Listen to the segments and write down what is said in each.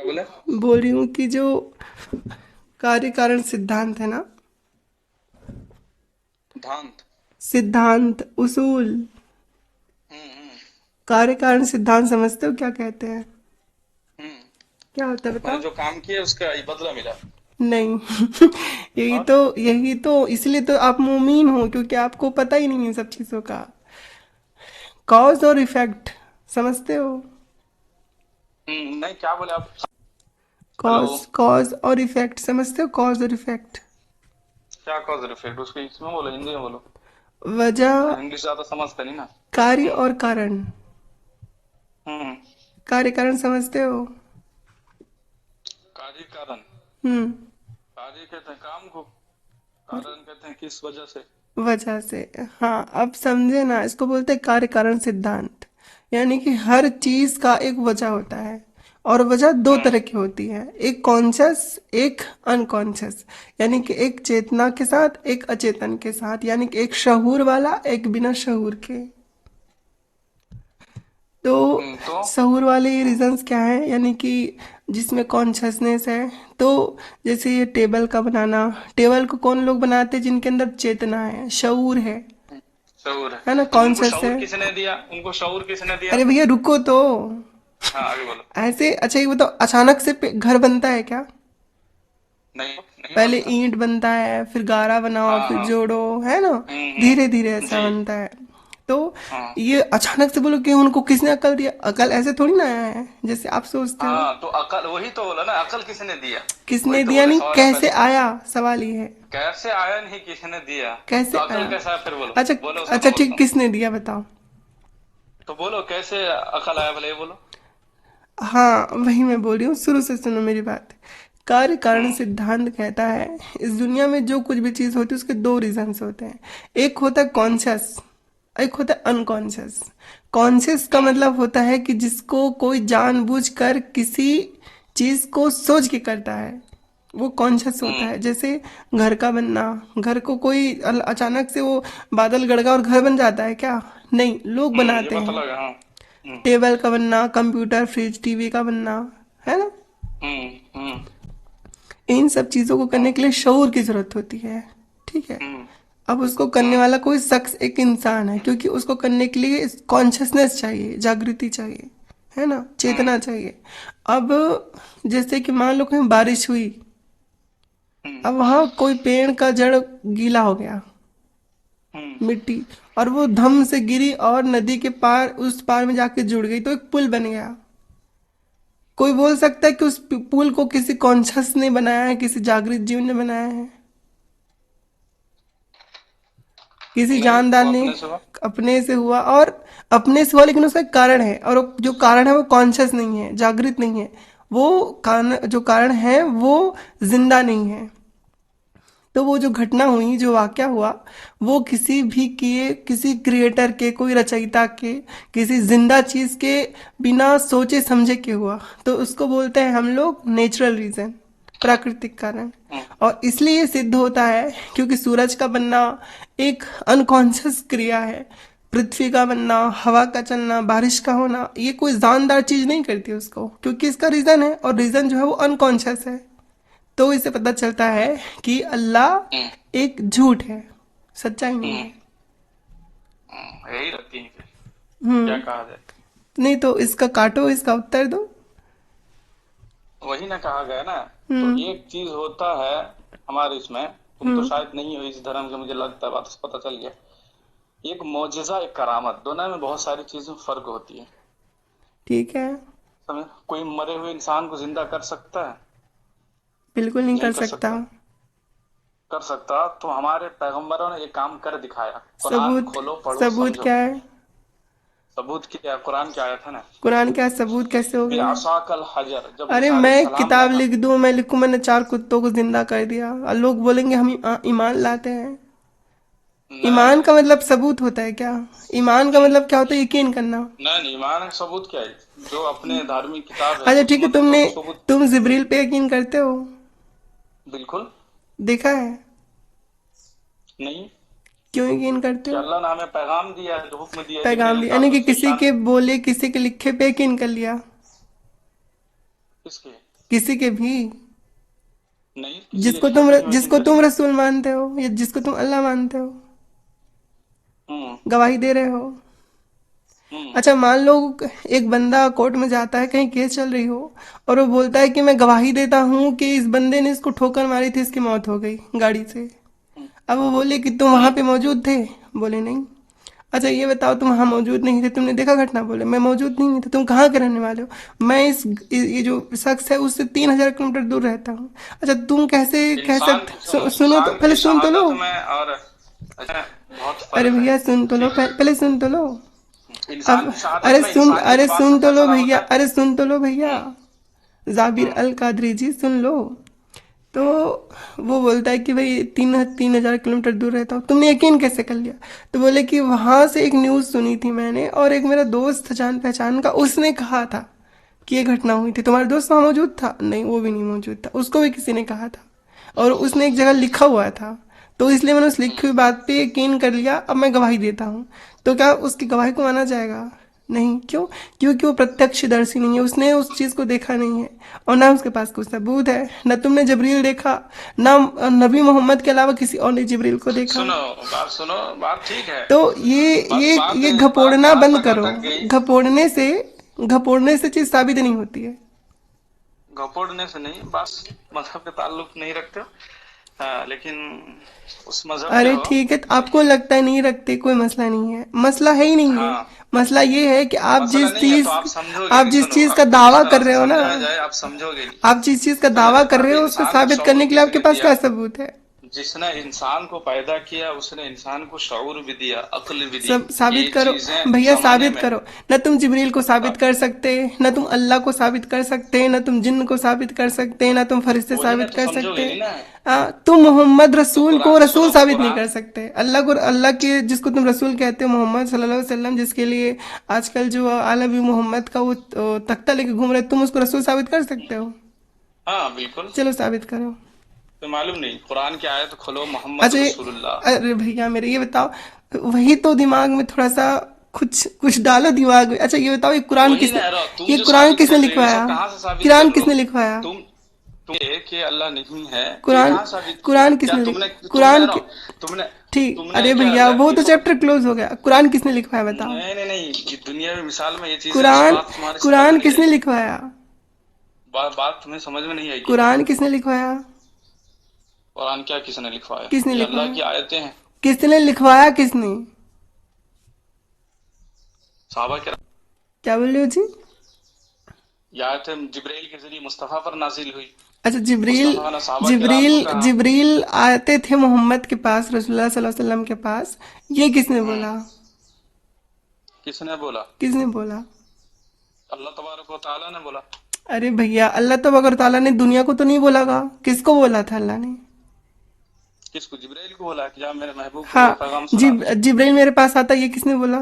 क्या बोले? बोल रही हूँ कि जो कार्य कारण सिद्धांत है ना, सिद्धांत। सिद्धांत उसूल, हम्म। कार्य कारण सिद्धांत समझते हो क्या कहते हैं? हम्म। क्या होता है मैंने बताओ। जो काम किया उसका ये बदला मिला। नहीं। यही हाँ। तो यही तो इसलिए तो आप मुमीन हो, क्योंकि आपको पता ही नहीं है सब चीज़ों का। कॉज और इफेक्ट समझते हो? नहीं, क्या बोले आप? हेलो। कॉज कॉज और इफेक्ट समझते हो? कॉज और इफेक्ट, क्या कॉज और इफेक्ट, उसको इसमें बोलो, हिंदी में बोलो। वजह, मैं इंग्लिश ज्यादा समझता नहीं ना। कार्य और कारण। हम्म। कार्य कारण समझते हो? कार्य कारण। हम्म। कार्य कहते हैं काम को, कारण कहते हैं किस वजह से। वजह से। हाँ, अब समझे ना, इसको बोलते हैं कार्य कारण सिद्धांत। यानी कि हर चीज का एक वजह होता है, और वजह दो हम्म। तरह की होती है, एक कॉन्शियस, एक अनकॉन्शियस। यानी कि एक चेतना के साथ, एक अचेतन के साथ, यानी कि एक शहूर वाला, एक बिना शहूर के। तो तो शहूर वाले रीजंस क्या है, यानी कि जिसमें कॉन्शियसनेस है। तो जैसे ये टेबल का बनाना, टेबल को कौन लोग बनाते हैं? जिनके अंदर चेतना है, शऊर शऊर है ना, है, तो उनको कॉन्शियस है। शऊर किसने दिया? उनको शऊर किसने दिया? अरे भैया रुको तो। हाँ, आगे बोलो। ऐसे अच्छा ये बताओ, अचानक से घर बनता है क्या? नहीं, नहीं पहले बनता। ईंट बनता है, फिर गारा बनाओ, हाँ, फिर हाँ। जोड़ो, है ना। धीरे धीरे ऐसा जी। बनता है। तो हाँ, ये अचानक से बोलो कि उनको किसने अकल दिया? अकल ऐसे थोड़ी ना आया है जैसे आप सोचते हो। हाँ, तो अकल वही तो बोला ना, अकल किसने दिया? वही किसने तो दिया बोले नहीं, सवाल में कैसे पहले। आया, सवाल ये है। कैसे आया नहीं, किसने दिया? तो कैसे अकल आया? कैसा है फिर बोलो। अच्छा। बोलो, उसका अच्छा मैं ठीक, बोलता हूँ। किसने दिया बताओ। तो बोलो कैसे अकल आया, भले ये बोलो। हाँ, वही मैं बोल रही हूँ, शुरू से सुनो मेरी बात। कार्य कारण हम्म। सिद्धांत कहता है, इस दुनिया में जो कुछ भी चीज़ होती है उसके दो रीजंस होते हैं। एक होता है हम्म। कॉन्शियस, एक होता है अनकॉन्शियस। कॉन्शियस का हम्म। मतलब होता है कि जिसको कोई जानबूझकर किसी चीज़ को सोच के करता है, वो कॉन्शियस होता हम्म। है। जैसे घर का बनना, घर को कोई अचानक से वो बादल गड़गा और घर बन जाता है क्या? नहीं, लोग ये बनाते पता हैं। लगा, हाँ। हम्म। टेबल का बनना, कंप्यूटर, फ्रिज, टीवी का बनना, है ना। हम्म। हम्म। इन सब चीज़ों को करने हाँ। के लिए शऊर की ज़रूरत होती है। ठीक है। हम्म। अब उसको करने हम्म। वाला कोई शख्स, एक इंसान है, क्योंकि उसको करने के लिए कॉन्शियसनेस चाहिए, जागृति चाहिए, है ना, हम्म। चेतना चाहिए। अब जैसे कि मान लो कहीं बारिश हुई, हम्म। अब वहाँ कोई पेड़ का जड़ गीला हो गया, हम्म। मिट्टी, और वो धम से गिरी और नदी के पार, उस पार में जाके जुड़ गई, तो एक पुल बन गया। कोई बोल सकता है कि उस पुल को किसी कॉन्शस ने बनाया है, किसी जागृत जीव ने बनाया है? किसी नहीं, जानदार वो ने? अपने से हुआ। अपने से हुआ, और अपने से हुआ, लेकिन उसका एक कारण है, और जो कारण है वो कॉन्शस नहीं है, जागृत नहीं है। वो कारण, जो कारण है वो जिंदा नहीं है। तो वो जो घटना हुई, जो वाकया हुआ, वो किसी भी किए, किसी क्रिएटर के, कोई रचयिता के, किसी जिंदा चीज के बिना सोचे समझे के हुआ। तो उसको बोलते हैं हम लोग नेचुरल रीजन, प्राकृतिक कारण। हम्म। और इसलिए ये सिद्ध होता है क्योंकि सूरज का बनना एक अनकॉन्शियस क्रिया है। पृथ्वी का बनना, हवा का चलना, बारिश का होना, ये कोई जानदार चीज नहीं करती उसको, क्योंकि इसका रीजन है, और रीजन जो है वो अनकॉन्शियस है। तो इससे पता चलता है कि हम्म। अल्लाह एक झूठ है, सच्चाई नहीं हम्म। है। यही रखती है फिर, क्या हम्म। कहा जाए। नहीं तो इसका काटो, इसका उत्तर दो। वही ना कहा गया ना। तो हम्म। एक चीज होता है हमारे इसमें, तुम तो हम्म। शायद नहीं हो इस धर्म के, मुझे लगता है, बात से पता चल गया। एक मोजिजा, एक करामत, दोनों में बहुत सारी चीजों में फर्क होती है। ठीक है। समझ? कोई मरे हुए इंसान को जिंदा कर सकता है? बिल्कुल नहीं नहीं कर कर सकता। सकता। कर सकता तो हमारे पैगंबरों ने ये काम कर दिखाया। कुरान सबूत, खोलो, पढ़ो, सबूत समझो। क्या है? सबूत क्या? कुरान क्या आया था ना। कुरान क्या सबूत कैसे हो फिर गया? आसाकल हजर, जब अरे मूसा मैं अलैहिस्सलाम ने किताब ना। लिख दूं, मैं लिखूं मैंने चार कुत्तों को जिंदा कर दिया, और लोग बोलेंगे हम ईमान लाते हैं। नहीं, ईमान नहीं। का मतलब सबूत होता है क्या? ईमान का मतलब क्या होता है? यकीन करना। नहीं, नहीं, ईमान का सबूत क्या है? जो अपने धार्मिक किताब है अच्छा ठीक है, उसमें तो सबूत। तुम जिब्रील पे यकीन करते हो? बिल्कुल। देखा है? नहीं। क्यों यकीन करते कि हो? अल्लाह ने हमें पैगाम दिया है, जो हुक्म दिया है, जिब्रील पैगाम दिया, उठा यानी लो कि किसी शिशान। के बोले, किसी के लिखे पे यकीन कर लिया। किसके? किसी के भी? नहीं, किसी के क्यों नहीं यकीन जिसको तुम करेंगे। रसूल मानते हो या जिसको तुम अल्लाह मानते हो, हम्म। गवाही दे रहे हो। हम्म। अच्छा मान लो एक बंदा कोर्ट में जाता है, कहीं केस चल रही हो, और वो बोलता है कि मैं गवाही देता हूँ कि इस बंदे ने इसको ठोकर मारी थी, इसकी मौत हो गई गाड़ी से। हम्म। अब वो बोले कि तुम वहां हम्म। पे मौजूद थे? बोले नहीं। अच्छा ये बताओ, तुम वहां मौजूद नहीं थे, तुमने देखा घटना? बोले मैं मौजूद नहीं था। तुम कहाँ के रहने वाले हो? मैं ये जो शख्स है उससे 3,000 किलोमीटर दूर रहता हूँ। अच्छा तुम कैसे कह इंसान सकते, सुनो, सुनो तो इंसान पहले, की सुन तो लो। शहादत में और अच्छा बहुत अरे फर्क है। भैया सुन तो लो, ठीक है। पहले सुन तो लो। इंसान अब की शहादत में इंसानियत बात का सुन तो लो फैसला भैया, होता है। अरे सुन तो लो भैया। हम्म। जाबिर हम्म। अल कादरी जी सुन लो। तो हम्म। वो बोलता है कि भाई 3,000 किलोमीटर दूर रहता हूँ। तुमने यकीन कैसे कर लिया? तो बोले कि वहां से एक न्यूज़ सुनी थी मैंने, और एक मेरा दोस्त था जान पहचान का, उसने कहा था कि ये घटना हुई थी। तुम्हारा दोस्त वहां मौजूद था? नहीं, वो भी नहीं मौजूद था, उसको भी किसी ने कहा था, और उसने एक जगह लिखा हुआ था। तो इसलिए मैंने उस लिखी हुई बात पे यकीन कर लिया, अब मैं गवाही देता हूँ। तो क्या उसकी गवाही को माना जाएगा? नहीं। क्यों? क्योंकि वो प्रत्यक्षदर्शी नहीं है, उसने उस चीज़ को देखा नहीं है, और ना उसके पास कोई सबूत है। न तुमने जबरील देखा, ना नबी मोहम्मद के अलावा किसी और ने जबरील को देखा। सुनो, सुनो, बात ठीक है। तो ये बस बात ये बात घपोड़ना कहाँ बंद तक करो। अटक गई। घपोड़ने से चीज़ साबित नहीं होती है। घपोड़ने से नहीं, बस मजहब के ताल्लुक नहीं रखते हो। हाँ, लेकिन उस मजहब के अरे हो। ठीक है, तो आपको लगता है नहीं रखते, कोई मसला नहीं है, मसला है ही नहीं है। हाँ। मसला ये है कि मसला नहीं है तो आप समझोगे आप नहीं। जिस सुनो, चीज का आपको जिस दावा तरह कर से रहे हो ना, समझाया जाए आप समझोगे नहीं। आप जिस चीज का पहले दावा तो कर रहे बात है, हो उसको इंसान को साबित करने शऊर के लिए आपके किसने पास दिया। क्या सबूत है? जिसने इंसान को पैदा किया उसने इंसान को शऊर भी दिया, अक्ल भी दी सब कि साबित ये करो चीजें भैया, जमाने साबित में। करो। न तुम जिब्रील को साबित अब कर सकते, न तुम अल्लाह को साबित कर सकते, न तुम जिन्न को साबित कर सकते, न तुम फरिश्ते बोलने साबित तो कर समझोगे सकते। नहीं ना। तुम मोहम्मद तो रसूल को कुरान रसूल सुनो, साबित नहीं कुरान। कर सकते। अल्लाह को, अल्लाह के जिसको तुम रसूल कहते हो, मोहम्मद सल्लल्लाहु अलैहि वसल्लम, जिसके लिए आजकल जो आलवी मोहम्मद का वो तख्ता लेके घूम रहे, तुम उसको रसूल साबित कर सकते हो? हाँ बिल्कुल। चलो साबित करो। तो मालूम नहीं, कुरान की आयत खोलो, मोहम्मद अच्छा रसूलुल्लाह। अरे भैया मेरे ये बताओ, वही तो दिमाग में थोड़ा सा कुछ कुछ डालो दिमाग में। अच्छा ये बताओ, तो वही कह रहा हूं, तुम ये जो कुरान साबित किसने कर रहे हो ये लिखवाया? सब कहाँ से साबित कर कुरान रहे हो। किसने लिखवाया? तुम ये कि अल्लाह नहीं है, तो ये कुरान कहाँ साबित किया। कुरान क्या किसने लिख तुमने तुमने कुरान रहो, कि, तुमने ठीक, तुमने अरे क्या भैया वो लड़की तो को। चैप्टर क्लोज हो गया। कुरान किसने लिखवाया बताओ? नहीं नहीं नहीं, ये दुनिया में मिसाल में ये चीजें कुरान बात तुम्हारी समझ में कुरान नहीं किसने आएगी। लिखवाया? बात तुम्हें समझ में नहीं आएगी। कुरान किसने लिखवाया? कुरान क्या किसने लिखवाया, किसने ये अल्लाह लिखवाया? की आयतें हैं। किसने लिखवाया किसने? साहबा के। क्या बोल रहे हो जी? ये आयतें जिब्राइल के जरिए मुस्तफा पर नाजिल हुई। अच्छा जिब्रील, मुस्तफा ने साहबा किराम को कहा। जिब्रील आते थे मोहम्मद के पास, रसूलुल्लाह सल्लल्लाहु अलैहि वसल्लम के पास। ये किसने हम्म। बोला? किसने बोला। किसने बोला? अल्लाह तबारक व तआला ने बोला। अरे भैया अल्लाह तबारक ताला ने दुनिया को तो नहीं बोलागा, किसको बोला था अल्लाह ने? किसको, जिब्राइल को बोला कि जा मेरे महबूब को ये हाँ, पैगाम सुना दे। जिब्रील मेरे पास आता, ये किसने बोला?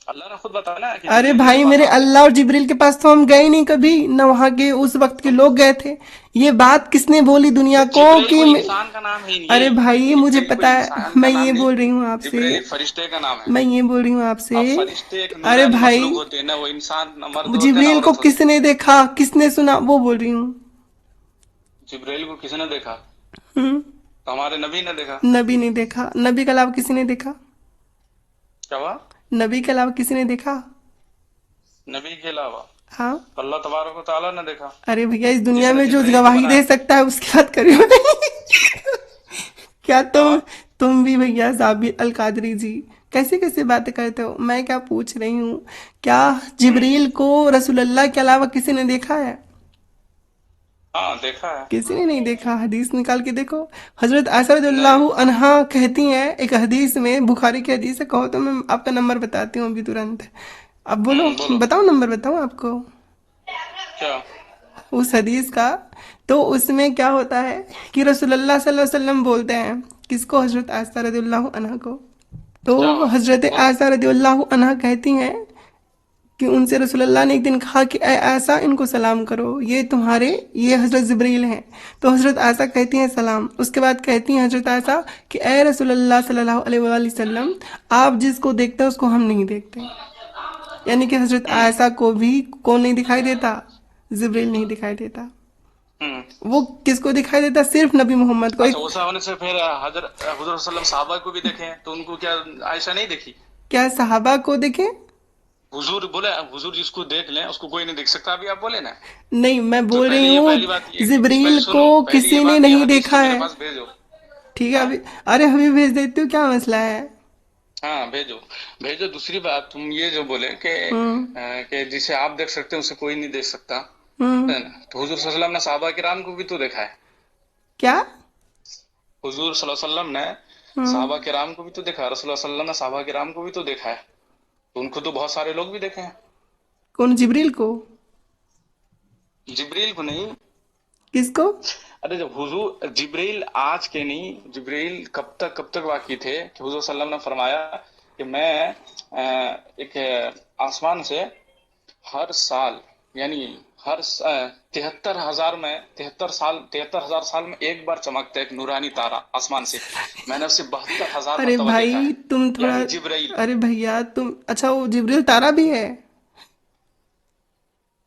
अल्लाह ने खुद बताया ना कि अरे जिब्राइल मेरे भाई पास मेरे, आते। अल्लाह और जिब्रील के पास तो हम गए नहीं कभी, न वहाँ के उस वक्त के तो लोग गए थे। ये बात किसने बोली दुनिया को जिब्राइल कि कोई इंसान का नाम है ही नहीं अरे भाई है। ये मुझे जिब्राइल कोई पता है, इंसान का मैं नाम ये नहीं। बोल रही हूँ आपसे, जिब्राइल एक फरिश्ते का नाम है। मैं ये बोल रही हूँ आपसे। अब फरिश्ते एक अरे नूरानी भाई, मखलूक होते हैं ना, वो इंसान ना मर्द होते हैं ना जिब्रील को औरत होते हैं। किसने देखा, किसने सुना, वो बोल रही हूँ। जिब्राइल को किसने देखा। हम्म। तो हमारे नबी ने देखा। नबी ने देखा? नबी के अलावा किसी ने देखा? क्या हुआ। नबी के अलावा किसी ने देखा? नबी के अलावा हाँ। अल्लाह तबारक व तआला ने देखा। अरे भैया इस दुनिया जिसने में जो जिब्राइल को गवाही दे बनाया। सकता है उसकी बात करियो नहीं। क्या क्या हुआ। तुम भी भैया जाबिर अल कादरी जी, कैसे कैसे बातें करते हो? मैं क्या पूछ रही हूँ, क्या हम्म। जिब्रील को रसूलुल्लाह के अलावा किसी ने देखा है? हाँ देखा है। किसी ने नहीं देखा। हदीस निकाल के देखो। हजरत आयशा नहीं। रदियल्लाहु अन्हा कहती हैं एक हदीस में, बुखारी की हदीस है, कहो तो मैं आपका नंबर बताती हूँ अभी तुरंत। अब बोलो, बोलो। बताओ नंबर बताओ आपको क्या। उस हदीस का। तो उसमें क्या होता है कि रसूलुल्लाह सल्लल्लाहु अलैहि वसल्लम बोलते हैं किसको, हजरत आयशा रदियल्लाहु अन्हा को। तो क्या हुआ। हजरत बोलो। आयशा रदियल्लाहु अन्हा कहती हैं कि उनसे रसूलुल्लाह ने एक दिन कहा कि ऐ आयशा इनको सलाम करो, ये तुम्हारे, ये हजरत जिब्रील हैं। तो हजरत आयशा कहती हैं सलाम। उसके बाद कहती हैं हजरत आयशा कि ऐ रसूलुल्लाह सल्लल्लाहु अलैहि वसल्लम, आप जिसको देखते हैं उसको हम नहीं देखते। यानी कि हजरत हम्म। आयशा को भी कौन नहीं दिखाई देता? जिब्रील नहीं दिखाई देता। हम्म। वो किसको दिखाई देता? सिर्फ नबी मोहम्मद को। अच्छा, एक ऐसा होने से फिर हुजूर सल्लम साहबा को भी देखे तो उनको क्या आयशा नहीं देखी? क्या सहाबा को देखे? हुजूर बोले, हुजूर जिसको देख लें उसको कोई नहीं देख सकता, अभी आप बोले ना। नहीं, मैं तो बोल रही पहले ये हूँ पहली बात जिब्रील पहले को सुनो, पहली ये किसी ने बात, ये नहीं हदीस तो देखा मेरे है। पास भेजो। ठीक है हाँ। अभी। अरे अभी भेज देती हूँ, क्या मसला है? हाँ, भेजो। भेजो। दूसरी बात, तुम ये जो बोले हम्म। कि जिसे आप देख सकते हो उसे कोई नहीं देख सकता, हम्म। है ना? तो हुजूर सल्लल्लाहु अलैहि वसल्लम ने साहबा किराम को भी तो देखा है। क्या? हुजूर सल्लल्लाहु अलैहि वसल्लम ने हम्म। साहबा किराम को भी तो देखा है, रसूलुल्लाह सल्लल्लाहु अलैहि वसल्लम ने साहबा किराम को भी तो देखा है। तो उनको तो बहुत सारे लोग भी देखे हैं। कौन, जिब्रील को? जिब्रील को नहीं। किसको? अरे जब हुजूर जिब्रील आज के नहीं, जिब्रील कब तक वाकई थे कि हुजूर सल्लल्लाहु अलैहि वसल्लम ने फरमाया कि मैं एक आसमान से हर साल, यानी 73,000 साल में एक बार चमकता है एक नूरानी तारा आसमान से। मैंने उसे 72,000 अरे मरतबा देखा भाई है। तुम थोड़ा। यानी जिब्राइल, अरे भैया तुम, अच्छा वो जिब्रील तारा भी है?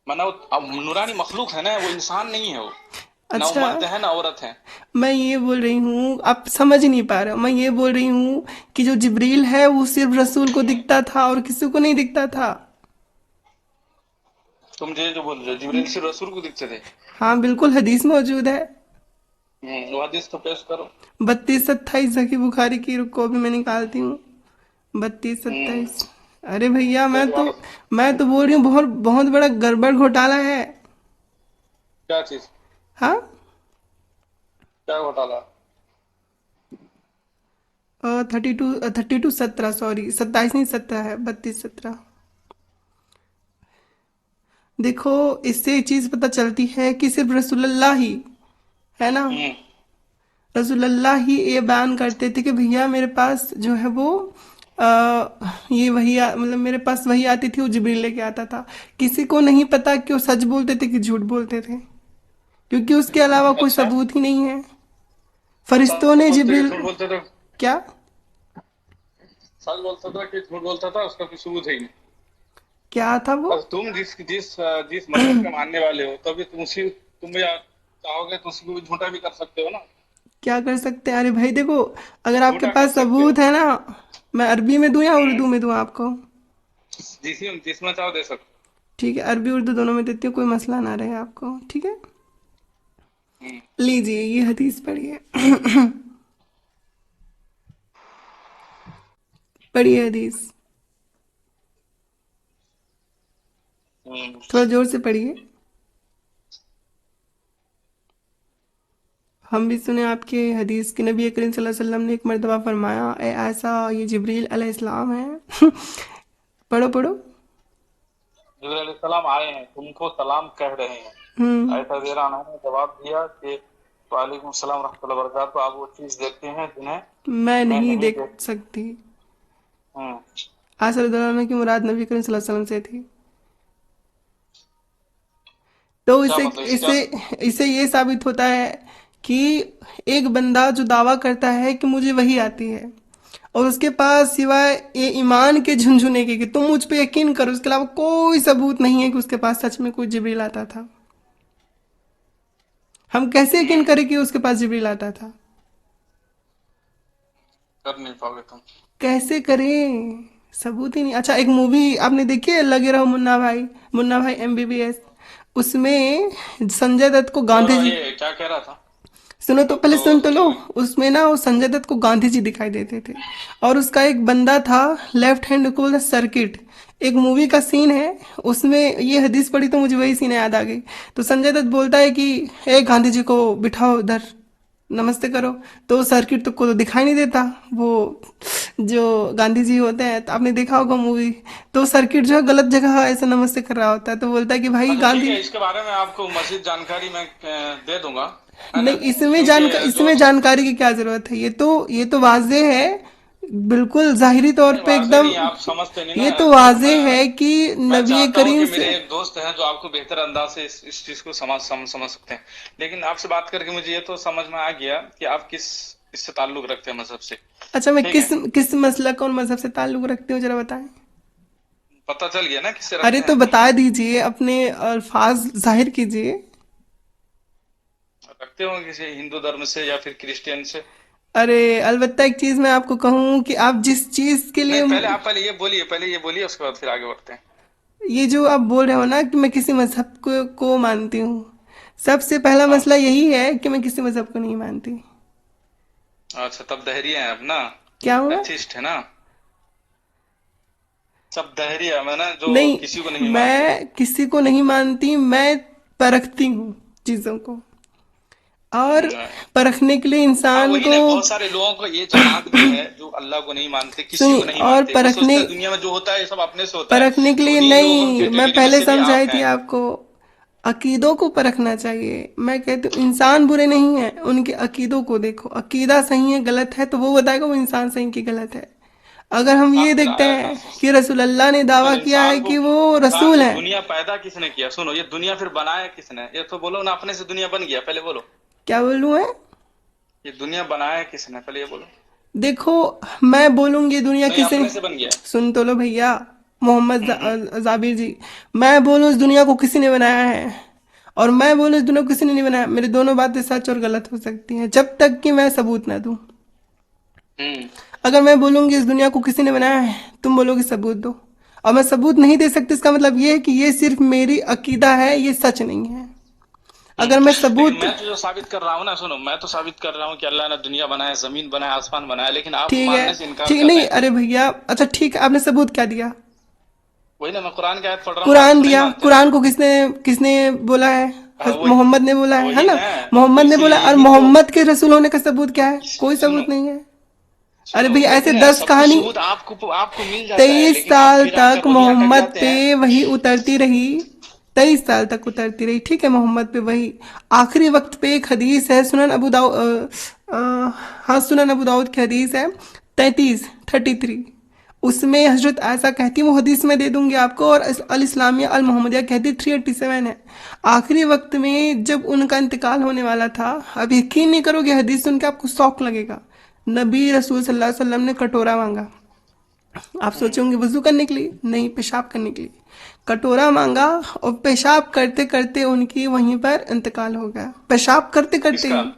माना वो अब नूरानी मखलूक है ना, वो इंसान नहीं है वो। ना वो अच्छा, मर्द है ना औरत है। मैं ये बोल रही हूँ, आप समझ नहीं पा रहे हो। मैं ये बोल रही हूँ कि जो जिब्रील है वो सिर्फ रसूल को दिखता था और किसी को नहीं दिखता था। तुम ये जो बोल रहे हो जिब्रील सिर्फ रसूल को दिखते थे। हाँ बिल्कुल, हदीस मौजूद है। वो हदीस तो पेश करो। 32-27 सही बुखारी की, रुको अभी मैं निकालती हूँ। 32-27। अरे भैया कोई बात। मैं तो बोल रही हूँ बहुत बहुत बड़ा गड़बड़ घोटाला है। क्या चीज? हाँ। क्या घोटाला? 32-17, सॉरी 27 नहीं 17 है, 32-17। देखो, इससे एक चीज पता चलती है कि सिर्फ रसूलुल्लाह ही, है ना, हम्म। रसूलुल्लाह ही ये बयान करते थे कि भैया मेरे पास जो है वो ये वही मतलब मेरे पास वही आती थी, वो जिब्रील लेके आता था। किसी को नहीं पता कि वो सच बोलते थे कि झूठ बोलते थे, क्योंकि उसके अलावा कोई अच्छा। सबूत ही नहीं है। तो फरिश्तों सच ने बोलते कि जिब्रील। झूठ बोलते थे? क्या? सच बोलता था कि झूठ बोलता था, उसका कोई सबूत है ही नहीं। क्या था वो? बस तुम जिस जिस जिस मजहब के मानने वाले हो, तभी तुम भी चाहोगे तो उसी को भी झूठा भी कर सकते हो ना। क्या कर सकते हैं? अरे भाई देखो, अगर आपके झूठा कर पास सकते हो। सबूत है ना, मैं अरबी में दूं या हम्म। उर्दू में दूं आपको? जिसमें चाहो दे सकते ठीक है, अरबी उर्दू दोनों में देती हूँ, कोई मसला ना रहे आपको, ठीक है। हो। लीजिए ये हदीस पढ़िए। पढ़िए हदीस, हम्म। थोड़ा जोर से पढ़िए, हम भी सुने आपके हदीस कि नबी करीम सल्लल्लाहु अलैहि वसल्लम ने एक मर्तबा फरमाया, ए ऐसा ये जिब्रील अलैहिस्सलाम है। पढ़ो पढ़ो। जिब्रील अलैहिस्सलाम आए हैं, तुमको सलाम कह रहे हैं। हम्म। ऐसा दे रहा ने जवाब दिया कि वालेकुम सलाम रहमतुल्लाहि व बरकातहू, आप वो चीज देखते हैं जिन्हें मैं मैं नहीं नहीं देख देख। सकती। हम्म। आसर दौरान की मुराद नबी करीम सल्लल्लाहु अलैहि वसल्लम से थी। तो क्या इसे मतलब इसे क्या? इसे इसे ये साबित होता है कि एक बंदा जो दावा करता है कि मुझे वही आती है, और उसके पास सिवाय ये ईमान के झुंझुने के कि तुम मुझ पे यकीन करो, उसके अलावा कोई सबूत नहीं है कि उसके पास सच में कोई जिब्रील आता था, हम कैसे यकीन हम्म। करें कि उसके पास जिब्रील आता था? कर नहीं पाओगे तुम। कैसे करें? सबूत ही नहीं। अच्छा, एक मूवी आपने देखी है, लगे रहो मुन्ना भाई, मुन्ना भाई एमबीबीएस? उसमें संजय दत्त को गांधी चलो, जी, ये क्या कह रहा था? सुनो तो पहले, तो सुन तो लो। ठीक है। उसमें ना वो संजय दत्त को गांधी जी दिखाई देते थे, और उसका एक बंदा था, लेफ्ट हैंड को बोलते सर्किट। एक मूवी का सीन है, उसमें ये हदीस पढ़ी तो मुझे वही सीन याद आ गई। तो संजय दत्त बोलता है कि ए गांधी जी को बिठाओ इधर, नमस्ते करो। तो सर्किट तो को तो दिखाई नहीं देता, वो जो गांधी जी होते हैं, तो आपने देखा होगा मूवी, तो सर्किट जो है गलत जगह ऐसा नमस्ते कर रहा होता है, तो बोलता है कि भाई अच्छा ठीक गांधी। है, इसके बारे में आपको मजीद जानकारी मैं दे दूंगा, है ना? नहीं, क्योंकि जो इसमें जानकारी की क्या जरूरत है? ये तो वाजह है, बिल्कुल जाहिरी तौर नहीं, पे वाजे एकदम। नहीं, आप समझते नहीं ये ना। तो तो वाजह है कि मैं नबी चाहता हूं करीम कि से। मेरे एक दोस्त हैं जो आपको बेहतर अंदाज से इस चीज को समझ सकते हैं। लेकिन आपसे बात करके मुझे ये तो समझ में आ गया कि आप किस इससे ताल्लुक रखते हैं, मजहब से। अच्छा, मैं ठीक किस है। किस मसलक और मजहब से ताल्लुक रखती हूँ, जरा बताएं। पता चल गया ना किससे अरे रखते तो हैं। बता दीजिए, अपने अल्फाज जाहिर कीजिए। रखते हो किसी हिंदू धर्म से या फिर क्रिश्चियन से। अरे अलबत्ता एक चीज मैं आपको कहूँ कि आप जिस चीज के नहीं, लिए, पहले आप पहले ये बोलिए, पहले ये बोलिए, उसके बाद फिर आगे बढ़ते हैं। ये जो आप बोल रहे हो ना कि मैं किसी मजहब को मानती हूँ, सबसे पहला हाँ। मसला यही है कि मैं किसी मजहब को नहीं मानती। अच्छा, तब दहरी हैं आप ना। क्या हुआ? एथिस्ट है ना। सब दहरी है मैं ना, जो नहीं, किसी को नहीं मानते। मैं किसी को नहीं मानती, मैं परखती हूँ चीजों को। और हम्म, परखने के लिए हाँ इंसान वही को, ना, बहुत सारे लोगों को ये जमात भी है जो अल्लाह को नहीं मानते, किसी सुनिए, को नहीं और मानते, वो परखने सोचते हैं दुनिया में जो होता है ये सब अपने से होता है। परखने के तो लिए उन्हीं लोगों नहीं, की मैं कैटेगरी में पहले से भी समझाई आप थी हैं। आपको। अकीदों को परखना चाहिए। मैं कहती हूँ इंसान बुरे नहीं है, उनके अकीदों को देखो, अकीदा सही है गलत है तो वो बताएगा वो इंसान सही कि गलत है। अगर हम हाँ ये तो फिर देखते हैं कि रसूलुल्लाह ने दावा फिर किया है कि वो इंसान रसूल को है। दुनिया पैदा किसने किया? सुनो, ये दुनिया फिर बनाया किसने? ये तो बोलो ना, अपने से दुनिया बन गया? पहले बोलो। क्या बोलूँ है? ये दुनिया बनाया किसने? पहले ये बोलो। देखो, मैं बोलूँगी दुनिया नहीं, किसे, अपने से बन गया। सुन तो लो भैया, मोहम्मद हम्म। जाबिर जी, मैं बोलूँ इस दुनिया को किसी ने बनाया है, और मैं बोलूँ इस दुनिया को किसी ने नहीं बनाया, मेरी दोनों बातें सच और गलत हो सकती हैं जब तक कि मैं सबूत ना दूँ। हम्म। अगर मैं बोलूँगी इस दुनिया को किसी ने बनाया है, तुम बोलोगे सबूत दो, और मैं सबूत नहीं दे सकती, इसका मतलब ये है कि ये सिर्फ मेरी अकीदा है, ये सच नहीं है। अगर मैं लेकिन सबूत, मैं तो जो साबित कर रहा हूँ ना, सुनो, मैं तो साबित कर रहा हूँ कि अल्लाह ने दुनिया बनाया, जमीन बनाया, आसमान बनाया, लेकिन आप ठीक है, मानने से इनकार ठीक कर रहे नहीं, हैं। अरे भैया, अच्छा ठीक है, आपने सबूत क्या दिया? वही ना, मैं कुरान की आयत पढ़ रहा हूँ, आप कुरान तो नहीं दिया, मानते ना। कुरान को किसने किसने बोला है? हाँ, वही। मोहम्मद ने बोला है वही ना? ना। तो मोहम्मद ने बोला, इसीलिए और यही तो। मोहम्मद के रसूल होने का सबूत क्या है? कोई सुनो, सबूत नहीं है। अरे सुनो, भैया वही ऐसे ना, दस सब कुछ कहानी, सबूत आपको आपको मिल जाता है, 23 लेकिन आप साल फिर तक आकर वही आकर मोहम्मद गिराते पे हैं। वही उतरती रही, 23 साल तक उतरती रही, ठीक है, मोहम्मद पे वही। आखिरी वक्त पे एक हदीस है, सुनन अबू दाऊद, हाँ सुनन अबू दाऊद की हदीस है, 33 उसमें हजरत आयशा कहती है, वो हदीस में दे दूंगी आपको, और अल इस्लामिया अल मोहम्मदिया कहती 387 है। आखिरी वक्त में जब उनका इंतकाल होने वाला था, अब यकीन नहीं करोगे, हदीस सुन के आपको शौक लगेगा, नबी रसूल सल्लल्लाहु अलैहि वसल्लम ने कटोरा मांगा। आप हम्म। सोचोगे वजू करने के लिए? नहीं, पेशाब करने के लिए। कटोरा मांगा, और पेशाब करते करते उनकी वहीं पर इंतकाल हो गया, पेशाब करते करते किसका? ही,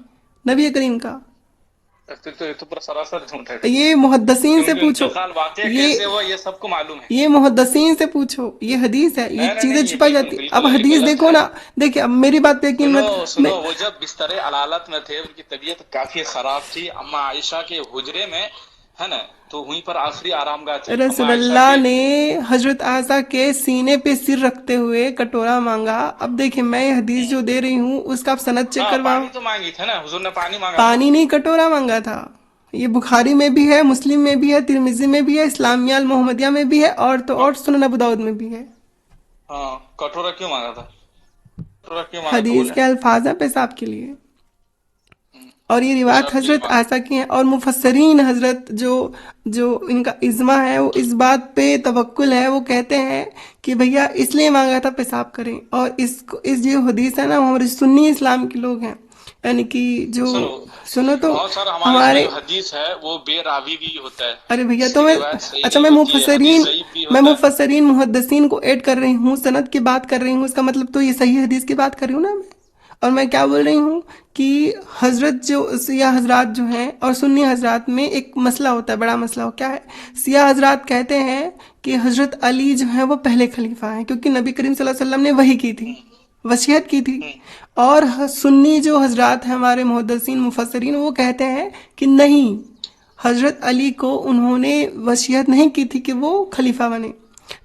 नबी करीम का। तो ये तो पूरा सरासर झूठ है फिर। ये मुहद्दसीन कि से उनका पूछो, इंतकाल वाकया ये कैसे हुआ, ये सबको मालूम है। ये मुहद्दसीन से पूछो, ये हदीस है, ये नहीं नहीं चीजें नहीं, ये छुपाई बिल्कुल जाती। अब बिल्कुल ये हदीस गलत देखो है। ना, देखिए अब मेरी बात पे यकीन सुनो मत, सुनो, मैं, वो जब बिस्तरे अलालत में थे, उनकी तबीयत काफी खराब थी, अम्मा आयशा के हुजरे में, है ना, तो वहीं पर आखिरी आरामगाह थी अम्मा आयशा रसूलुल्लाह के। ने हजरत आयशा के सीने पे सिर रखते हुए कटोरा मांगा। अब देखिए, मैं ये हदीस जो दे रही हूँ उसका आप सनद चेक हाँ, करवाओ। पानी तो मांगी थी ना, हुजूर ने पानी मांगा था। पानी नहीं, कटोरा मांगा था। ये बुखारी में भी है, मुस्लिम में भी है, तिरमिजी में भी है, इस्लामिया अल मोहम्मदिया में भी है, और तो और सुनन अबू दाऊद में भी है। हाँ, कटोरा क्यों मांगा था? कटोरा क्यों मांगा था हदीस बोले? के अल्फाज हैं पेशाब के लिए, और ये रिवायत पेशाब के लिए हजरत मांगा। आयशा की है, और मुफस्सरीन हजरत जो जो इनका इज्मा है वो इस बात पे तवक्कुल है, वो कहते हैं कि भैया इसलिए मांगा था पेशाब करें। और इस जो हदीस है ना, वो हमारे सुन्नी इस्लाम के लोग हैं, यानी कि जो, सुनो, सुनो तो, बहुत सारा हमारे इसमें हमारे, जो हदीस है वो बेरावी भी होता है। अरे भैया तो इसकी मैं, रिवायत सही अच्छा नहीं मैं होती है, हदीस मुफस्सरीन, सही भी मैं होता है। मुफस्सरीन मुहद्दिसीन को ऐड कर रही हूँ, सनद की बात कर रही हूँ, इसका मतलब तो ये सही हदीस की बात कर रही हूँ ना मैं। और मैं क्या बोल रही हूँ कि हजरत जो सिया हजरात जो हैं और सुन्नी हजरात में एक मसला होता है, बड़ा मसला हो, क्या है? सिया हजरात कहते हैं कि हजरत अली जो है वो पहले खलीफा हैं, क्योंकि नबी करीम सल्लल्लाहु अलैहि वसल्लम ने वही की थी, वसीयत की थी। हम्म। और सुन्नी जो हजरात हैं हमारे मुहद्दिसीन मुफस्सरीन, वो कहते हैं कि नहीं, हजरत अली को उन्होंने वसीयत नहीं की थी कि वो खलीफा बने।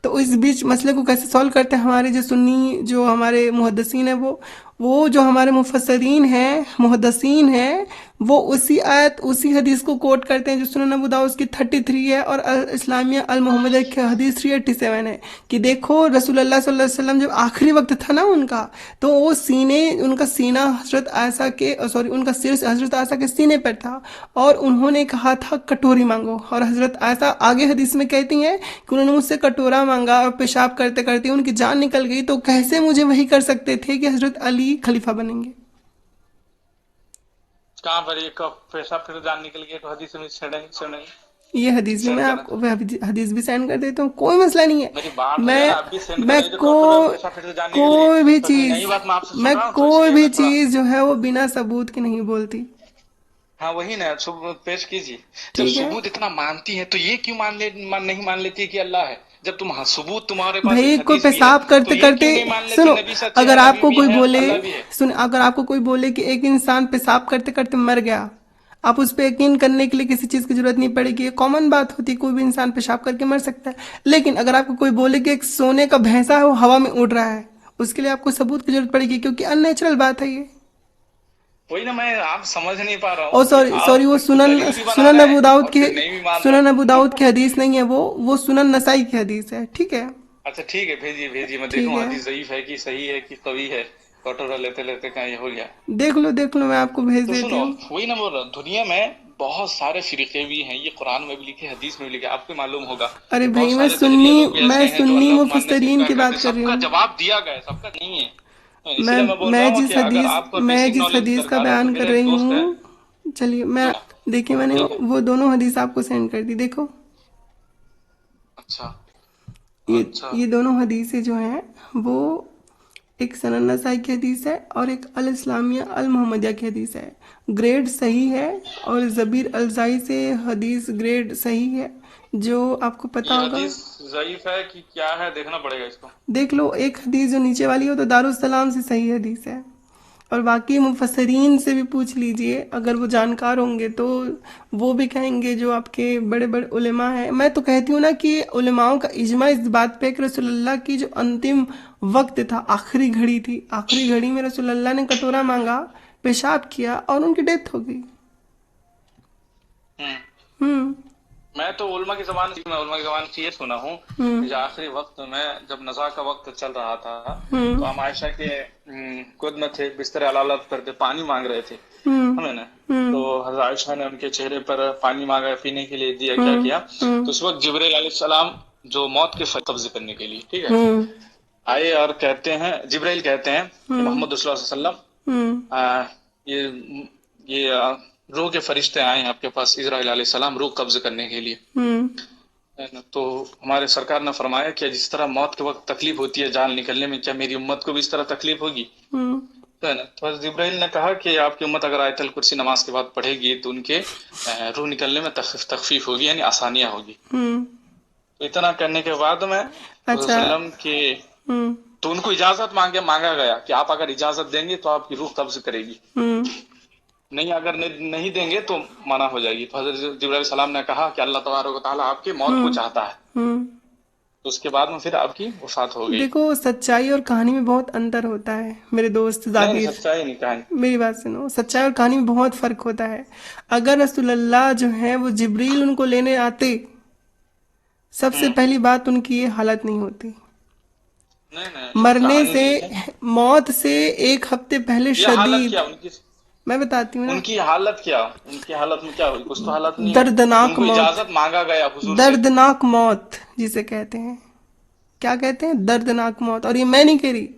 तो इस बीच मसले को कैसे सॉल्व करते हैं हमारे जो सुन्नी जो हमारे मुहद्दिसीन हैं, वो जो हमारे मुफस्सरीन हैं मुहद्दिसीन हैं, वो उसी आयत उसी हदीस को कोट करते हैं जो सुनन अबू दाऊद की 33 है, और अल इस्लामिया अल मोहम्मदिया की हदीस 387 है, कि देखो रसूलुल्लाह सल्लल्लाहु अलैहि वसल्लम जब आखिरी वक्त था ना उनका, तो वो सीने, उनका सीना हजरत आयशा के, सॉरी, उनका सिर हजरत आयशा के सीने पर था, और उन्होंने कहा था कटोरी मांगो, और हजरत आयशा आगे हदीस में कहती हैं कि उन्होंने मुझसे कटोरा मांगा और पेशाब करते करते उनकी जान निकल गई, तो कैसे मुझे वही कर सकते थे कि हजरत अली खलीफा बनेंगे? कहाँ पर ये कब पेशाब फिर जान निकल गई? तो हदीस में छेड़ेंगे छेड़ेंगे। ये हदीस भी मैं सेंड करना। आपको हदीस भी सेंड कर देता हूँ, कोई मसला नहीं है। मेरी बात है, मैं आप भी सेंड कर मैं दीजिए को थोड़ा पैसा फिर से जानने के लिए। कोई भी तो कहीं नई चीज बात मैं आपसे सुन मैं रहा हूँ, तो कोई इसलिए भी मैं थोड़ा। चीज जो है वो बिना सबूत के नहीं बोलती। हाँ वही ना, सबूत पेश कीजिए। जब ठीक है सबूत इतना मानती है तो ये क्यों नहीं मान लेती कि अल्लाह है, जब सबूत तुम्हारे पास एक भाई, कोई हदीस भी है, पेशाब तो करते ये करते, क्यों नहीं मान लेती सुनो, नबी सच्चे हैं, अगर नबी आपको भी कोई है, बोले, अल्लाह भी है। सुन, अगर आपको कोई बोले कि एक इंसान पेशाब करते करते मर गया, आप उस पर यकीन करने के लिए किसी चीज की जरूरत नहीं पड़ेगी, ये कॉमन बात होती है, कोई भी इंसान पेशाब करके मर सकता है। लेकिन अगर आपको कोई बोले कि एक सोने का भैंसा है वो हवा में उड़ रहा है, उसके लिए आपको सबूत की जरूरत पड़ेगी, क्योंकि अननेचुरल बात है ये। वही ना, मैं आप समझ नहीं पा रहा और हूँ कि सॉरी सॉरी, आप वो खुद सुनन दलील भी बना सुनन रहे अबू हैं दाऊद और की, फिर नहीं भी मान सुनन अबू रहे। दाऊद की हदीस नहीं है वो सुनन नसाई की हदीस है, ठीक है। अच्छा ठीक है, भेजिए भेजिए, मैं ठीक देखूँ है, हदीस ज़ईफ है कि सही है कि कवी है। कटोरा लेते लेते कहीं ये हो गया। देख लो, मैं आपको भेज तो देती सुनो, हूँ। वही ना बोल रहा हूँ, दुनिया में बहुत सारे फिरके भी हैं, ये कुरान में भी लिखे, हदीस में भी लिखे, आपको मालूम होगा अरे कि भाई, बहुत सारे दजरिया लोग भी ऐसे हैं जो अल्लाह को मानने से मुफस्सरीन इनकार की करते बात हैं। कर रही सबका हूँ। जवाब दिया गया है, सबका नहीं है। तो मैं इसीलिए मैं बोल रहा हूँ कि अगर आपको मैं बेसिक जिस नॉलेज हदीस का दरकार है, तो बयान कर मेरा एक रही दोस्त है। हूँ, चलिए मैं, सुना। देखिए मैंने ठीक है। वो दोनों हदीस आपको सेंड कर दी, देखो। अच्छा। ये अच्छा। ये दोनों हदीसें जो हैं वो एक सनन नसाई की हदीस है और एक अल इस्लामिया अल मोहम्मदिया की हदीस है। ग्रेड सही है, और जबीर अलजाई से हदीस ग्रेड सही है, जो आपको पता ये होगा। हदीस ज़ईफ है कि क्या है, देखना पड़ेगा इसको। देख लो, एक हदीस जो नीचे वाली हो तो दारुस्सलाम से सही हदीस है, और बाकी मुफस्सरीन से भी पूछ लीजिए, अगर वो जानकार होंगे तो वो भी कहेंगे, जो आपके बड़े बड़े उलेमा हैं। मैं तो कहती हूँ ना कि उलेमाओं का इजमा इस बात पे कि रसूलुल्लाह की जो अंतिम वक्त था, आखिरी घड़ी थी, आखिरी घड़ी में रसूलुल्लाह ने कटोरा मांगा, पेशाब किया और उनकी डेथ हो गई। हम्म। हम्म। मैं उलमा की ज़बान से ये सुना हूँ कि जो आखिरी वक्त में जब नज़ा का वक्त चल रहा था, तो हम आयशा के गोद में थे, बिस्तर अलालत करके पानी मांग रहे थे, हमें ना। तो हज़रत आयशा ने उनके चेहरे पर पानी मांगा पीने के लिए, दिया, क्या किया। तो उस वक्त जिब्रील अलैहिस्सलाम, जो मौत के फरिश्ते कब्ज करने के लिए, ठीक है, आए और कहते हैं, जिब्राइल कहते हैं कि मोहम्मद सल्लल्लाहु अलैहि वसल्लम, आ, ये रूह के फरिश्ते आए हैं आपके पास, इजराइल अलैहिस्सलाम, रूह कब्ज करने के लिए, है ना। तो हमारे सरकार ने फरमाया कि जिस तरह मौत के वक्त तकलीफ होती है जान निकलने में, क्या मेरी उम्मत को भी इस तरह तकलीफ होगी, तो है ना। तो जिब्राइल ने कहा कि आपकी उम्मत अगर आयतल कुर्सी नमाज के बाद पढ़ेगी तो उनके रूह निकलने में तखफीफ होगी, यानी आसानियां होगी। तो इतना करने के बाद में अच्छा। वसल्लम के, तो उनको इजाजत मांगा गया कि आप अगर इजाजत देंगे तो आपकी रूह कब्ज करेगी, नहीं अगर नहीं देंगे तो मना हो जाएगी। तो हजरत जिब्राइल सलाम ने कहा कि अल्लाह तबारक व तआला आपकी मौत को चाहता है। तो उसके बाद में फिर आपकी वफात हो गई। देखो, सच्चाई और कहानी में बहुत अंतर होता है मेरे दोस्त नहीं जाबिर। सच्चाई नहीं कहानी। मेरी बात सुनो, सच्चाई और कहानी में बहुत फर्क होता है। अगर रसूलुल्लाह जो है वो जिब्रील उनको लेने आते, सबसे हम्म। पहली बात उनकी ये हालत नहीं होती। नहीं नहीं, ये मरने कहानी से, नहीं है। मौत से एक हफ्ते पहले ये हालत शदीद, क्या उनकी, मैं बताती हूँ ना, उनकी हालत क्या, उनकी हालत में क्या हुई, कुछ तो हालत नहीं हुई। दर्दनाक उनको मौत, इजाजत मांगा गया हुजूर से। दर्दनाक मौत जिसे कहते हैं, क्या कहते हैं, दर्दनाक मौत। और ये मैं नहीं कह रही,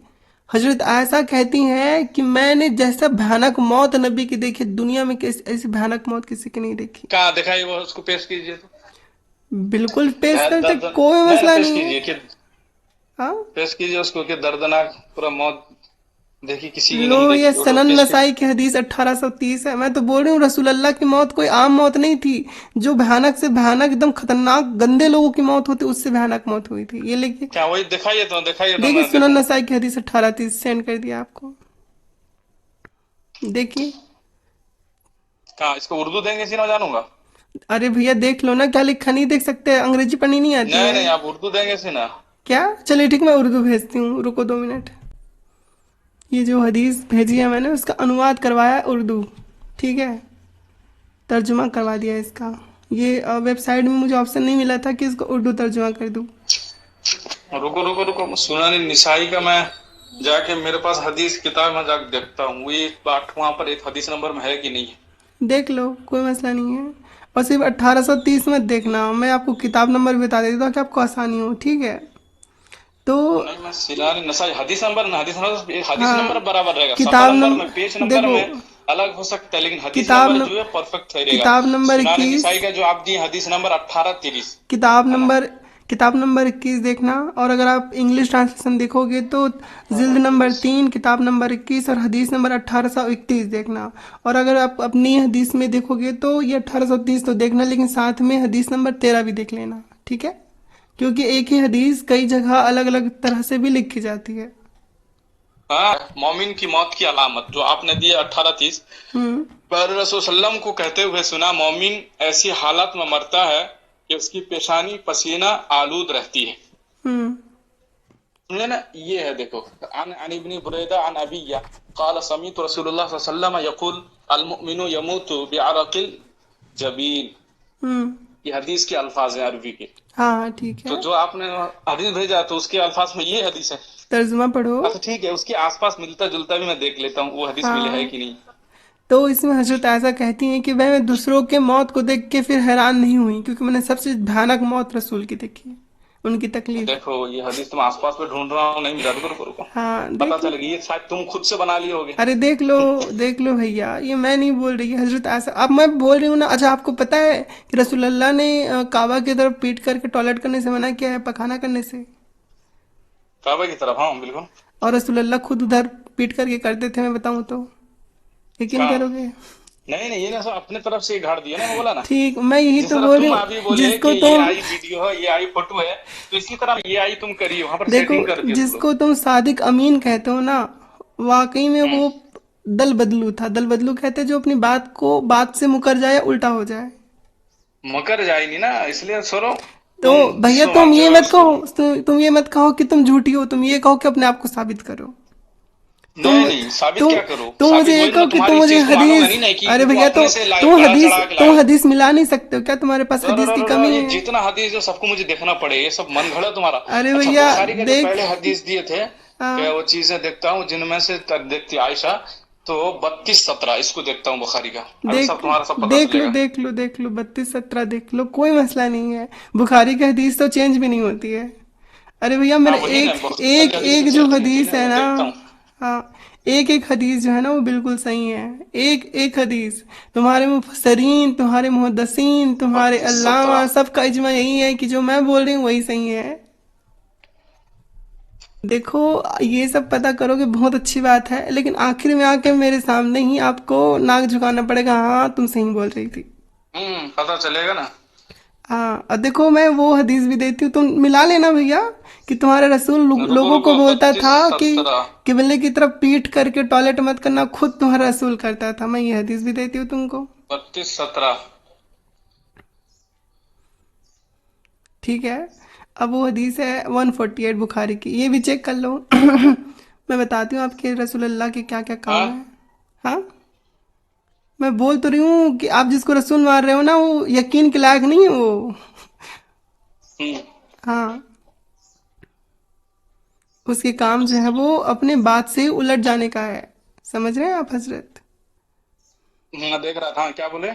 हजरत आयशा कहती हैं कि मैंने जैसा भयानक मौत नबी की देखी, दुनिया में ऐसी भयानक मौत किसी की नहीं देखी। कहाँ दिखाई, वो उसको पेश कीजिए तो। बिल्कुल पेश करते, दर्द, कोई नहीं ना, मसला पेश नहीं है। कीजिए कि, हाँ, पेश कीजिए उसको कि दर्दनाक पूरा मौत देखी, किसी की लो, नहीं ये देखी, वो सनन पेश कीजिए। नसाई की हदीस 1830 है। मैं तो बोल रही हूँ रसूलुल्लाह की मौत कोई आम मौत नहीं थी, जो भयानक से भयानक, एकदम खतरनाक गंदे लोगों की मौत होती, उससे भयानक मौत हुई थी। ये लिखिए, क्या वही दिखाइए तो देखिए, मैं सुनन देखूं। नसाई की हदीस 1830 सेंड कर दिया आपको, देखिए। कहाँ, इसको उर्दू देंगे सी ना जानूंगा। अरे भैया देख लो ना, क्या लिखा नहीं देख सकते, अंग्रेजी पढ़नी नहीं आती नहीं है नहीं, आप उर्दू देंगे सी ना। क्या? चलिए ठीक, मैं उर्दू भेजती हूँ, रुको 2 मिनट। ये जो हदीस भेजी है मैंने, उसका अनुवाद करवाया है उर्दू, ठीक है, तर्जुमा करवा दिया इसका। ये वेबसाइट में मुझे ऑप्शन नहीं मिला था कि इसको उर्दू तर्जुमा कर दूँ। रुको रुको रुको, सुनानी निसाई का मैं जाके, मेरे पास हदीस किताब में जाके देखता हूँ, वो एक बाट वहां पर एक हदीस नंबर में है कि नहीं है। देख लो, कोई मसला नहीं है। और सिर्फ 1830 मत देखना, मैं आपको किताब नंबर भी बता देती हूँ ताकि आपको आसानी हो, ठीक है। तो नहीं, मैं सिनानी नसाई हदीस नंबर ना, हदीस नंबर हाँ, बराबर रहेगा, सफ़ा किताब नंबर नंबर में, पेज नंबर देखो, में। अलग हो सकता है, लेकिन हदीस किताब नंबर न, जो है परफेक्ट ठहरेगा। किताब नंबर सुनान 21, निसाई का जो आप दिए हदीस नंबर 1830, किताब है ना? नंबर किताब नंबर 21 देखना। और अगर आप इंग्लिश ट्रांसलेशन देखोगे तो जिल्द नंबर 1830। 3, किताब नंबर 21 और हदीस नंबर 1831 देखना। और अगर आप अपनी हदीस में देखोगे तो ये 1830 तो देखना, लेकिन साथ में हदीस नंबर 13 भी देख लेना, ठीक है? क्योंकि एक ही हदीस कई जगह अलग अलग तरह से भी लिखी जाती है। हाँ, मोमिन की मौत की अलामत जो आपने दी 1830, हम्म। पर रसूल सल्लम को कहते हुए सुना, मोमिन ऐसी हालत में मरता है कि उसकी पेशानी पसीना आलूद रहती है। हम्म। समझे ना? ये है, देखो, अन अन इब्न बुरैदा अन अबिया क़ाल समीअतु रसूलुल्लाह सल्लल्लाहु अलैहि वसल्लम यक़ूल अल मुमिनु यमूतु बिअरक़िल जबीन। हम्म। ये हदीस के अल्फाज हैं अरबी के। हाँ हाँ, ठीक तो है। जो आपने हदीस भेजा तो उसके अल्फाज में ये हदीस है। तर्जुमा पढ़ो। अच्छा ठीक है, उसके आसपास मिलता जुलता भी मैं देख लेता हूँ वो हदीस मिले है हाँ, कि नहीं। तो इसमें हजरत आयशा कहती हैं कि वह मैं दूसरों के मौत को देख के फिर हैरान नहीं हुई, क्योंकि मैंने सबसे भयानक मौत रसूल की देखी है, उनकी तकलीफ। देखो ये हदीस तुम आसपास में ढूंढ रहा हूँ, नहीं मिला, रुको रुको रुको, हाँ, पता देख लो। चलेगी, ये शायद तुम खुद से बना लिए होगे। अरे देख लो भैया, ये मैं नहीं बोल रही, हजरत आयशा। अब मैं बोल रही हूँ ना। अच्छा, आपको पता है कि रसूलुल्लाह ने काबा की तरफ पीट करके टॉयलेट करने से मना किया है, पखाना करने से। काबा की तरफ, हाँ बिल्कुल। और रसूलुल्लाह खुद उधर पीट करके करते थे, मैं बताऊँ तो यकीन कहाँ? करोगे? नहीं नहीं, ये ना सब अपने तरफ से ही झाड़ दिया ना, मैं बोला ना। ठीक, मैं यही जिस तो तरह बोल रही तुम हूँ। अभी बोले कि जिसको ये तुम आई वीडियो है, ये आई फोटो है, तो इसी तरह ये आई तुम करिए, वहां पर देखो, सेटिंग कर दिए तुम लोग। जिसको तुम सादिक अमीन कहते हो ना, वाकई में हम्म। वो दल बदलू था। दल बदलू कहते हैं जो अपनी बात से मुकर जाए या उल्टा हो जाए। मकर जाएगी ना, इसलिए सुनो, तो तुम भैया, जिसको तुम मानते ये हो मत उसको। कहो, तुम ये मत कहो कि तुम झूठी हो, तुम ये कहो कि अपने आप को साबित करो। नहीं तुम नहीं, साबित तुम क्या करो? तुम मुझे साबित ये वही तो, कहो मैं कि तुम तुम्हारी इस मुझे चीज को मानूंगा हदीस। नहीं ना कि अरे तुम भैया, तो अपने से लाए बढ़ा चढ़ा के तुम लाए हो। हदीस मिला नहीं सकते हो क्या? तुम्हारे पास हदीस की कमी ये है? जितना हदीस जो सबको मुझे देखना पड़े, ये सब मन घड़ा तुम्हारा। अरे अच्छा, भैया, बुखारी का जो देख। पहले हदीस दिए थे, क्या हाँ, वो चीजें देखता हूँ जिनमें से देखती आयशा, तो 32-17 इसको देखता हूँ बुखारी का। अभी सब देख तुम्हारा सब पता चलेगा। देख लो 32-17 देख लो, कोई मसला नहीं है। बुखारी की हदीस तो चेंज भी नहीं होती है। अरे भैया, हाँ मेरे वही ना, एक बुखारी एक की हदीस तो एक जो चेंज नहीं होती हदीस ना, है मैं ना। देखता हूँ। हाँ, एक एक हदीस जो है ना वो बिल्कुल सही है। एक एक हदीस। तुम्हारे मुफस्सरीन, तुम्हारे मुहद्दिसीन, तुम्हारे बत्तीस अल्लामा, सत्रह सबका इजमा यही है कि जो मैं बोल रही हूँ वही सही है। देखो, ये सब पता करोगे बहुत अच्छी बात है, लेकिन आखिर में आके मेरे सामने ही आपको नाक झुकाना पड़ेगा। हाँ, तुम सही बोल रही थी। पता चलेगा ना। हाँ, और देखो, मैं वो हदीस भी देती हूँ, तुम मिला लेना भैया। कि तुम्हारे रसूल रुको लोगों को रुको, बोलता बत्तीस था कि सत्रह किबले की तरफ पीठ करके टॉयलेट मत करना, खुद तुम्हारा रसूल करता था। मैं ये हदीस भी देती हूँ तुमको। 32-17। ठीक है। अब वो हदीस है 148 बुखारी की, ये भी चेक कर लो। मैं बताती हूँ आपके रसूल अल्लाह के क्या क्या काम है। हाँ। हाँ, मैं बोल तो रही हूँ कि आप जिसको रसूल मार रहे हो ना, वो यकीन के लायक नहीं है वो। हम्म। हाँ, उसके काम जो है वो अपने बात से ही उलट जाने का है। समझ रहे हैं आप हजरत? देख रहा था, हाँ, क्या बोले?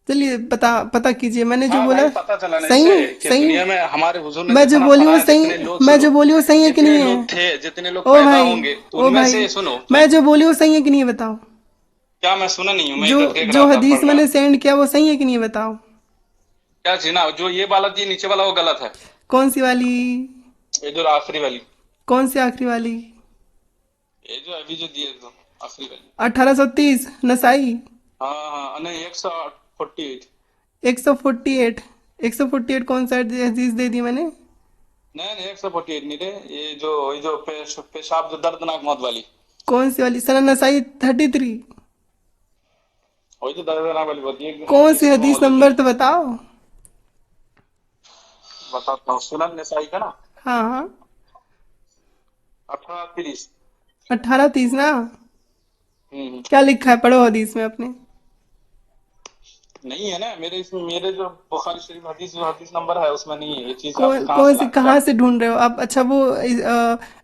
चलिए, पता पता कीजिए मैंने जो हाँ बोला। भाई, पता चला ना सही इससे है, कि सही है। दुनिया में हमारे हुजूर ने मैं जो जितना बोली हूँ फरमाया, सही। जितने लोग, मैं सुनो, जो बोली हूँ सही है कि जितने नहीं है? लोग थे, जितने लोग ओ पैदा भाई, होंगे, तो ओ उनमें भाई, से सुनो तुम। मैं जो बोली हूँ सही है कि नहीं है, बताओ। क्या मैं सुना नहीं हूँ? मैं जो इधर देख जो रहा था, हदीस पढ़ रहा। मैंने सेंड किया वो सही है कि नहीं है, बताओ। क्या चीज ना, जो ये वाला दिए नीचे वाला वो गलत है। कौन सी वाली? ये जो आखिरी वाली, कौन सी आखिरी वाली? ये जो अभी जो दिए तो आखिरी वाली। 1830 नसाई। हाँ हाँ, नहीं 148। 148। 148 कौन सा हदीस दे दी मैंने? नहीं नहीं, 148 नहीं रे, ये जो पेशाब जो दर्दनाक मौत वाली, कौन सी वाली? सनन नसाई 33। वही तो दर्दनाक वाली होती है, कौन सी इसमें हदीस मौजूद नहीं नंबर है। तो बताओ। बताता हूँ, सुनन नसाई का ना, हाँ हाँ, 1830। 1830 ना? हम्म। क्या लिखा है, पढ़ो हदीस में अपने। नहीं है ना मेरे इसमें, मेरे जो बुखारी शरीफ हदीस जो हदीस नंबर है उसमें नहीं है ये चीज, आप कौन कहाँ कौन से सी, ला क्या? कहाँ से ढूंढ रहे हो आप? अच्छा, वो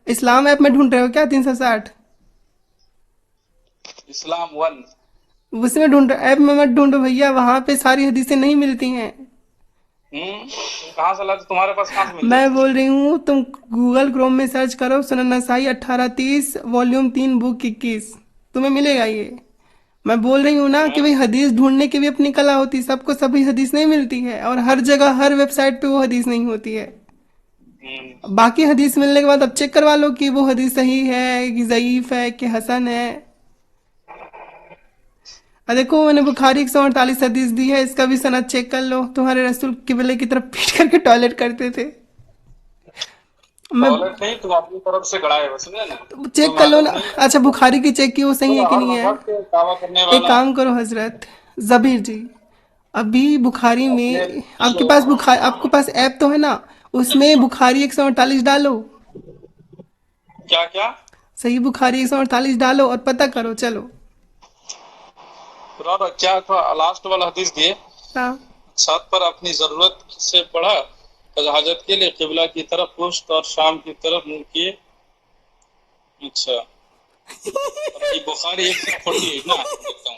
इस्लाम ऐप में ढूंढ रहे हो क्या? 360 इस्लाम वन। उसमें ढूंढ रहे? ऐप में मत ढूंढो भैया, वहां पे सारी हदीसें नहीं मिलती हैं। तुम कहाँ से लाते, तुम्हारे पास कहाँ से मिल मैं जाती है? बोल रही हूँ, तुम गूगल क्रोम में सर्च करो सुनन नसाई 1830 वॉल्यूम 3 बुक 21, तुम्हें मिलेगा ये। मैं बोल रही हूँ ना कि भाई हदीस ढूंढने की भी अपनी कला होती है, सबको सभी हदीस नहीं मिलती है, और हर जगह हर वेबसाइट पे वो हदीस नहीं होती है। हम्म। बाकी हदीस मिलने के बाद अब चेक करवा लो कि वो हदीस सही है कि ज़ईफ है कि हसन है। देखो मैंने बुखारी 148 हदीस दी है, इसका भी सनद चेक कर लो। तुम्हारे रसूल किबले की तरफ पीट करके टॉयलेट करते थे। मैं टॉयलेट नहीं, तुम अपनी तरफ से गड़ा है, समझे ना। चेक तुम कर लो आदत ना। नहीं है, अच्छा बुखारी की चेक की, वो सही तुम है कि हर नहीं है? मजहब के दावा करने एक वाला काम करो हजरत जबीर जी, अभी बुखारी अपने। में आपके पास बुखार, आपके पास ऐप तो है ना, उसमें बुखारी 148 डालो। क्या क्या? सही बुखारी 148 डालो और पता करो चलो। कुरान क्या था, लास्ट वाला हदीस दिए, हाँ। छत पर अपनी जरूरत से पढ़ा, हाजत के लिए किबला की तरफ पुश्त और शाम की तरफ मुंह किए। अच्छा, ये बुखारी 148 ना, देखता हूँ।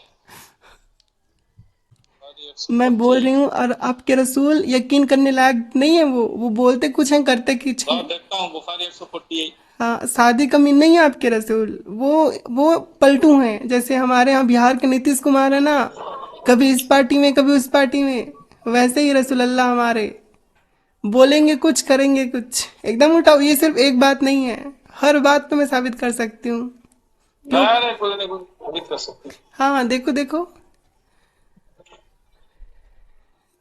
बुखारी मैं बोल रही 148, हूँ, और आपके रसूल यकीन करने लायक नहीं है, वो बोलते कुछ हैं करते कुछ हैं। देखता हूँ बुखारी 148। हाँ, शादी कमी नहीं है आपके रसूल। वो पलटू हैं, जैसे हमारे यहाँ बिहार के नीतीश कुमार है ना, कभी इस पार्टी में कभी उस पार्टी में, वैसे ही रसूल अल्लाह हमारे बोलेंगे कुछ करेंगे कुछ, एकदम उल्टा। ये सिर्फ एक बात नहीं है, हर बात पे मैं साबित कर सकती हूँ। क्यों? नहीं, कुछ नहीं, कुछ साबित कर सकते। हाँ हाँ, देखो देखो,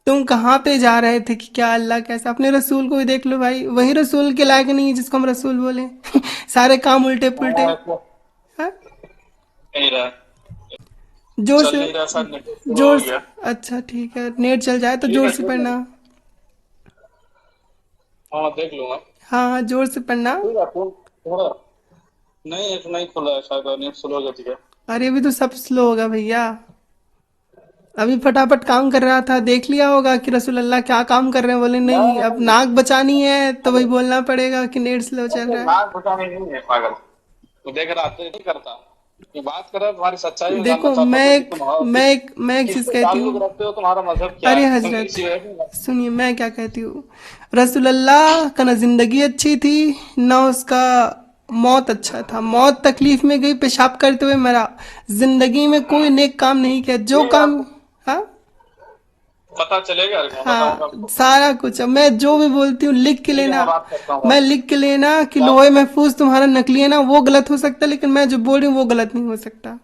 तुम कहाँ पे जा रहे थे कि क्या अल्लाह कैसा, अपने रसूल को ही देख लो भाई, वही रसूल के लायक नहीं है जिसको हम रसूल बोले। सारे काम उल्टे पुल्टे। हाँ, तो हाँ, नहीं रहा, जोर चल से, नहीं रहा, शायद नेट स्लो जोर हो से। गया। अच्छा ठीक है, नेट चल जाए तो ठीक जोर है, से ठीक है। पढ़ना। हाँ, देख लूंगा। हाँ हाँ, जोर से पढ़ना। ठीक है, तुम थोड़ा, नहीं नेट नहीं खुला है, शायद नेट स्लो हो जाती है। अरे अभी तो सब स्लो होगा भैया, अभी फटाफट काम कर रहा था, देख लिया होगा कि रसूल अल्लाह क्या काम कर रहे हैं, बोले नहीं नहीं अब नहीं, नाक बचानी है तो वही अरे बोलना पड़ेगा कि नेट स्लो चल अरे, रहा है। नाक घुटाने नहीं है पागल। तो देख रहा तो नहीं करता, ये बात कर रहा है, तुम्हारी सच्चाई में जानना देखो चाहता मैं था कि एक तुम हो मैं एक मैं एक चीज़ किससे कहती हूँ। ताल्लुक रखते हो, तुम्हारा मजहब क्या अरे है, तुम हजरत, किसी वजह से। सुनिए मैं क्या कहती हूँ। रसूल अल्लाह का ना ज़िंदगी अच्छी थी, ना उसका मौत अच्छा था। मौत तकलीफ में गई, पेशाब करते हुए मरा। ज़िंदगी में कोई नेक काम नहीं किया, जो ये काम। आपको हाँ पता चलेगा, मैं बताऊंगा हाँ, आपको। सारा कुछ। अब मैं जो भी बोलती हूँ लिख के ठीक है, लेना। मैं बात करता हूँ मैं आपसे। लिख के लेना कि बात लोहे कर, महफूज तुम्हारा नकली है ना, वो गलत हो सकता है, लेकिन मैं जो बोल रही हूँ वो गलत नहीं हो सकता।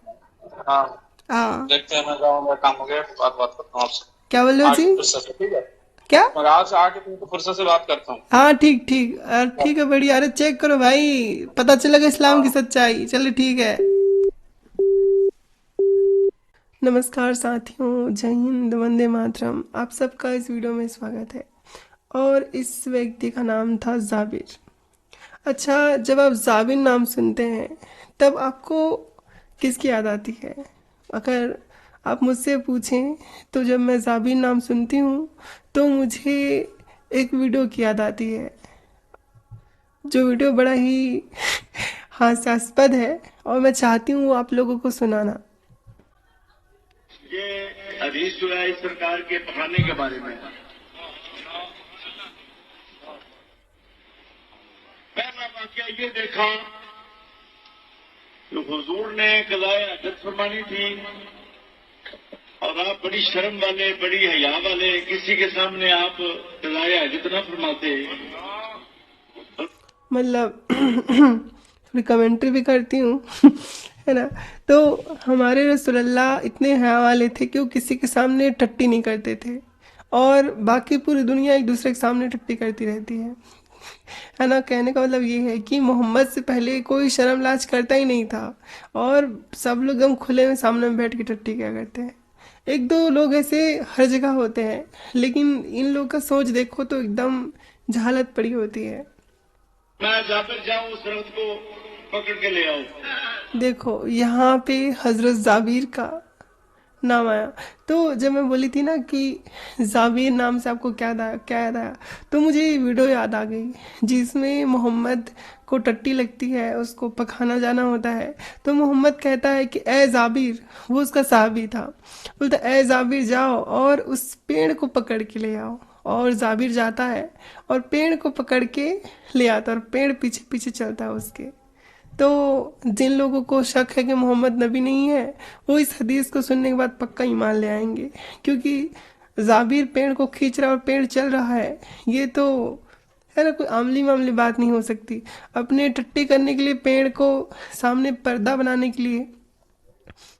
हाँ, हाँ। देखते हैं, मैं जाऊंगा, काम हो गया, बात बात करता हूँ आपसे क्या बोल रहे हो आगे जी? फुर्सत से, ठीक है। क्या? मैं आज से आके तुमको फुर्सत से बात करता हूँ। हाँ ठीक ठीक, ठीक है बढ़िया। अरे चेक करो भाई, पता चलेगा इस्लाम की हाँ, सच्चाई। चलो ठीक है। नमस्कार साथियों, जय हिंद, वंदे मातरम। आप सबका इस वीडियो में स्वागत है। और इस व्यक्ति का नाम था जाबिर। अच्छा, जब आप जाबिर नाम सुनते हैं तब आपको किसकी याद आती है? अगर आप मुझसे पूछें तो जब मैं जाबिर नाम सुनती हूँ तो मुझे एक वीडियो की याद आती है, जो वीडियो बड़ा ही हास्यास्पद है, और मैं चाहती हूँ वो आप लोगों को सुनाना। ये हदीस जो है इस सरकार के पढ़ाने के बारे में। पहला वाकया ये देखा कि हुजूर ने कज़ाए हजत फरमानी थी, और आप बड़ी शर्म वाले, बड़ी हया वाले, किसी के सामने आप कज़ाए हजत ना फरमाते। मतलब थोड़ी कमेंट्री भी करती हूँ है ना। तो हमारे रसूलुल्लाह इतने हया वाले थे कि वो किसी के सामने टट्टी नहीं करते थे, और बाकी पूरी दुनिया एक दूसरे के सामने टट्टी करती रहती है ना। कहने का मतलब ये है कि मोहम्मद से पहले कोई शर्म लाज करता ही नहीं था, और सब लोग एकदम खुले में सामने में बैठ के टट्टी क्या करते हैं। एक दो लोग ऐसे हर जगह होते हैं, लेकिन इन लोग का सोच देखो तो एकदम जहालत पड़ी होती है। मैं जाकर जाऊं उस रथ को पकड़ के ले आऊं। देखो यहाँ पे हजरत जाबिर का नाम आया, तो जब मैं बोली थी ना कि जाबिर नाम से आपको क्या याद आया, तो मुझे ये वीडियो याद आ गई जिसमें मोहम्मद को टट्टी लगती है, उसको पखाना जाना होता है। तो मोहम्मद कहता है कि ए जाबिर, वो उसका साहबी था, बोलता ए जाबिर जाओ और उस पेड़ को पकड़ के ले आओ। और जाबिर जाता है और पेड़ को पकड़ के ले आता है, और पेड़ पीछे पीछे चलता है उसके। तो जिन लोगों को शक है कि मोहम्मद नबी नहीं है, वो इस हदीस को सुनने के बाद पक्का ईमान ले आएंगे, क्योंकि जाबिर पेड़ को खींच रहा है और पेड़ चल रहा है, ये तो है ना, कोई आमली मामली बात नहीं हो सकती। अपने टट्टी करने के लिए पेड़ को सामने पर्दा बनाने के लिए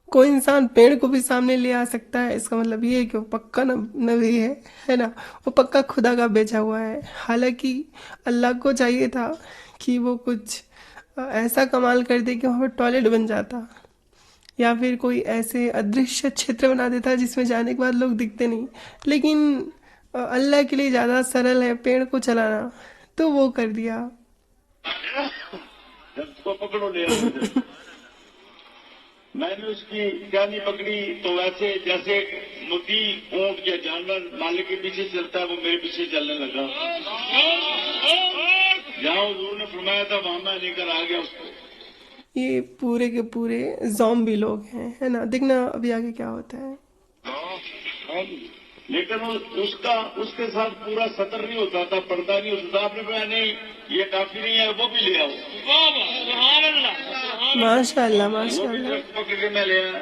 कोई इंसान पेड़ को भी सामने ले आ सकता है, इसका मतलब ये है कि वो पक्का नबी है ना, वो पक्का खुदा का भेजा हुआ है। हालांकि अल्लाह को चाहिए था कि वो कुछ ऐसा कमाल कर दे कि वहाँ पर टॉयलेट बन जाता, या फिर कोई ऐसे अदृश्य क्षेत्र बना देता जिसमें जाने के बाद लोग दिखते नहीं। लेकिन अल्लाह के लिए ज़्यादा सरल है पेड़ को चलाना, तो वो कर दिया। जब उसको पकड़ो ले आओ मुझे। मैंने उसकी जानी पकड़ी तो वैसे जैसे मुद्दी ऊंट या जानवर मालिक के पीछे चलता है, वो मेरे पीछे चलने लगा। जहां हुजूर ने फरमाया था वहां मैं लेकर आ गया उसको। ये पूरे के पूरे ज़ॉम्बी लोग हैं, है ना। देखना अभी आगे क्या होता है। लेकिन उसका उसके साथ पूरा सतर नहीं होता था, पर्दा नहीं होता था। आपने कहा नहीं ये काफी नहीं है, वो भी ले आओ। माशाल्लाह वो भी माशाल्लाह। दरख्त पकड़ के मैं ले आया।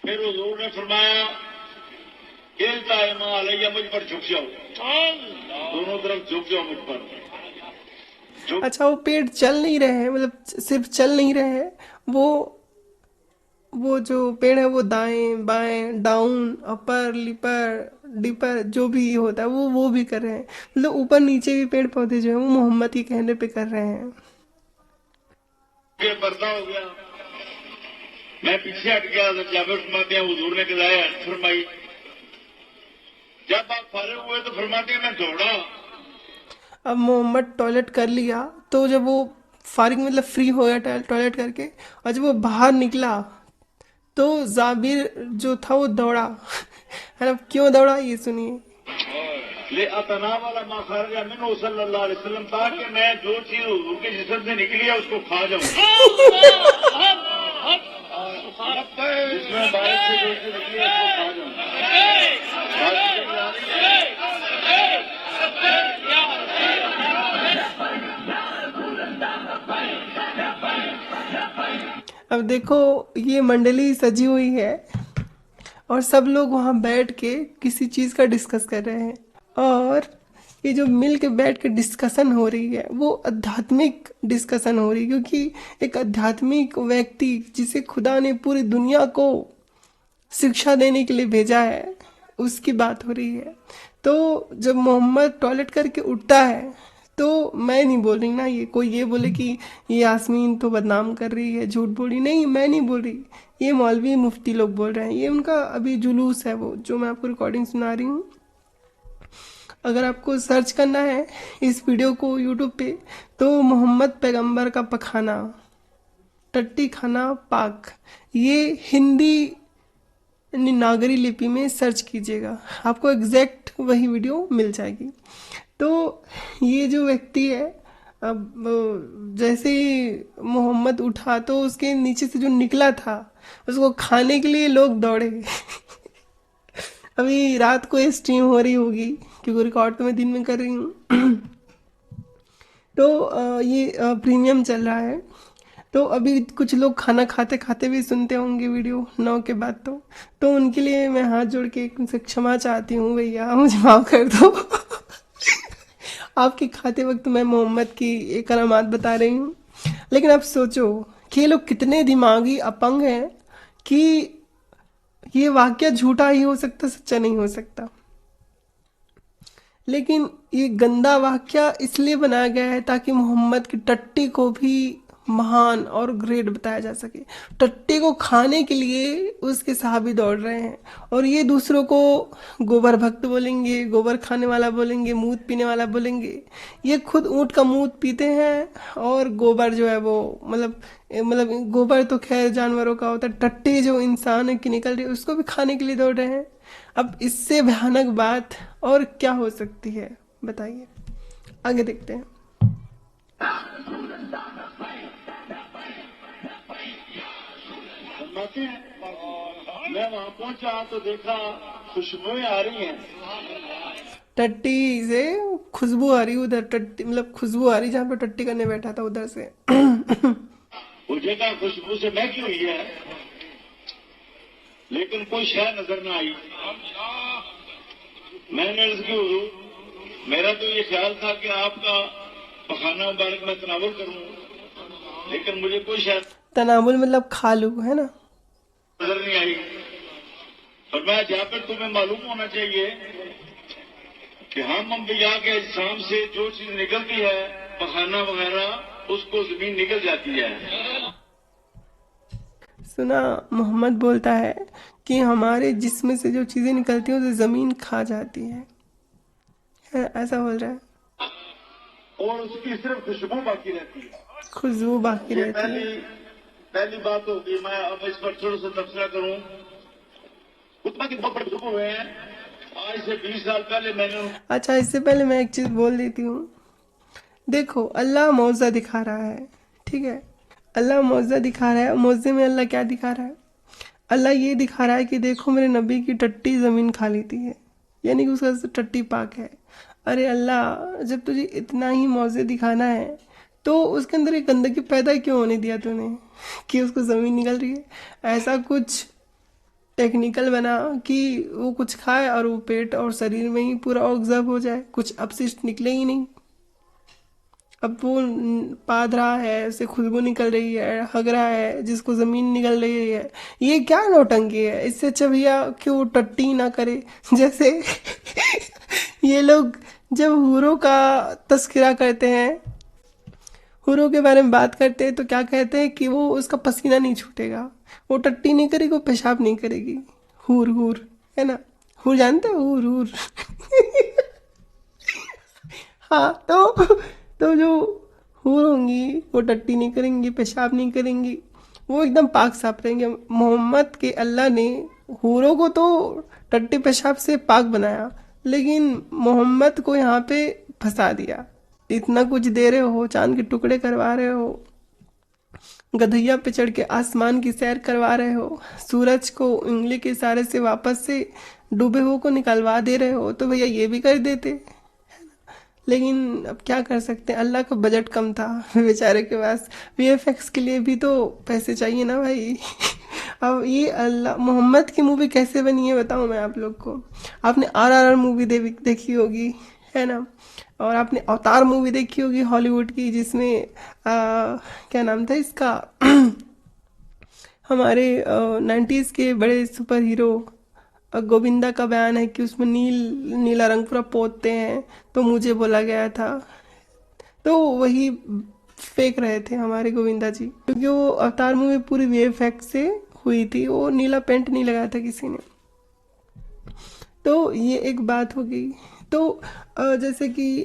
फिर हुजूर ने फरमाया इल्ताइमा अलैया, मुझ पर झुक जाओ, दोनों तरफ झुक जाओ मुझ पर। अच्छा, वो पेड़ चल नहीं रहे हैं, मतलब सिर्फ चल नहीं रहे हैं, वो जो पेड़ है वो दाएं बाएं डाउन अपर लिपर डिपर जो भी होता है वो भी कर रहे हैं। मतलब ऊपर नीचे भी पेड़ पौधे जो है वो मोहम्मद के कहने पे कर रहे हैं। ये पर्दा हो गया, मैं पीछे हट गया। जब जाबिर फरमाते हैं हुजूर ने कहा फरमाई, जब आप फारिग हुए तो फरमाते हैं मैं दौड़ा। अब मोहम्मद टॉयलेट कर लिया, तो जब वो फारिग मतलब फ्री हो गया टॉयलेट करके, और जब वो बाहर निकला तो जाबिर जो था वो दौड़ा। है ना, क्यों दौड़ा ये सुनिए। ले अतना वाला माखारजा मिन सल्लल्लाहु अलैहि वसल्लम, ताकि मैं जो चीज हुजूर के जिस्म से निकली है उसको खा जाऊं। जिसमें बारिश से जो चीज निकली है उसको खा जाऊं। अब देखो ये मंडली सजी हुई है और सब लोग वहाँ बैठ के किसी चीज़ का डिस्कस कर रहे हैं, और ये जो मिल के बैठ के डिस्कशन हो रही है वो आध्यात्मिक डिस्कशन हो रही है, क्योंकि एक आध्यात्मिक व्यक्ति जिसे खुदा ने पूरी दुनिया को शिक्षा देने के लिए भेजा है उसकी बात हो रही है। तो जब मोहम्मद टॉयलेट करके उठता है तो मैं नहीं बोल रही ना, ये कोई ये बोले कि ये यास्मीन तो बदनाम कर रही है, झूठ बोल रही, नहीं मैं नहीं बोल रही, ये मौलवी मुफ्ती लोग बोल रहे हैं, ये उनका अभी जुलूस है वो जो मैं आपको रिकॉर्डिंग सुना रही हूँ। अगर आपको सर्च करना है इस वीडियो को यूट्यूब पे तो मोहम्मद पैगंबर का पखाना टट्टी खाना पाक, ये हिंदी नागरी लिपि में सर्च कीजिएगा, आपको एग्जैक्ट वही वीडियो मिल जाएगी। तो ये जो व्यक्ति है, अब जैसे ही मोहम्मद उठा तो उसके नीचे से जो निकला था उसको खाने के लिए लोग दौड़े। अभी रात को ये स्ट्रीम हो रही होगी क्योंकि रिकॉर्ड तो मैं दिन में कर रही हूँ। तो ये प्रीमियम चल रहा है, तो अभी कुछ लोग खाना खाते खाते भी सुनते होंगे वीडियो 9 के बाद, तो उनके लिए मैं हाथ जोड़ के उनसे क्षमा चाहती हूँ, भैया मुझे माफ कर दो। आपके खाते वक्त मैं मोहम्मद की एक करामात बता रही हूँ। लेकिन आप सोचो कि ये लोग कितने दिमागी अपंग हैं कि ये वाक्य झूठा ही हो सकता, सच्चा नहीं हो सकता। लेकिन ये गंदा वाक्य इसलिए बनाया गया है ताकि मोहम्मद की टट्टी को भी महान और ग्रेट बताया जा सके। टट्टी को खाने के लिए उसके सहाबी दौड़ रहे हैं, और ये दूसरों को गोबर भक्त बोलेंगे, गोबर खाने वाला बोलेंगे, मूत पीने वाला बोलेंगे। ये खुद ऊँट का मूत पीते हैं, और गोबर जो है वो मतलब गोबर तो खैर जानवरों का होता है, टट्टी जो इंसान की निकल रही है उसको भी खाने के लिए दौड़ रहे हैं। अब इससे भयानक बात और क्या हो सकती है बताइए, आगे देखते हैं। मैं वहां पहुंचा तो देखा खुशबुएं आ रही हैं, टट्टी से खुशबू आ रही उधर, टट्टी मतलब खुशबू आ रही जहाँ पे टट्टी करने बैठा था उधर से। वो जगह खुशबू से महकी हुई है, लेकिन कोई शय नजर ना आई। मैंने अर्ज की हुजूर, मेरा तो ये ख्याल था कि आपका पखाना मुबारक मैं तनावुल करूं, लेकिन मुझे कोई शय तनावुल मतलब खा लूँ, है ना। नजर नहीं आई। और मैं जाकर तुम्हें मालूम होना चाहिए कि हम अंबिया के अजसाम से जो चीज निकलती है, पखाना वगैरह, उसको जमीन निकल जाती है। सुना, मोहम्मद बोलता है कि हमारे जिस्म से जो चीज़ें निकलती हैं उसे ज़मीन खा जाती है, ऐसा बोल रहा है। और उसकी सिर्फ खुशबू बाकी रहती है। खुशबू बाकी ये रहती है। पहली बात होगी। मैं अब इस पर थोड़ा सा तबसरा करूं। उतना की बहुत बड़े बुजुर्ग हुए हैं, आज से 20 साल पहले मैंने अच्छा, इससे पहले मैं एक चीज़ बोल देती हूँ। देखो, अल्लाह मौज़ा दिखा रहा है, ठीक है। अल्लाह मौज़ा दिखा रहा है। मौज़े में अल्लाह क्या दिखा रहा है? अल्लाह ये दिखा रहा है कि देखो मेरे नबी की टट्टी ज़मीन खा लेती है, यानी कि उसका टट्टी पाक है। अरे अल्लाह, जब तुझे इतना ही मौज़े दिखाना है तो उसके अंदर एक गंदगी पैदा क्यों होने दिया तूने कि उसको ज़मीन निकल रही है? ऐसा कुछ टेक्निकल बना कि वो कुछ खाए और वो पेट और शरीर में ही पूरा ऑब्जर्व हो जाए, कुछ अपशिष्ट निकले ही नहीं। अब वो पाद रहा है, उसे खुशबू निकल रही है, हग रहा है, जिसको जमीन निकल रही है। ये क्या नौटंकी है? इससे अच्छा भैया कि वो टट्टी ना करे। जैसे ये लोग जब हूरों का तस्करा करते हैं, हूरों के बारे में बात करते हैं, तो क्या कहते हैं कि वो उसका पसीना नहीं छूटेगा, वो टट्टी नहीं करेगी, वो पेशाब नहीं करेगी। हूर हूर, है ना। हूर जानते हो? हूर हूर। हाँ, तो जो हूर होंगी वो टट्टी नहीं करेंगी, पेशाब नहीं करेंगी, वो एकदम पाक साफ रहेंगे। मोहम्मद के अल्लाह ने हूरों को तो टट्टी पेशाब से पाक बनाया, लेकिन मोहम्मद को यहाँ पे फंसा दिया। इतना कुछ दे रहे हो, चांद के टुकड़े करवा रहे हो, गधैया पे चढ़ के आसमान की सैर करवा रहे हो, सूरज को उंगली के इशारे से वापस से डूबे हुए को निकलवा दे रहे हो, तो भैया ये भी कर देते। लेकिन अब क्या कर सकते हैं, अल्लाह का बजट कम था बेचारे के पास। वीएफएक्स के लिए भी तो पैसे चाहिए ना भाई। अब ये अल्लाह, मोहम्मद की मूवी कैसे बनी है बताऊँ मैं आप लोग को। आपने आरआरआर मूवी देखी होगी, है ना। और आपने अवतार मूवी देखी होगी हॉलीवुड की, जिसमें क्या नाम था इसका हमारे 90s के बड़े सुपर हीरो गोविंदा का बयान है कि उसमें नीला रंग पूरा पोतते हैं, तो मुझे बोला गया था। तो वही फेंक रहे थे हमारे गोविंदा जी, क्योंकि वो अवतार मूवी पूरी वीएफएक्स से हुई थी, वो नीला पेंट नहीं लगाया था किसी ने। तो ये एक बात हो गई। तो जैसे कि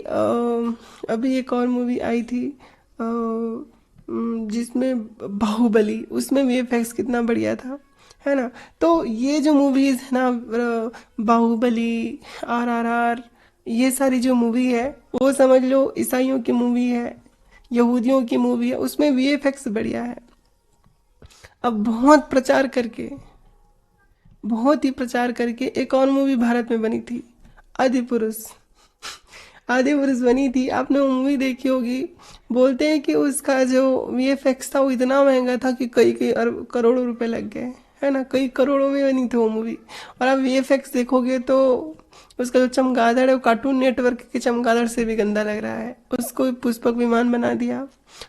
अभी एक और मूवी आई थी जिसमें बाहुबली, उसमें वीएफएक्स कितना बढ़िया था, है ना। तो ये जो मूवीज है ना, बाहुबली, आरआरआर, ये सारी जो मूवी है वो समझ लो ईसाइयों की मूवी है, यहूदियों की मूवी है, उसमें वीएफएक्स बढ़िया है। अब बहुत ही प्रचार करके एक और मूवी भारत में बनी थी, आदि पुरुष। आदि पुरुष बनी थी, आपने वो मूवी देखी होगी। बोलते हैं कि उसका जो वीएफएक्स था वो इतना महंगा था कि कई कई करोड़ों रुपए लग गए, है ना। कई करोड़ों में बनी थी वो मूवी। और आप वीएफएक्स देखोगे तो उसका जो चमगादड़ है वो कार्टून नेटवर्क के चमगादड़ से भी गंदा लग रहा है। उसको पुष्पक विमान बना दिया,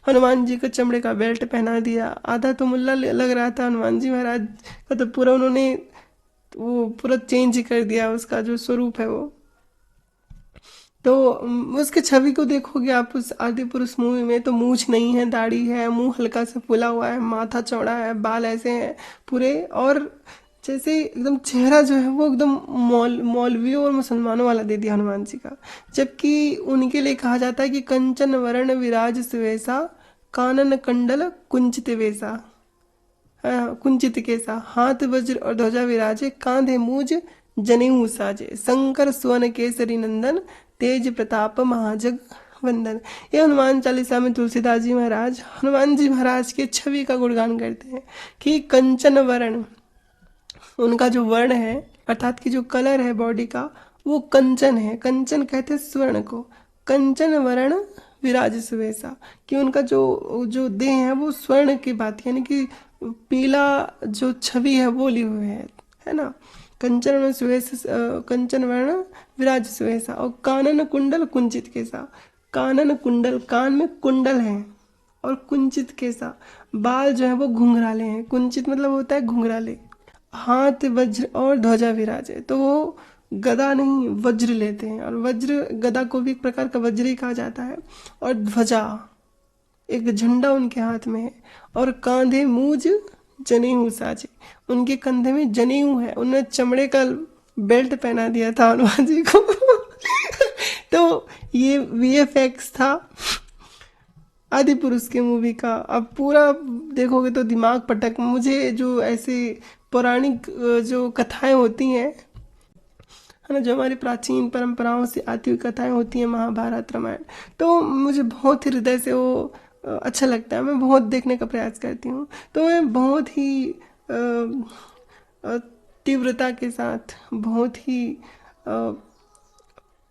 हनुमान जी को चमड़े का बेल्ट पहना दिया, आधा तो मुल्ला लग रहा था हनुमान जी महाराज का, तो पूरा उन्होंने वो पूरा चेंज कर दिया, उसका जो स्वरूप है वो। तो उसके छवि को देखोगे आप उस आदि पुरुष मूवी में, तो मूछ नहीं है, दाढ़ी है, मुंह हल्का सा फूला हुआ है, माथा चौड़ा है, बाल ऐसे हैं पूरे, और जैसे एकदम चेहरा जो है वो एकदम मौलवियों और मुसलमानों वाला दे दिया हनुमान जी का। जबकि उनके लिए कहा जाता है कि कंचन वरण विराज सुवेसा, कानन कंडल कुंचित वेसा, कुंचित केसा, हाथ वज्र और ध्वजा विराजे, कांधे मूज जनेऊ साजे, शंकर सुवन केसरी नंदन, तेज प्रताप महाजग वंदन। ये हनुमान चालीसा में तुलसीदास जी महाराज हनुमान जी महाराज के छवि का गुणगान करते हैं कि कंचन वर्ण, उनका जो वर्ण है अर्थात कि जो कलर है बॉडी का वो कंचन है। कंचन कहते हैं स्वर्ण को, कंचन वर्ण विराज सुवेशा, कि उनका जो जो देह है वो स्वर्ण की बात, यानी कि पीला जो छवि है वो ली हुई है ना। कंचन वर्ण सुवेश, कंचन वर्ण विराज सुवेशा, और कानन कुंडल कुंचित केसा। कानन कुंडल, कान में कुंडल है, और कुंचित केसा, बाल जो है वो घुंघराले हैं। कुंचित मतलब होता है घुंघराले। हाथ वज्र और ध्वजा विराजे, तो वो गदा नहीं वज्र लेते हैं, और वज्र गदा को भी एक प्रकार का वज्र ही कहा जाता है। और ध्वजा, एक झंडा उनके हाथ में है। और कांधे मूज जनेऊ साजे, उनके कंधे में जनेऊ है, उन्होंने चमड़े का बेल्ट पहना दिया था हनुमान जी को। तो ये वीएफएक्स था आदि पुरुष के मूवी का। अब पूरा देखोगे तो दिमाग पटक, मुझे जो ऐसे पौराणिक जो कथाएं होती हैं, है ना, जो हमारी प्राचीन परंपराओं से आती हुई कथाएं होती हैं, महाभारत रामायण, तो मुझे बहुत ही हृदय से वो अच्छा लगता है। मैं बहुत देखने का प्रयास करती हूँ, तो मैं बहुत ही अ, तीव्रता के साथ, बहुत ही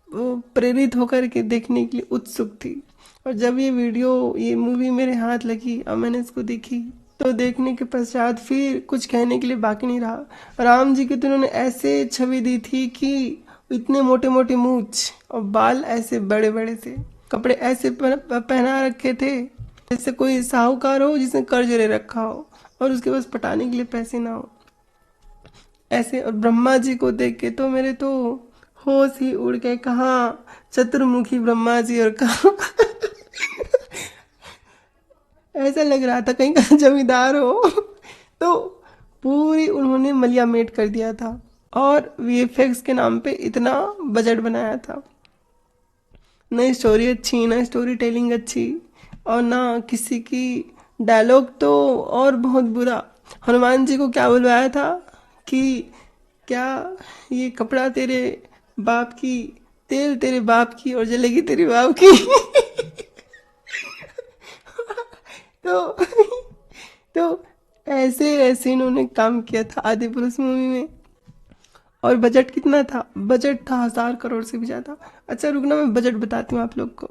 वो प्रेरित होकर के देखने के लिए उत्सुक थी। और जब ये मूवी मेरे हाथ लगी और मैंने इसको देखी, तो देखने के पश्चात फिर कुछ कहने के लिए बाकी नहीं रहा। राम जी की तो उन्होंने ऐसे छवि दी थी कि इतने मोटे मोटे मूछ और बाल ऐसे बड़े बड़े से, कपड़े ऐसे पहना रखे थे जैसे कोई साहूकार हो जिसने कर्ज ले रखा हो और उसके पास पटाने के लिए पैसे ना हो ऐसे। और ब्रह्मा जी को देख के तो मेरे तो होश ही उड़ गए, कहाँ चतुर्मुखी ब्रह्मा जी और कहाँ ऐसा लग रहा था कहीं का जमींदार हो। तो पूरी उन्होंने मलिया मेट कर दिया था, और वीएफएक्स के नाम पे इतना बजट बनाया था। ना स्टोरी अच्छी, ना स्टोरी टेलिंग अच्छी, और ना किसी की डायलॉग तो और बहुत बुरा। हनुमान जी को क्या बुलवाया था कि क्या ये कपड़ा तेरे बाप की, तेल तेरे बाप की और जलेगी तेरी बाप की। तो तो ऐसे ऐसे इन्होंने काम किया था आदि पुरुष मूवी में। और बजट कितना था? बजट था 1000 करोड़ से भी ज्यादा। अच्छा रुकना, मैं बजट बताती हूँ आप लोग को।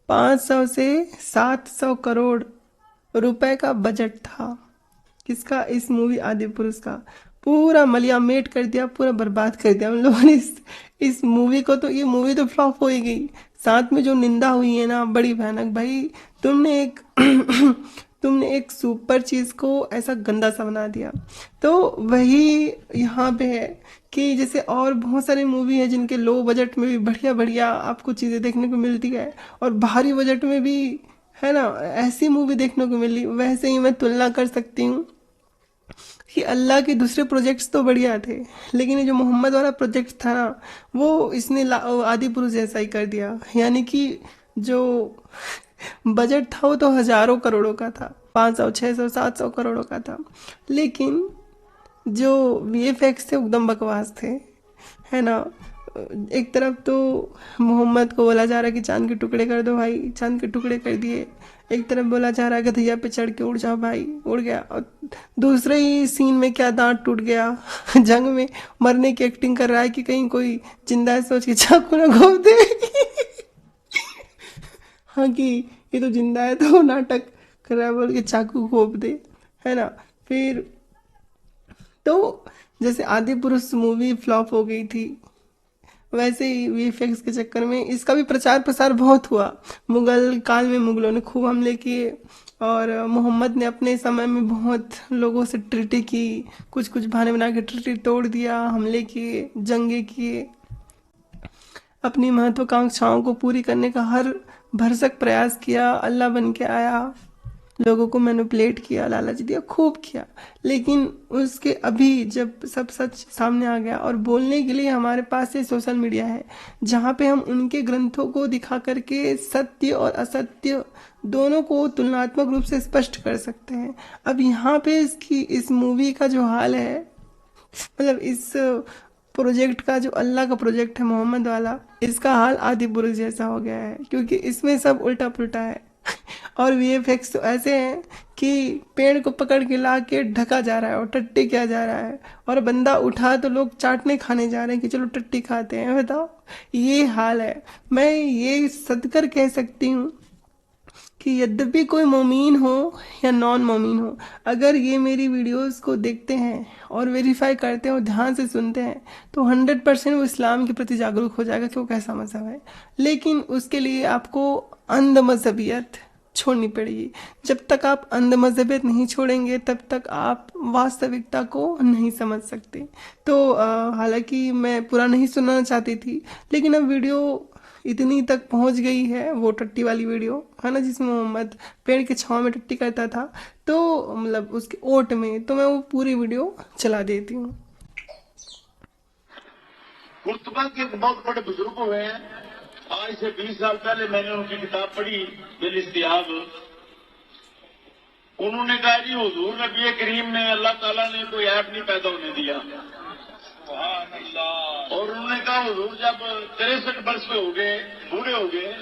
500 से 700 करोड़ रुपए का बजट था। किसका? इस मूवी आदि पुरुष का। पूरा मलिया मेट कर दिया, पूरा बर्बाद कर दिया हम लोगों ने इस मूवी को। तो ये मूवी तो फ्लॉप हो ही गई, साथ में जो निंदा हुई है ना, बड़ी भयानक। भाई तुमने एक तुमने एक सुपर चीज को ऐसा गंदा सा बना दिया। तो वही यहाँ पे है कि जैसे और बहुत सारी मूवी है जिनके लो बजट में भी बढ़िया बढ़िया आपको चीजें देखने को मिलती है, और भारी बजट में भी, है ना, ऐसी मूवी देखने को मिली। वैसे ही मैं तुलना कर सकती हूँ कि अल्लाह के दूसरे प्रोजेक्ट्स तो बढ़िया थे, लेकिन ये जो मोहम्मद वाला प्रोजेक्ट था ना, वो इसने आदि पुरुष जैसा ही कर दिया। यानी कि जो बजट था वो तो हजारों करोड़ों का था, 500 600 700 करोड़ों का था, लेकिन जो वीएफएक्स थे एकदम बकवास थे, है ना। एक तरफ तो मोहम्मद को बोला जा रहा है कि चांद के टुकड़े कर दो भाई, चांद के टुकड़े कर दिए। एक तरफ बोला जा रहा है गधैया पे चढ़ के उड़ जाओ भाई, उड़ गया। और दूसरे ही सीन में क्या दांत टूट गया जंग में मरने की एक्टिंग कर रहा है कि कहीं कोई जिंदा है सोच के चाकू ना घोप दे। हाँ कि ये तो जिंदा है, तो नाटक कर रहा है बोल के चाकू घोप दे, है ना। फिर तो जैसे आदि पुरुष मूवी फ्लॉप हो गई थी, वैसे ही वीएफएक्स के चक्कर में इसका भी प्रचार प्रसार बहुत हुआ। मुगल काल में मुगलों ने खूब हमले किए, और मोहम्मद ने अपने समय में बहुत लोगों से ट्रीटी की, कुछ कुछ बहाने बना के ट्रीटी तोड़ दिया, हमले किए, जंगे किए, अपनी महत्वाकांक्षाओं को पूरी करने का हर भरसक प्रयास किया। अल्लाह बन के आया, लोगों को मैनिपुलेट किया, लालच दिया, खूब किया। लेकिन उसके अभी जब सब सच सामने आ गया, और बोलने के लिए हमारे पास ये सोशल मीडिया है, जहाँ पे हम उनके ग्रंथों को दिखा करके सत्य और असत्य दोनों को तुलनात्मक रूप से स्पष्ट कर सकते हैं। अब यहाँ पे इस मूवी का जो हाल है, मतलब इस प्रोजेक्ट का, जो अल्लाह का प्रोजेक्ट है मोहम्मद वाला, इसका हाल आदि पुरुष जैसा हो गया है, क्योंकि इसमें सब उल्टा पुल्टा है। और वीएफएक्स तो ऐसे हैं कि पेड़ को पकड़ के ला के ढका जा रहा है और टट्टी किया जा रहा है, और बंदा उठा तो लोग चाटने खाने जा रहे हैं कि चलो टट्टी खाते हैं। बताओ, ये हाल है। मैं ये सदकर कह सकती हूँ कि यद्यपि कोई मोमीन हो या नॉन मोमीन हो, अगर ये मेरी वीडियोस को देखते हैं और वेरीफाई करते हैं और ध्यान से सुनते हैं, तो 100% वो इस्लाम के प्रति जागरूक हो जाएगा कि वो कैसा मज़हब है। लेकिन उसके लिए आपको अंध मजहबियत छोड़नी पड़ेगी। जब तक आप अंध मजहबियत नहीं छोड़ेंगे तब तक आप वास्तविकता को नहीं समझ सकते। तो हालांकि मैं पूरा नहीं सुनना चाहती थी, लेकिन अब वीडियो इतनी तक पहुंच गई है, वो टट्टी वाली वीडियो है ना, जिसमें मोहम्मद पेड़ के छांव में टट्टी करता था, तो मतलब उसके ओट में, तो मैं वो पूरी वीडियो चला देती हूँ। कुर्तबा के बहुत बड़े बुजुर्ग हुए हैं। आज से 20 साल पहले मैंने उनकी किताब पढ़ी, बिलिस्तियाब। उन्होंने कहा जी हुजूर नबी करीम में अल्लाह ताला ने कोई ऐप नहीं पैदा होने दिया। और उन्होंने कहा हुजूर जब 63 वर्ष के हो गए, बूढ़े हो गए,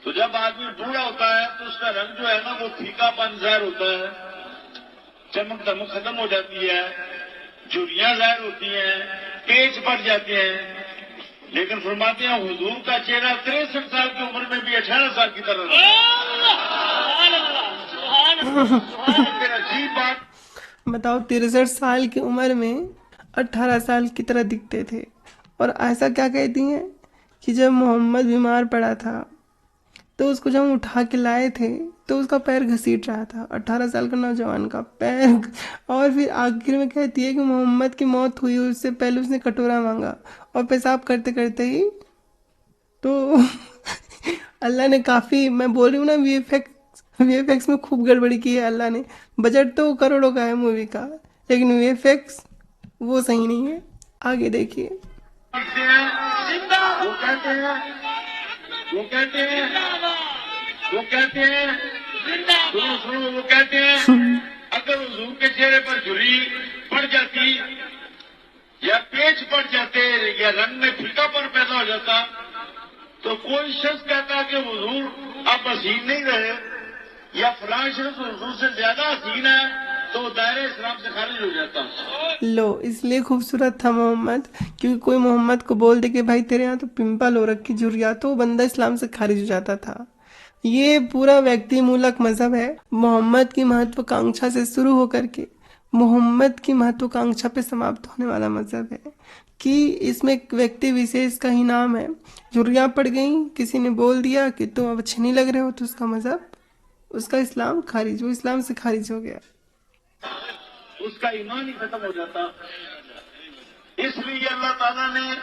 तो जब आदमी बूढ़ा होता है तो उसका रंग जो है ना वो फीकापन ज़ाहिर होता है, चमक दमक खत्म हो जाती है, झुर्रियां ज़ाहिर होती हैं, पेच बढ़ जाते हैं। लेकिन फरमाते हैं हुजूर का चेहरा 63 साल की उम्र में भी 18 साल की तरह अजीब बात। बताओ, 63 साल की उम्र में 18 साल की तरह दिखते थे। और ऐसा क्या कहती हैं कि जब मोहम्मद बीमार पड़ा था तो उसको जब हम उठा के लाए थे तो उसका पैर घसीट रहा था, 18 साल का नौजवान का पैर। और फिर आखिर में कहती है कि मोहम्मद की मौत हुई उससे पहले उसने कटोरा मांगा और पेशाब करते करते ही तो अल्लाह ने काफ़ी, मैं बोल रही हूँ ना, वीएफएक्स में खूब गड़बड़ी की है अल्लाह ने। बजट तो करोड़ों का है मूवी का, लेकिन वीएफएक्स वो सही नहीं है। आगे देखिए। वो कहते हैं अगर हुजूर के चेहरे पर झुर्री पड़ जाती या पेच पड़ जाते या रंग में फीकापन पैदा हो जाता तो कोई शख्स कहता कि हुजूर अब हसीन नहीं रहे, या फलां शख्स हुजूर से ज्यादा हसीन है, तो दायरे इस्लाम से खारिज हो जाता। लो, इसलिए खूबसूरत था मोहम्मद, क्योंकि कोई मोहम्मद को बोल दे कि भाई तेरे यहाँ तो पिंपल हो रखी झुर्रियाँ, तो बंदा इस्लाम से खारिज हो जाता था। ये पूरा व्यक्ति मूलक मजहब है। मोहम्मद की महत्वाकांक्षा से शुरू होकर के मोहम्मद की महत्वाकांक्षा पे समाप्त होने वाला मजहब है कि इसमें एक व्यक्ति विशेष का ही नाम है। झुर्रियाँ पड़ गई, किसी ने बोल दिया कि तुम अब अच्छे नहीं लग रहे हो, तो उसका मजहब, उसका इस्लाम खारिज, वो इस्लाम से खारिज हो गया, उसका ईमान ही खत्म हो जाता। इसलिए अल्लाह ताला ने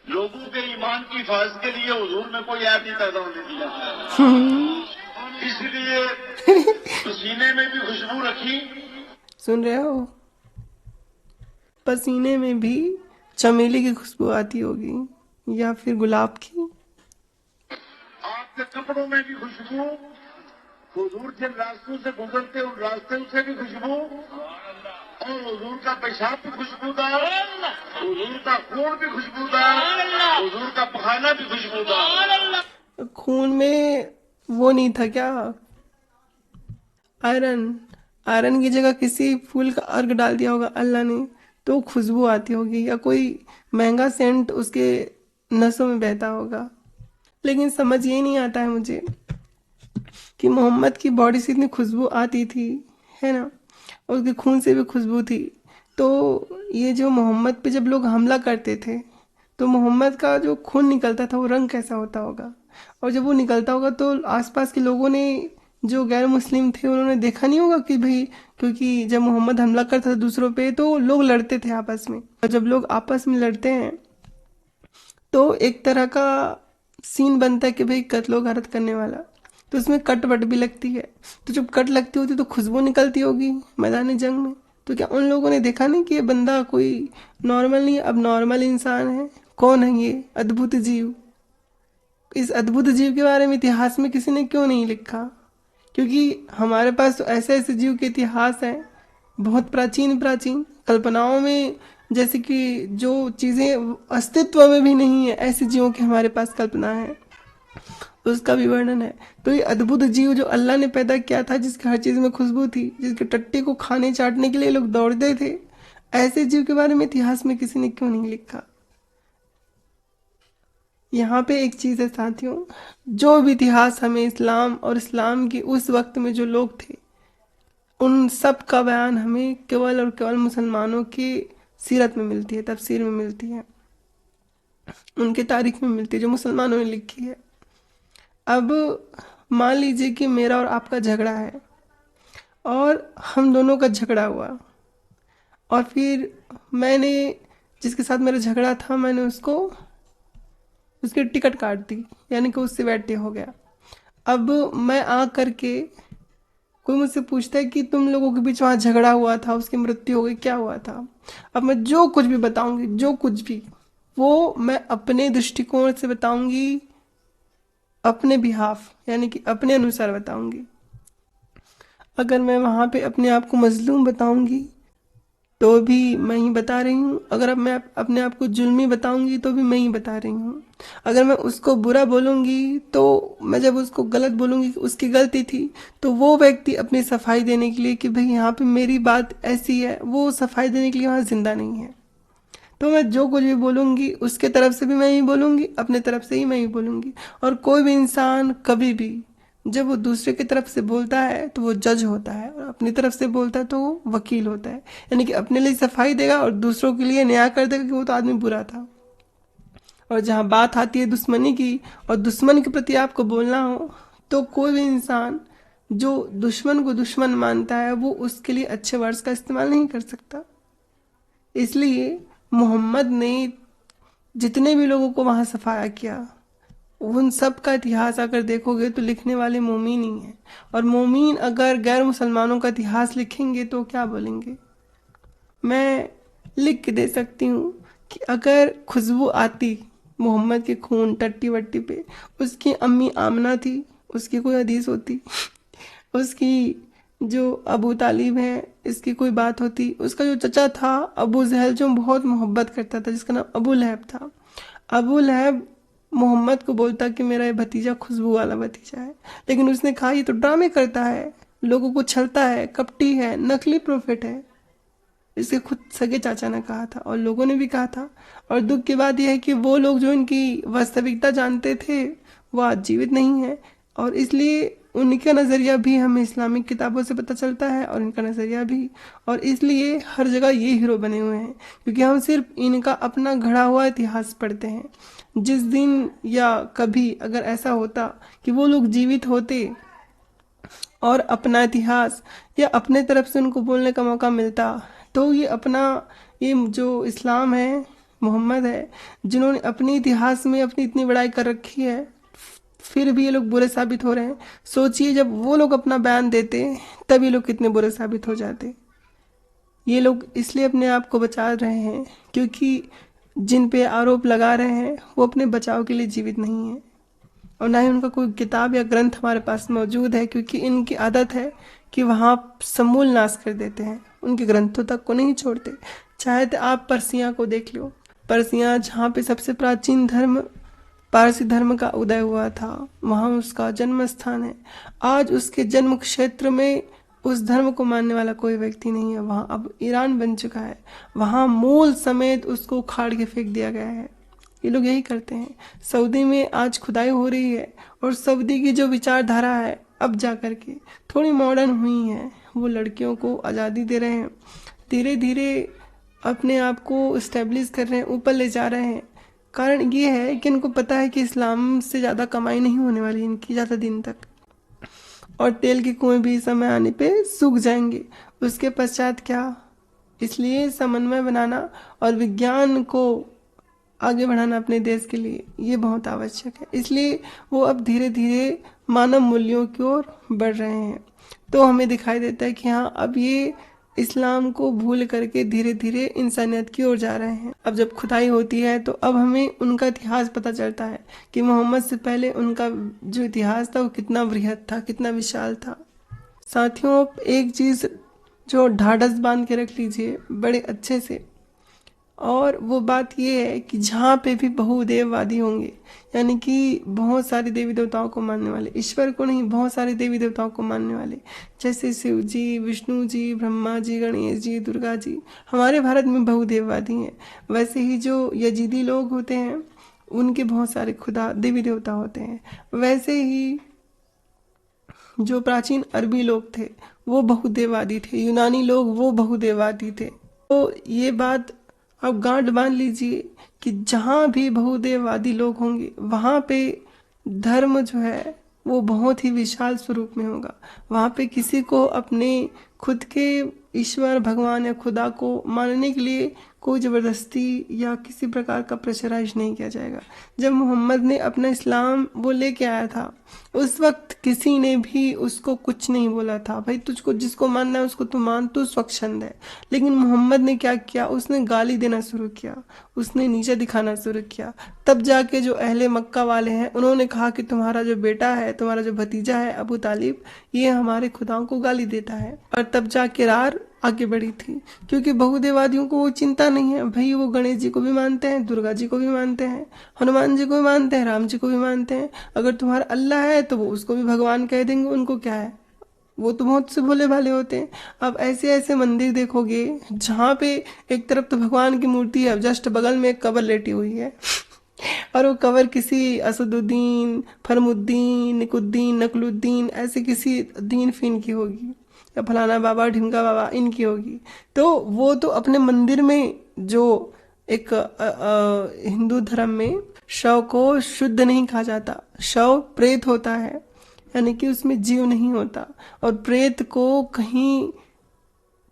लोगों के ईमान की हिफाजत के लिए हुजूर में कोई ऐप नहीं पैदा होने दिया। इसलिए पसीने में भी खुशबू रखी। सुन रहे हो? पसीने में भी चमेली की खुशबू आती होगी या फिर गुलाब की। आपके कपड़ों में भी खुशबू, हुजूर जिन रास्तों से गुजरते उन रास्तों से भी खुशबू, और हुजूर का पेशाब भी खुशबूदार, हुजूर का खून भी खुशबूदार, हुजूर का पखाना भी खुशबूदार। खून में वो नहीं था क्या, आयरन की जगह किसी फूल का अर्क डाल दिया होगा अल्लाह ने, तो खुशबू आती होगी, या कोई महंगा सेंट उसके नसों में बहता होगा। लेकिन समझ ये नहीं आता है मुझे कि मोहम्मद की बॉडी से इतनी खुशबू आती थी, है ना, और उसके खून से भी खुशबू थी, तो ये जो मोहम्मद पे जब लोग हमला करते थे तो मोहम्मद का जो खून निकलता था वो रंग कैसा होता होगा, और जब वो निकलता होगा तो आसपास के लोगों ने, जो गैर मुस्लिम थे, उन्होंने देखा नहीं होगा कि भाई, क्योंकि जब मोहम्मद हमला करता था दूसरों पे तो लोग लड़ते थे आपस में, और जब लोग आपस में लड़ते हैं तो एक तरह का सीन बनता है कि भाई कत्लो गारत करने वाला, तो उसमें कट वट भी लगती है। तो जब कट लगती होती तो खुशबू निकलती होगी मैदान जंग में। तो क्या उन लोगों ने देखा नहीं कि ये बंदा कोई नॉर्मल नहीं, अब नॉर्मल इंसान है? कौन है ये अद्भुत जीव? इस अद्भुत जीव के बारे में इतिहास में किसी ने क्यों नहीं लिखा? क्योंकि हमारे पास तो ऐसे ऐसे जीव के इतिहास हैं, बहुत प्राचीन कल्पनाओं में, जैसे कि जो चीज़ें अस्तित्व में भी नहीं है, ऐसे जीवों की हमारे पास कल्पना है। उसका भी वर्णन है। तो ये अद्भुत जीव जो अल्लाह ने पैदा किया था, जिसकी हर चीज़ में खुशबू थी, जिसके टट्टी को खाने चाटने के लिए लोग दौड़ते थे, ऐसे जीव के बारे में इतिहास में किसी ने क्यों नहीं लिखा। यहाँ पे एक चीज़ है साथियों, जो भी इतिहास हमें इस्लाम और इस्लाम के उस वक्त में जो लोग थे, उन सब का बयान हमें केवल और केवल मुसलमानों की सीरत में मिलती है, तफसीर में मिलती है, उनके तारीख में मिलती है जो मुसलमानों ने लिखी है। अब मान लीजिए कि मेरा और आपका झगड़ा है और हम दोनों का झगड़ा हुआ, और फिर मैंने जिसके साथ मेरा झगड़ा था, मैंने उसको उसकी टिकट काट दी, यानी कि उससे बैठे हो गया। अब मैं आ करके कोई मुझसे पूछता है कि तुम लोगों के बीच वहाँ झगड़ा हुआ था, उसकी मृत्यु हो गई, क्या हुआ था। अब मैं जो कुछ भी बताऊंगी, जो कुछ भी, वो मैं अपने दृष्टिकोण से बताऊंगी, अपने बिहाफ यानी कि अपने अनुसार बताऊंगी। अगर मैं वहाँ पे अपने आप को मजलूम बताऊंगी तो भी मैं ही बता रही हूँ, अगर अब मैं अपने आप को जुल्मी बताऊंगी तो भी मैं ही बता रही हूँ। अगर मैं उसको बुरा बोलूंगी तो मैं जब उसको गलत बोलूंगी कि उसकी गलती थी, तो वो व्यक्ति अपनी सफाई देने के लिए कि भाई यहाँ पे मेरी बात ऐसी है, वो सफाई देने के लिए वहाँ जिंदा नहीं है। तो मैं जो कुछ भी बोलूंगी उसके तरफ से भी मैं ही बोलूंगी, अपने तरफ से ही मैं ही बोलूंगी। और कोई भी इंसान कभी भी जब वो दूसरे की तरफ से बोलता है तो वो जज होता है, और अपनी तरफ से बोलता है तो वो वकील होता है, यानी कि अपने लिए सफाई देगा और दूसरों के लिए न्याय कर देगा कि वो तो आदमी बुरा था। और जहाँ बात आती है दुश्मनी की, और दुश्मन के प्रति आपको बोलना हो, तो कोई भी इंसान जो दुश्मन को दुश्मन मानता है वो उसके लिए अच्छे वर्ड्स का इस्तेमाल नहीं कर सकता। इसलिए मोहम्मद ने जितने भी लोगों को वहाँ सफाया किया, उन सब का इतिहास अगर देखोगे तो लिखने वाले मोमीन ही हैं। और मोमीन अगर गैर मुसलमानों का इतिहास लिखेंगे तो क्या बोलेंगे। मैं लिख के दे सकती हूँ कि अगर खुशबू आती मोहम्मद के खून टट्टी वट्टी पे, उसकी अम्मी आमना थी, उसकी कोई हदीस होती, उसकी जो अबू तालिब है इसकी कोई बात होती, उसका जो चचा था अबू जहल जो बहुत मोहब्बत करता था, जिसका नाम अबू लहब था, अबू लहब मोहम्मद को बोलता कि मेरा ये भतीजा खुशबू वाला भतीजा है, लेकिन उसने कहा ये तो ड्रामे करता है, लोगों को छलता है, कपटी है, नकली प्रोफेट है। इसके खुद सगे चाचा ने कहा था और लोगों ने भी कहा था। और दुख की बात यह है कि वो लोग जो इनकी वास्तविकता जानते थे वो आज जीवित नहीं है, और इसलिए उनका नज़रिया भी हमें इस्लामिक किताबों से पता चलता है, और इनका नज़रिया भी। और इसलिए हर जगह ये हीरो बने हुए हैं, क्योंकि हम सिर्फ इनका अपना घड़ा हुआ इतिहास पढ़ते हैं। जिस दिन या कभी अगर ऐसा होता कि वो लोग जीवित होते और अपना इतिहास या अपने तरफ से उनको बोलने का मौका मिलता, तो ये अपना ये जो इस्लाम है, मोहम्मद है, जिन्होंने अपने इतिहास में अपनी इतनी बड़ाई कर रखी है, फिर भी ये लोग बुरे साबित हो रहे हैं। सोचिए जब वो लोग अपना बयान देते तब ये लोग कितने बुरे साबित हो जाते। ये लोग इसलिए अपने आप को बचा रहे हैं क्योंकि जिन पे आरोप लगा रहे हैं वो अपने बचाव के लिए जीवित नहीं है, और ना ही उनका कोई किताब या ग्रंथ हमारे पास मौजूद है, क्योंकि इनकी आदत है कि वहाँ समूल नाश कर देते हैं, उनके ग्रंथों तक को नहीं छोड़ते। चाहे तो आप पर्सिया को देख लो, पर्सिया जहाँ पे सबसे प्राचीन धर्म पारसी धर्म का उदय हुआ था, वहाँ उसका जन्म स्थान है। आज उसके जन्म क्षेत्र में उस धर्म को मानने वाला कोई व्यक्ति नहीं है। वहाँ अब ईरान बन चुका है, वहाँ मूल समेत उसको उखाड़ के फेंक दिया गया है। ये लोग यही करते हैं। सऊदी में आज खुदाई हो रही है, और सऊदी की जो विचारधारा है अब जा कर के थोड़ी मॉडर्न हुई है, वो लड़कियों को आज़ादी दे रहे हैं, धीरे धीरे अपने आप को इस्टेब्लिश कर रहे हैं, ऊपर ले जा रहे हैं। कारण ये है कि इनको पता है कि इस्लाम से ज़्यादा कमाई नहीं होने वाली इनकी ज़्यादा दिन तक, और तेल के कुएं भी समय आने पे सूख जाएंगे। उसके पश्चात क्या, इसलिए समन्वय बनाना और विज्ञान को आगे बढ़ाना अपने देश के लिए ये बहुत आवश्यक है। इसलिए वो अब धीरे धीरे मानव मूल्यों की ओर बढ़ रहे हैं। तो हमें दिखाई देता है कि हाँ, अब ये इस्लाम को भूल करके धीरे धीरे इंसानियत की ओर जा रहे हैं। अब जब खुदाई होती है तो अब हमें उनका इतिहास पता चलता है कि मोहम्मद से पहले उनका जो इतिहास था वो कितना वृहद था, कितना विशाल था। साथियों, एक चीज़ जो ढाढ़स बांध के रख लीजिए बड़े अच्छे से, और वो बात ये है कि जहाँ पे भी बहुदेववादी होंगे, यानी कि बहुत सारे देवी देवताओं को मानने वाले, ईश्वर को नहीं बहुत सारे देवी देवताओं को मानने वाले, जैसे शिव जी, विष्णु जी, ब्रह्मा जी, गणेश जी, दुर्गा जी, हमारे भारत में बहुदेववादी हैं। वैसे ही जो यजीदी लोग होते हैं उनके बहुत सारे खुदा देवी देवता होते हैं। वैसे ही जो प्राचीन अरबी लोग थे वो बहुदेववादी थे, यूनानी लोग वो बहुदेववादी थे। तो ये बात आप गांठ बांध लीजिए कि जहाँ भी बहुदेववादी लोग होंगे वहाँ पे धर्म जो है वो बहुत ही विशाल स्वरूप में होगा। वहाँ पे किसी को अपने खुद के ईश्वर भगवान या खुदा को मानने के लिए कोई ज़बरदस्ती या किसी प्रकार का प्रेशराइज नहीं किया जाएगा। जब मोहम्मद ने अपना इस्लाम वो लेके आया था उस वक्त किसी ने भी उसको कुछ नहीं बोला था, भाई तुझको जिसको मानना है उसको तू मान, तू स्वच्छंद है। लेकिन मोहम्मद ने क्या किया, उसने गाली देना शुरू किया, उसने नीचे दिखाना शुरू किया। तब जाके जो अहले मक्का वाले हैं उन्होंने कहा कि तुम्हारा जो बेटा है, तुम्हारा जो भतीजा है अबू तालिब, ये हमारे खुदाओं को गाली देता है। और तब जाके रार आगे बढ़ी थी, क्योंकि बहुदेववादियों को वो चिंता नहीं है, भाई वो गणेश जी को भी मानते हैं, दुर्गा जी को भी मानते हैं, हनुमान जी को भी मानते हैं, राम जी को भी मानते हैं। अगर तुम्हारा अल्लाह है तो वो उसको भी भगवान कह देंगे, उनको क्या है, वो तो बहुत से भोले भाले होते हैं। अब ऐसे ऐसे मंदिर देखोगे जहाँ पे एक तरफ तो भगवान की मूर्ति है, जस्ट बगल में एक कब्र लेटी हुई है और वो कब्र किसी असदुद्दीन, फरमुद्दीन, निकुद्दीन, नकलुद्दीन ऐसे किसी दीन फिन की होगी, या फलाना बाबा ढिमका बाबा इनकी होगी। तो वो तो अपने मंदिर में जो एक हिंदू धर्म में शव को शुद्ध नहीं कहा जाता, शव प्रेत होता है, यानी कि उसमें जीव नहीं होता, और प्रेत को कहीं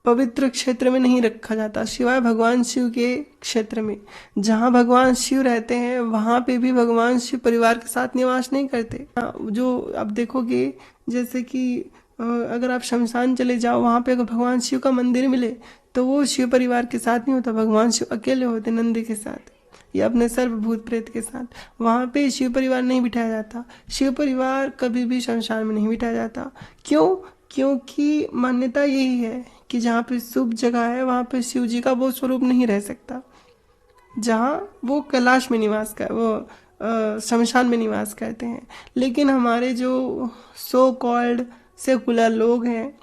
पवित्र क्षेत्र में नहीं रखा जाता सिवाय भगवान शिव के क्षेत्र में। जहाँ भगवान शिव रहते हैं वहाँ पे भी भगवान शिव परिवार के साथ निवास नहीं करते। जो आप देखोगे जैसे कि अगर आप शमशान चले जाओ, वहाँ पे अगर भगवान शिव का मंदिर मिले तो वो शिव परिवार के साथ नहीं होता, भगवान शिव अकेले होते नंदी के साथ या अपने सर्वभूत प्रेत के साथ। वहाँ पे शिव परिवार नहीं बिठाया जाता, शिव परिवार कभी भी शमशान में नहीं बिठाया जाता। क्यों? क्योंकि मान्यता यही है कि जहाँ पे शुभ जगह है वहाँ पे शिव जी का वो स्वरूप नहीं रह सकता, जहाँ वो कैलाश में निवास कर वो शमशान में निवास करते हैं। लेकिन हमारे जो सो कॉल्ड सेकुलर लोग हैं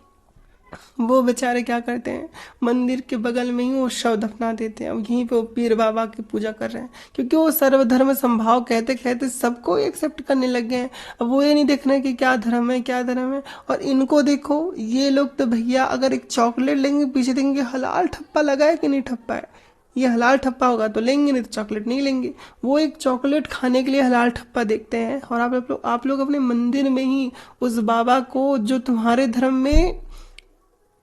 वो बेचारे क्या करते हैं, मंदिर के बगल में ही वो शव दफना देते हैं, अब यहीं पे वो पीर बाबा की पूजा कर रहे हैं, क्योंकि वो सर्वधर्म संभाव कहते कहते सबको एक्सेप्ट करने लग गए हैं। अब वो ये नहीं देख रहे कि क्या धर्म है क्या धर्म है। और इनको देखो, ये लोग तो भैया अगर एक चॉकलेट लेंगे पीछे देखेंगे हलाल ठप्पा लगा है कि नहीं ठप्पा है, ये हलाल ठप्पा होगा तो लेंगे, नहीं तो चॉकलेट नहीं लेंगे। वो एक चॉकलेट खाने के लिए हलाल ठप्पा देखते हैं। और आप लोग अपने मंदिर में ही उस बाबा को जो तुम्हारे धर्म में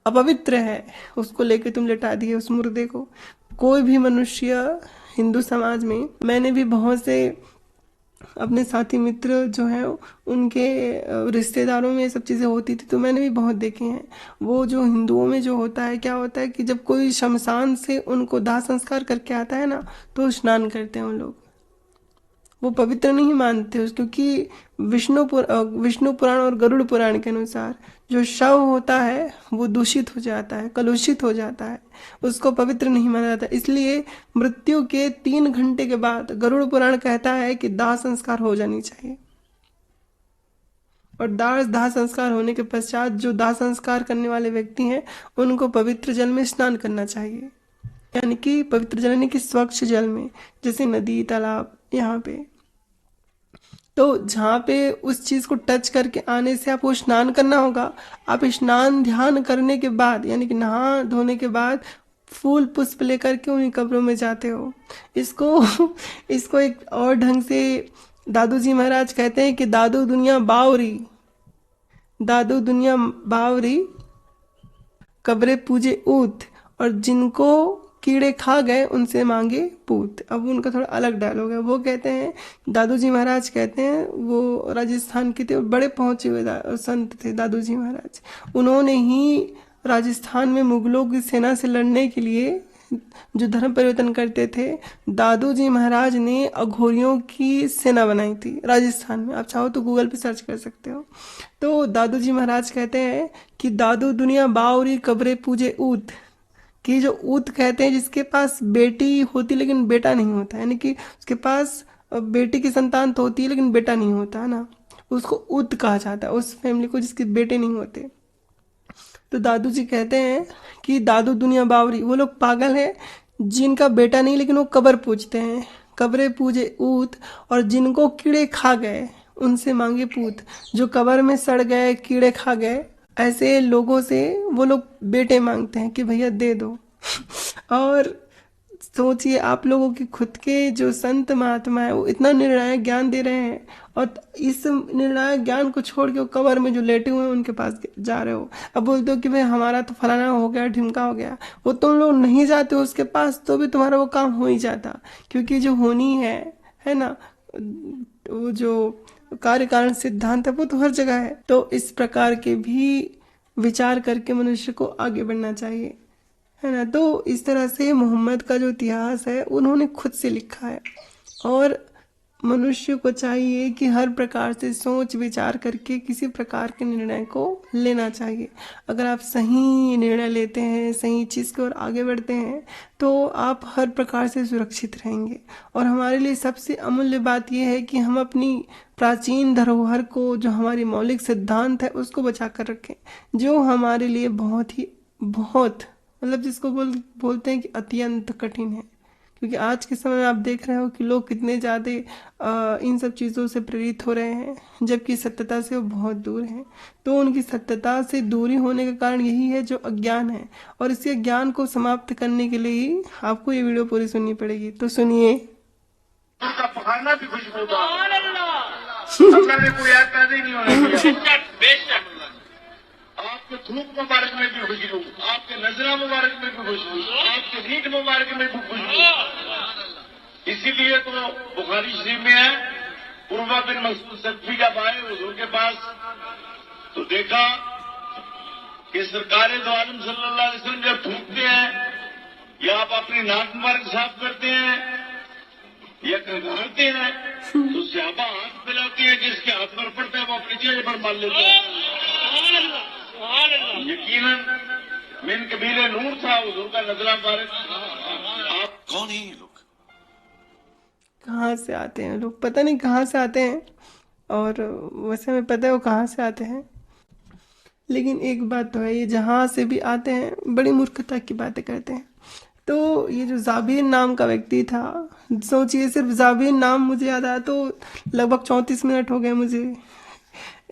अपवित्र है उसको लेके तुम लिटा दिए उस मुर्दे को। कोई भी मनुष्य हिंदू समाज में, मैंने भी बहुत से अपने साथी मित्र जो हैं उनके रिश्तेदारों में ये सब चीज़ें होती थी तो मैंने भी बहुत देखे हैं। वो जो हिंदुओं में जो होता है, क्या होता है कि जब कोई शमशान से उनको दाह संस्कार करके आता है ना तो स्नान करते हैं उन लोग, वो पवित्र नहीं मानते उसको, क्योंकि विष्णु पुराण और गरुड़ पुराण के अनुसार जो शव होता है वो दूषित हो जाता है, कलुषित हो जाता है, उसको पवित्र नहीं माना जाता। इसलिए मृत्यु के 3 घंटे के बाद गरुड़ पुराण कहता है कि दाह संस्कार हो जानी चाहिए, और दाह संस्कार होने के पश्चात जो दाह संस्कार करने वाले व्यक्ति हैं उनको पवित्र जल में स्नान करना चाहिए, यानी कि पवित्र जल यानी कि स्वच्छ जल में, जैसे नदी तालाब यहाँ पे। तो जहाँ पे उस चीज़ को टच करके आने से आपको स्नान करना होगा। आप स्नान ध्यान करने के बाद यानी कि नहा धोने के बाद फूल पुष्प लेकर के उन्हीं कब्रों में जाते हो। इसको एक और ढंग से दादू जी महाराज कहते हैं कि दादू दुनिया बावरी कब्रें पूजे ऊत, और जिनको कीड़े खा गए उनसे मांगे पूत। अब उनका थोड़ा अलग डायलॉग है। वो कहते हैं, दादू जी महाराज कहते हैं, वो राजस्थान के थे, बड़े पहुंचे हुए संत थे दादू जी महाराज। उन्होंने ही राजस्थान में मुगलों की सेना से लड़ने के लिए जो धर्म परिवर्तन करते थे, दादू जी महाराज ने अघोरियों की सेना बनाई थी राजस्थान में। आप चाहो तो गूगल पे सर्च कर सकते हो। तो दादू जी महाराज कहते हैं कि दादू दुनिया बावरी कब्रे पूजे ऊत, कि जो ऊत कहते हैं जिसके पास बेटी होती लेकिन बेटा नहीं होता, यानी कि उसके पास बेटी की संतान तो होती है लेकिन बेटा नहीं होता है ना, उसको ऊत कहा जाता है उस फैमिली को जिसके बेटे नहीं होते। तो दादू जी कहते हैं कि दादू दुनिया बावरी, वो लोग पागल हैं जिनका बेटा नहीं लेकिन वो कब्र पूजते हैं, कब्रें पूजे ऊत, और जिनको कीड़े खा गए उनसे मांगे पूत, जो कब्र में सड़ गए कीड़े खा गए ऐसे लोगों से वो लोग बेटे मांगते हैं कि भैया दे दो। और सोचिए आप लोगों के खुद के जो संत महात्मा है वो इतना निर्णायक ज्ञान दे रहे हैं, और इस निर्णायक ज्ञान को छोड़ के वो कब्र में जो लेटे हुए हैं उनके पास जा रहे हो। अब बोलते हो कि भाई हमारा तो फलाना हो गया ढिमका हो गया, वो तुम लोग नहीं जाते हो उसके पास तो भी तुम्हारा वो काम हो ही जाता, क्योंकि जो होनी है ना, वो जो कार्य कारण सिद्धांत है वो तो हर जगह है। तो इस प्रकार के भी विचार करके मनुष्य को आगे बढ़ना चाहिए, है ना। तो इस तरह से मोहम्मद का जो इतिहास है उन्होंने खुद से लिखा है, और मनुष्य को चाहिए कि हर प्रकार से सोच विचार करके किसी प्रकार के निर्णय को लेना चाहिए। अगर आप सही निर्णय लेते हैं, सही चीज़ की ओर आगे बढ़ते हैं, तो आप हर प्रकार से सुरक्षित रहेंगे। और हमारे लिए सबसे अमूल्य बात यह है कि हम अपनी प्राचीन धरोहर को, जो हमारी मौलिक सिद्धांत है, उसको बचा कर रखें, जो हमारे लिए बहुत मतलब जिसको बोलते हैं कि अत्यंत कठिन है। क्योंकि आज के समय में आप देख रहे हो कि लोग कितने ज़्यादा इन सब चीज़ों से प्रेरित हो रहे हैं, जबकि सत्यता से वो बहुत दूर हैं। तो उनकी सत्यता से दूरी होने का कारण यही है जो अज्ञान है, और इसी अज्ञान को समाप्त करने के लिए ही आपको ये वीडियो पूरी सुननी पड़ेगी। तो सुनिए। उनका पखाना भी खुशबूदार, अल्लाह ने कोई ऐसा पैदा ही नहीं होने दिया। बेशक आपके थूक मुबारक में भी खुशबू, आपके नजरा मुबारक में भी खुशबू, आपके नीट मुबारक में भी खुशबू। इसीलिए तो बुखारी शरीफ में है, उर्वा बिन मसूद सख्फी जब आए हुजूर के पास तो देखा कि सरकार दो आलम सल्लल्लाहु अलैहि वसल्लम जब थूकते हैं या आप अपनी नाक मुबारक साफ करते हैं या खंगालते हैं तो सहाबा हाथ मिलाते हैं, जिसके हाथ पर पड़ता है वो अपनी चेहरे पर मार लेते हैं। यकीनन मिन कबीले नूर था हुजूर का नजरा मुबारक। आप कौन है ये लोग, कहाँ से आते हैं लोग, पता नहीं कहाँ से आते हैं, और वैसे हमें पता है वो कहाँ से आते हैं, लेकिन एक बात तो है, ये जहाँ से भी आते हैं बड़ी मूर्खता की बातें करते हैं। तो ये जो जाबिर नाम का व्यक्ति था, सोचिए सिर्फ जाबिर नाम मुझे याद आया तो लगभग 34 मिनट हो गए मुझे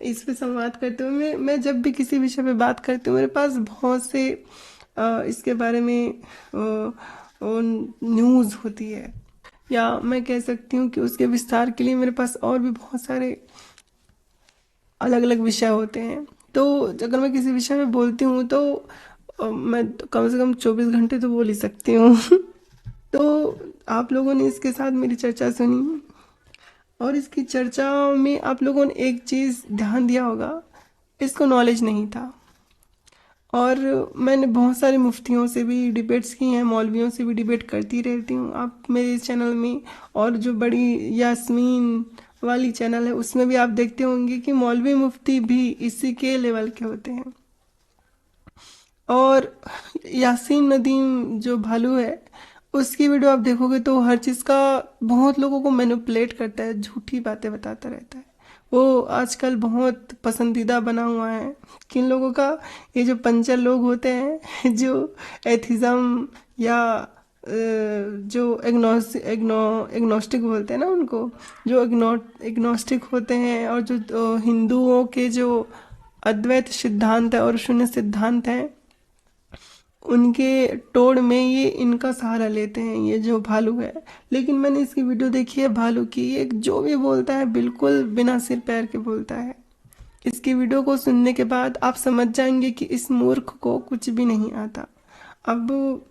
इस पे संवाद करते हुए। मैं जब भी किसी विषय पे बात करती हूँ मेरे पास बहुत से इसके बारे में न्यूज़ होती है, या मैं कह सकती हूँ कि उसके विस्तार के लिए मेरे पास और भी बहुत सारे अलग अलग विषय होते हैं। तो अगर मैं किसी विषय में बोलती हूँ तो मैं तो कम से कम 24 घंटे तो बोल ही सकती हूँ। तो आप लोगों ने इसके साथ मेरी चर्चा सुनी, और इसकी चर्चा में आप लोगों ने एक चीज़ ध्यान दिया होगा, इसको नॉलेज नहीं था। और मैंने बहुत सारे मुफ्तियों से भी डिबेट्स की हैं, मौलवियों से भी डिबेट करती रहती हूँ। आप मेरे इस चैनल में, और जो बड़ी यास्मीन वाली चैनल है उसमें भी आप देखते होंगे कि मौलवी मुफ्ती भी इसी के लेवल के होते हैं। और यासीन नदीम जो भालू है उसकी वीडियो आप देखोगे तो हर चीज़ का बहुत लोगों को मैनिपुलेट करता है, झूठी बातें बताता रहता है। वो आजकल बहुत पसंदीदा बना हुआ है किन लोगों का, ये जो पंचर लोग होते हैं, जो एथिज़म या जो एग्नोस्टिक बोलते हैं ना उनको, जो एग्नोस्टिक होते हैं, और जो हिंदुओं के जो अद्वैत सिद्धांत है और शून्य सिद्धांत है उनके टोड़ में ये इनका सहारा लेते हैं, ये जो भालू है। लेकिन मैंने इसकी वीडियो देखी है भालू की, ये जो भी बोलता है बिल्कुल बिना सिर पैर के बोलता है। इसकी वीडियो को सुनने के बाद आप समझ जाएंगे कि इस मूर्ख को कुछ भी नहीं आता। अब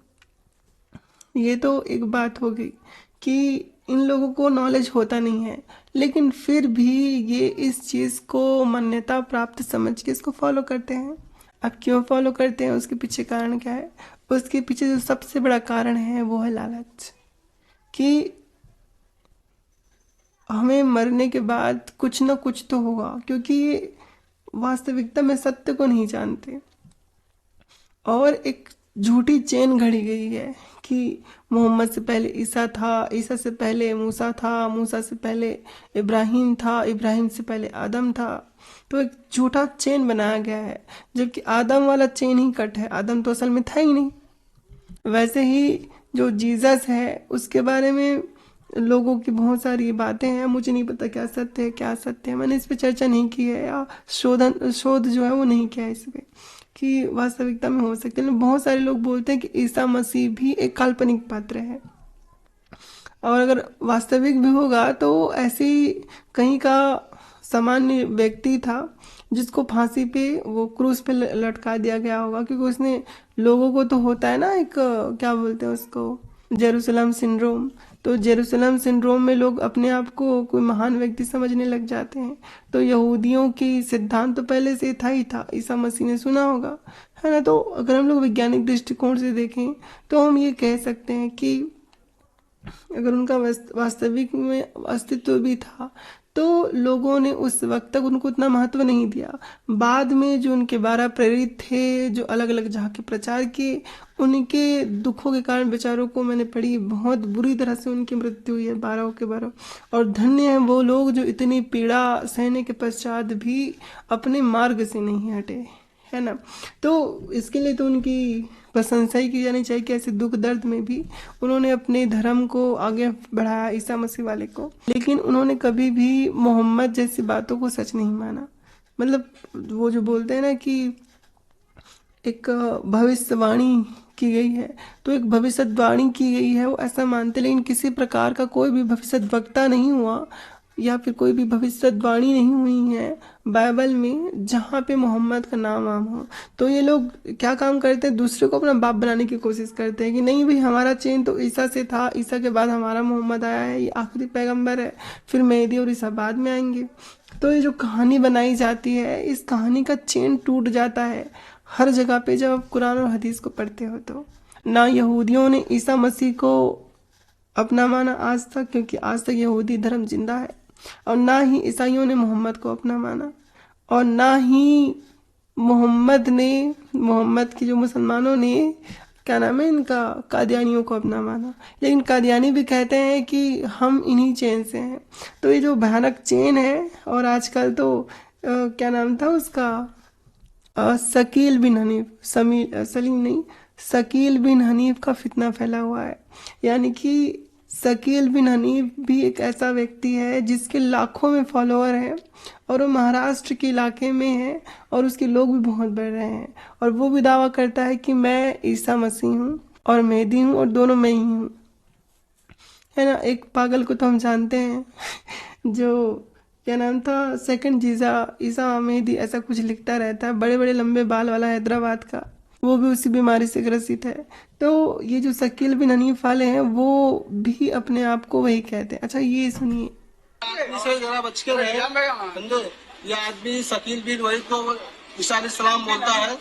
ये तो एक बात हो गई कि इन लोगों को नॉलेज होता नहीं है, लेकिन फिर भी ये इस चीज़ को मान्यता प्राप्त समझ के इसको फॉलो करते हैं। अब क्यों फॉलो करते हैं, उसके पीछे कारण क्या है? उसके पीछे जो सबसे बड़ा कारण है वो है लालच, कि हमें मरने के बाद कुछ ना कुछ तो होगा, क्योंकि वास्तविकता में सत्य को नहीं जानते। और एक झूठी चेन घड़ी गई है कि मोहम्मद से पहले ईसा था, ईसा से पहले मूसा था, मूसा से पहले इब्राहिम था, इब्राहिम से पहले आदम था। तो एक झूठा चेन बनाया गया है, जबकि आदम वाला चेन ही कट है, आदम तो असल में था ही नहीं। वैसे ही जो जीसस है उसके बारे में लोगों की बहुत सारी बातें हैं, मुझे नहीं पता क्या सत्य है क्या असत्य है, मैंने इस पे चर्चा नहीं की है या शोध जो है वो नहीं किया है इस पे कि वास्तविकता में हो सकती है। लेकिन बहुत सारे लोग बोलते हैं कि ईसा मसीह भी एक काल्पनिक पात्र है, और अगर वास्तविक भी होगा तो ऐसे ही कहीं का सामान्य व्यक्ति था जिसको फांसी पे वो क्रूस पे लटका दिया गया होगा, क्योंकि उसने लोगों को, तो होता है ना एक क्या बोलते हैं उसको, जेरूसलम सिंड्रोम। तो जेरूसलम सिंड्रोम में लोग अपने आप को कोई महान व्यक्ति समझने लग जाते हैं। तो यहूदियों की सिद्धांत तो पहले से था ही था, ईसा मसीह ने सुना होगा, है ना। तो अगर हम लोग वैज्ञानिक दृष्टिकोण से देखें तो हम ये कह सकते हैं कि अगर उनका वास्तविक में अस्तित्व भी था तो लोगों ने उस वक्त तक उनको उतना महत्व नहीं दिया। बाद में जो उनके 12 प्रेरित थे जो अलग अलग जगह के प्रचार किए, उनके दुखों के कारण बेचारों को मैंने पढ़ी, बहुत बुरी तरह से उनकी मृत्यु हुई है 12 के 12। और धन्य हैं वो लोग जो इतनी पीड़ा सहने के पश्चात भी अपने मार्ग से नहीं हटे, है ना। तो इसके लिए तो उनकी प्रशंसा ही की जानी चाहिए कि ऐसे दुख दर्द में भी उन्होंने अपने धर्म को आगे बढ़ाया, ईसा मसीह वाले को। लेकिन उन्होंने कभी भी मोहम्मद जैसी बातों को सच नहीं माना। मतलब वो जो बोलते हैं ना कि एक भविष्यवाणी की गई है, तो एक भविष्यवाणी की गई है वो ऐसा मानते, लेकिन किसी प्रकार का कोई भी भविष्यवक्ता नहीं हुआ या फिर कोई भी भविष्यवाणी नहीं हुई है बाइबल में जहाँ पे मोहम्मद का नाम आम हो। तो ये लोग क्या काम करते हैं, दूसरे को अपना बाप बनाने की कोशिश करते हैं कि नहीं भाई हमारा चेन तो ईसा से था, ईसा के बाद हमारा मोहम्मद आया है, ये आखिरी पैगंबर है, फिर मेहदी और ईसा बाद में आएंगे। तो ये जो कहानी बनाई जाती है, इस कहानी का चेन टूट जाता है हर जगह पे जब आप कुरान और हदीस को पढ़ते हो। तो ना यहूदियों ने ईसा मसीह को अपना माना आज तक, क्योंकि आज तक यहूदी धर्म जिंदा है, और ना ही ईसाइयों ने मोहम्मद को अपना माना, और ना ही मोहम्मद की जो मुसलमानों ने क्या नाम है इनका, कादियानियों को अपना माना। लेकिन कादियानी भी कहते हैं कि हम इन्हीं चेन से हैं। तो ये जो भयानक चेन है, और आजकल तो क्या नाम था उसका, शकील बिन हनीफ, सलीम नहीं, शकील बिन हनीफ का फितना फैला हुआ है। यानी कि शकील बिन हनीफ भी एक ऐसा व्यक्ति है जिसके लाखों में फॉलोअर हैं, और वो महाराष्ट्र के इलाके में है, और उसके लोग भी बहुत बढ़ रहे हैं, और वो भी दावा करता है कि मैं ईसा मसीह हूँ और मेहदी हूँ, और दोनों मैं ही हूँ, है ना। एक पागल को तो हम जानते हैं जो क्या नाम था, सेकंड ईसा मेहदी ऐसा कुछ लिखता रहता है, बड़े बड़े लंबे बाल वाला, हैदराबाद का, वो भी उसी बीमारी से ग्रसित है। तो ये जो शकील बिन हनीफ वाले हैं वो भी अपने आप को वही कहते हैं। अच्छा ये सुनिए, से जरा बच के रहे, समझे। ये आदमी शकील बिन वहीद को ईसा अलैहिस्सलाम बोलता है,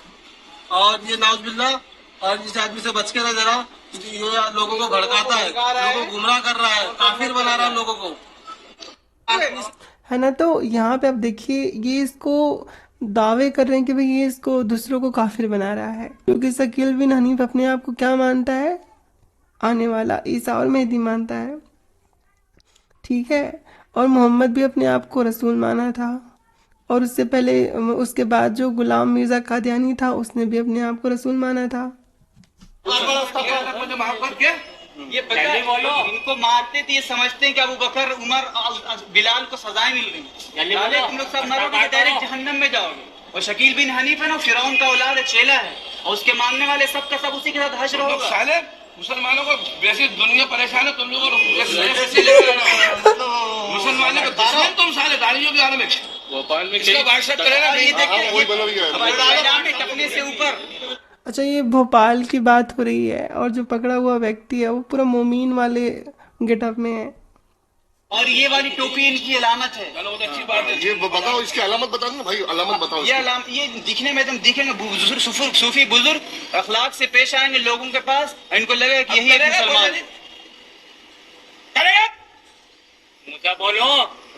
और ये नाउजुबिल्लाह, और इस आदमी से बच के रहे जरा, ये लोगों को भड़काता है, लोगों को गुमराह कर रहा है, काफिर बना रहा है लोगों को, है ना। तो यहाँ पे आप देखिए ये इसको दावे कर रहे हैं कि भाई ये इसको दूसरों को काफिर बना रहा है, क्योंकि शकील बिन हनीफ अपने आप को क्या मानता है, आने वाला ईसा और मेहदी मानता है, ठीक है। और मोहम्मद भी अपने आप को रसूल माना था, और उससे पहले उसके बाद जो गुलाम मिर्जा कादियानी था उसने भी अपने आप को रसूल माना था। ये पता है, इनको मारते थे, ये समझते हैं कि अबू बकर, उमर, बिलाल को सजाएं मिल रही, तुम लोग सब मरोगे, डायरेक्ट जहन्नम में जाओगे। और शकील बिन हनीफ है ना, फिरौन का औलाद है, चेला है, और उसके मानने वाले सब का सब उसी के साथ हश्र होगा। साले मुसलमानों को वैसे दुनिया परेशान है, तुम लोगों मुसलमानों को दुश्मन, तुम साले दाढ़ियों के आने में भोपाल में इसका बादशाह करेगा, ये देखिए टपने से ऊपर। अच्छा ये भोपाल की बात हो रही है, और जो पकड़ा हुआ व्यक्ति है वो पूरा मोमीन वाले गेटअप में है, और ये वाली टोपी इनकी अलामत है। चलो वो तो अच्छी बात है। ये बताओ, इसकी अलामत बता दो ना भाई, अलामत बताओ ये ये दिखने में एकदम दिखेंगे सूफी बुजुर्ग, अखलाक से पेश आएंगे लोगों के पास, इनको लगेगा कि यही एक मुसलमान है। मुझे बोलो,